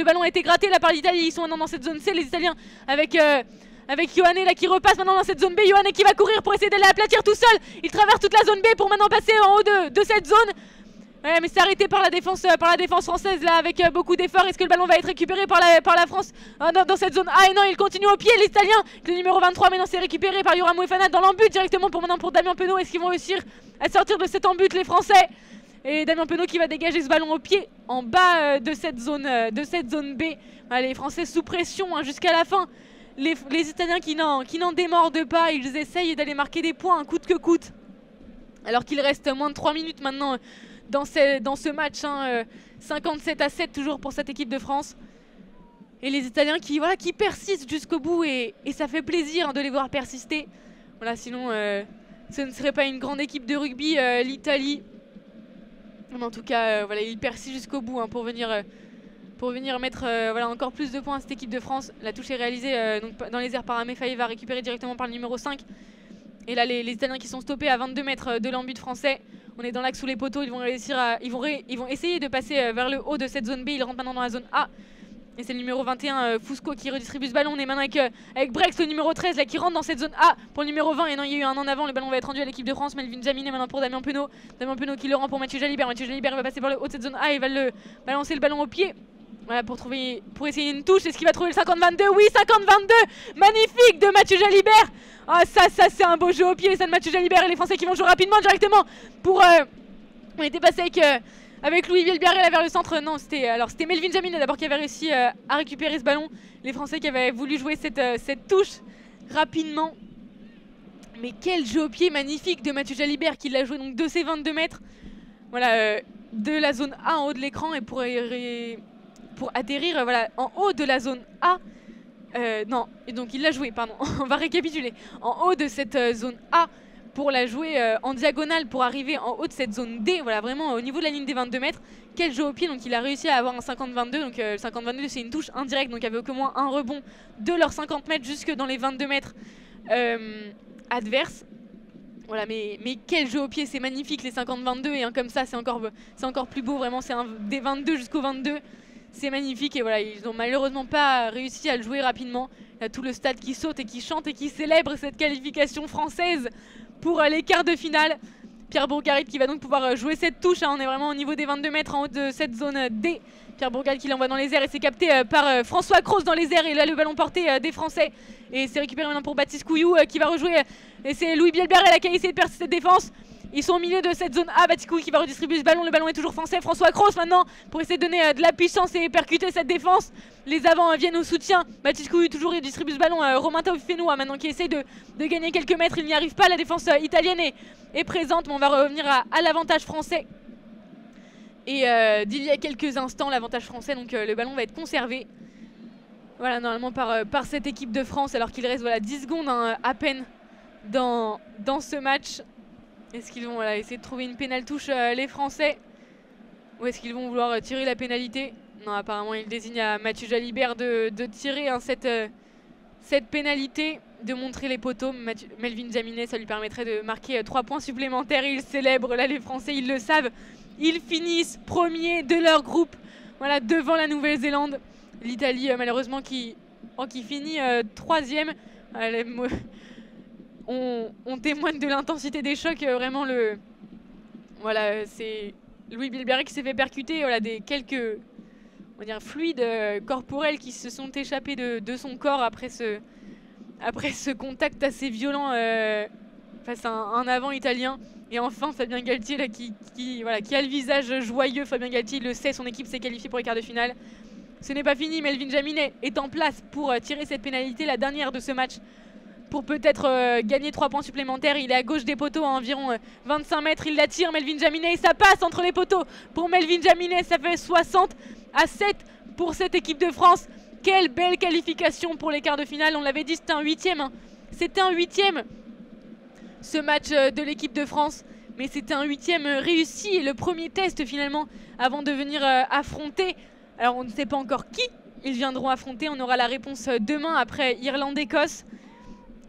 [SPEAKER 1] ballon a été gratté là par l'Italie. Ils sont maintenant dans cette zone C, les Italiens, avec Ioane là qui repasse maintenant dans cette zone B. Ioane qui va courir pour essayer d'aller aplatir tout seul. Il traverse toute la zone B pour maintenant passer en haut de cette zone. Ouais, mais c'est arrêté par la défense française là avec beaucoup d'efforts. Est-ce que le ballon va être récupéré par la France dans cette zone? Ah et non, il continue au pied l'Italien. Le numéro 23 maintenant c'est récupéré par Yoram Moefana dans l'embut directement pour Damien Penaud. Est-ce qu'ils vont réussir à sortir de cet embut les Français? Et Damien Penaud qui va dégager ce ballon au pied en bas de cette zone B. Voilà, les Français sous pression hein, jusqu'à la fin. Les Italiens qui n'en démordent pas. Ils essayent d'aller marquer des points coûte que coûte. Alors qu'il reste moins de 3 minutes maintenant dans ce match, hein, 57-7 toujours pour cette équipe de France. Et les Italiens qui persistent jusqu'au bout et ça fait plaisir hein, de les voir persister. Voilà, sinon ce ne serait pas une grande équipe de rugby, l'Italie. Mais en tout cas, voilà, ils persistent jusqu'au bout hein, pour venir mettre encore plus de points à cette équipe de France. La touche est réalisée donc, dans les airs par Amefaye, va récupérer directement par le numéro 5. Et là, les Italiens qui sont stoppés à 22 mètres de l'embut français. On est dans l'axe sous les poteaux. Ils vont essayer de passer vers le haut de cette zone B. Ils rentrent maintenant dans la zone A. Et c'est le numéro 21, Fusco, qui redistribue ce ballon. On est maintenant avec Brex, le numéro 13, là, qui rentre dans cette zone A pour le numéro 20. Et non, il y a eu un en avant. Le ballon va être rendu à l'équipe de France. Melvin Jaminet maintenant pour Damien Penaud. Damien Penaud qui le rend pour Mathieu Jalibert. Mathieu Jalibert va passer par le haut de cette zone A. Il va balancer le ballon au pied. Voilà, pour essayer une touche. Est-ce qu'il va trouver le 50-22? Oui, 50-22. Magnifique de Mathieu Jalibert. Ah, ça c'est un beau jeu au pied, ça, de Mathieu Jalibert. Et les Français qui vont jouer rapidement directement pour... on était passé avec Louis Villebert vers le centre. Non, c'était Melvin Jaminet d'abord qui avait réussi à récupérer ce ballon. Les Français qui avaient voulu jouer cette touche rapidement. Mais quel jeu au pied magnifique de Mathieu Jalibert, qui l'a joué donc de ses 22 mètres. Voilà, de la zone A en haut de l'écran, et pour atterrir voilà, en haut de la zone A. Non, et donc il l'a joué, pardon. On va récapituler. En haut de cette zone A, pour la jouer en diagonale pour arriver en haut de cette zone D, voilà, vraiment au niveau de la ligne des 22 mètres. Quel jeu au pied, donc il a réussi à avoir un 50-22, donc le 50-22 c'est une touche indirecte, donc avec au moins un rebond de leurs 50 mètres jusque dans les 22 mètres adverses. Voilà, mais quel jeu au pied, c'est magnifique les 50-22, et comme ça c'est encore plus beau, vraiment c'est des 22 jusqu'au 22. C'est magnifique, et voilà, ils n'ont malheureusement pas réussi à le jouer rapidement. Il y a tout le stade qui saute et qui chante et qui célèbre cette qualification française pour les quarts de finale. Pierre Bourgarit qui va donc pouvoir jouer cette touche, hein. On est vraiment au niveau des 22 mètres en haut de cette zone D. Pierre Bourgarit qui l'envoie dans les airs, et c'est capté par François Cros dans les airs, et là le ballon porté des Français. Et c'est récupéré maintenant pour Baptiste Couillou qui va rejouer, et c'est Louis Bielbert qui a essayé de percer cette défense. Ils sont au milieu de cette zone A. Baptiste Couillou qui va redistribuer ce ballon. Le ballon est toujours français. François Cros maintenant pour essayer de donner de la puissance et percuter cette défense. Les avants viennent au soutien. Baptiste Couillou toujours redistribue ce ballon. Romain Taufifénois maintenant qui essaie de gagner quelques mètres. Il n'y arrive pas. La défense italienne est présente, mais on va revenir à l'avantage français. Et d'il y a quelques instants, l'avantage français, donc le ballon va être conservé. Voilà, normalement par cette équipe de France, alors qu'il reste voilà, 10 secondes hein, à peine dans ce match. Est-ce qu'ils vont essayer de trouver une pénale touche les Français, ou est-ce qu'ils vont vouloir tirer la pénalité? Non, apparemment il désigne à Mathieu Jalibert de tirer hein, cette pénalité, de montrer les poteaux. Melvin Jaminet, ça lui permettrait de marquer 3 points supplémentaires, et ils célèbrent là, les Français, ils le savent. Ils finissent premiers de leur groupe, voilà, devant la Nouvelle-Zélande. L'Italie malheureusement qui finit 3e. On témoigne de l'intensité des chocs, vraiment voilà, c'est Louis Bielbert qui s'est fait percuter, voilà, des quelques on va dire fluides corporels qui se sont échappés de son corps après ce contact assez violent face à un avant italien. Et enfin Fabien Galtier là, qui a le visage joyeux. Fabien Galtier, il le sait, son équipe s'est qualifiée pour les quarts de finale. Ce n'est pas fini, Melvin Jaminet est en place pour tirer cette pénalité, la dernière de ce match, pour peut-être gagner 3 points supplémentaires. Il est à gauche des poteaux à environ 25 mètres. Il la tire, Melvin Jaminet, et ça passe entre les poteaux pour Melvin Jaminet. Ça fait 60-7 pour cette équipe de France. Quelle belle qualification pour les quarts de finale. On l'avait dit, c'était un 8e. Hein. C'était un 8e, ce match de l'équipe de France. Mais c'était un 8e réussi, et le premier test finalement avant de venir affronter. Alors on ne sait pas encore qui ils viendront affronter. On aura la réponse demain après Irlande-Écosse.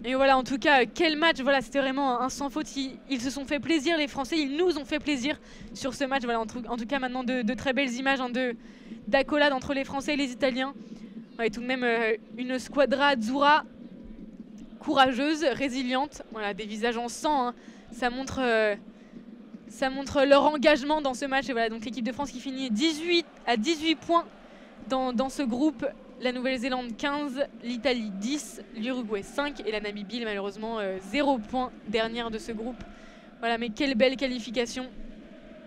[SPEAKER 1] Et voilà, en tout cas, quel match. Voilà, c'était vraiment un sans faute. Ils se sont fait plaisir, les Français. Ils nous ont fait plaisir sur ce match. Voilà, en tout cas, maintenant, de très belles images hein, d'accolade entre les Français et les Italiens. Ouais, tout de même, une squadra azzurra courageuse, résiliente. Voilà, des visages en sang. Hein. Ça montre leur engagement dans ce match. Et voilà, donc l'équipe de France qui finit 18 points dans ce groupe. La Nouvelle-Zélande 15, l'Italie 10, l'Uruguay 5 et la Namibie malheureusement 0 points, dernière de ce groupe. Voilà, mais quelle belle qualification.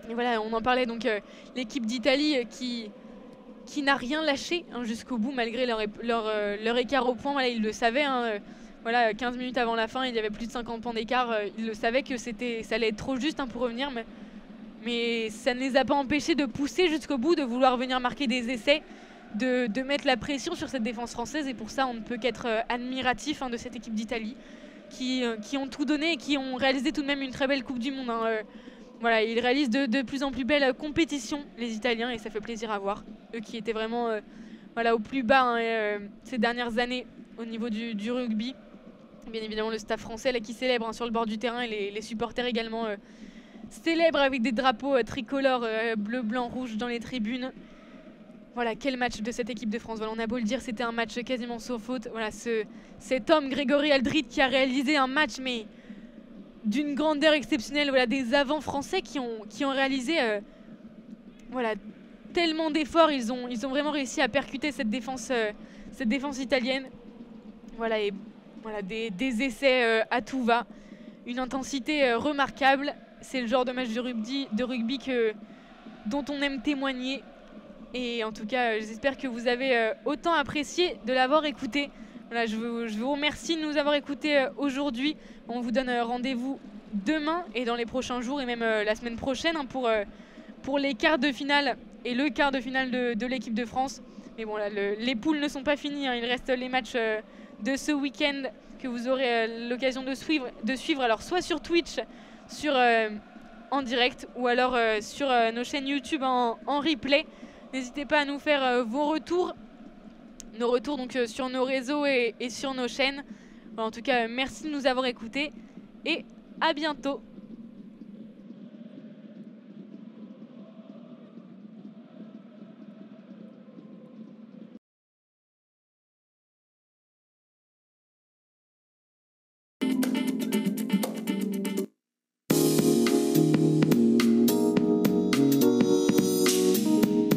[SPEAKER 1] Et voilà, on en parlait, donc l'équipe d'Italie qui n'a rien lâché hein, jusqu'au bout malgré leur écart au point. Voilà, ils le savaient. Hein, voilà, 15 minutes avant la fin, il y avait plus de 50 points d'écart. Ils le savaient que ça allait être trop juste hein, pour revenir, mais ça ne les a pas empêchés de pousser jusqu'au bout, de vouloir venir marquer des essais. De mettre la pression sur cette défense française, et pour ça on ne peut qu'être admiratif hein, de cette équipe d'Italie qui ont tout donné et qui ont réalisé tout de même une très belle Coupe du Monde. Hein. Voilà, ils réalisent de plus en plus belles compétitions, les Italiens, et ça fait plaisir à voir. Eux qui étaient vraiment voilà, au plus bas hein, ces dernières années au niveau du rugby. Bien évidemment le staff français là, qui célèbre hein, sur le bord du terrain, et les supporters également célèbrent avec des drapeaux tricolores bleu, blanc, rouge dans les tribunes. Voilà, quel match de cette équipe de France. Voilà, on a beau le dire, c'était un match quasiment sans faute. Voilà, cet homme, Grégory Aldrit, qui a réalisé un match, mais d'une grandeur exceptionnelle. Voilà, des avants français qui ont réalisé voilà, tellement d'efforts. Ils ont vraiment réussi à percuter cette défense italienne. Voilà, et voilà, des essais à tout va. Une intensité remarquable. C'est le genre de match de rugby dont on aime témoigner. Et en tout cas, j'espère que vous avez autant apprécié de l'avoir écouté. Voilà, je vous remercie de nous avoir écoutés aujourd'hui. On vous donne rendez-vous demain et dans les prochains jours et même la semaine prochaine pour les quarts de finale et le quart de finale de l'équipe de France. Mais bon, là, les poules ne sont pas finies. Il reste les matchs de ce week-end que vous aurez l'occasion de suivre. Alors, soit sur Twitch, en direct, ou alors sur nos chaînes YouTube en replay. N'hésitez pas à nous faire vos retours. Nos retours donc sur nos réseaux et sur nos chaînes. En tout cas, merci de nous avoir écoutés et à bientôt.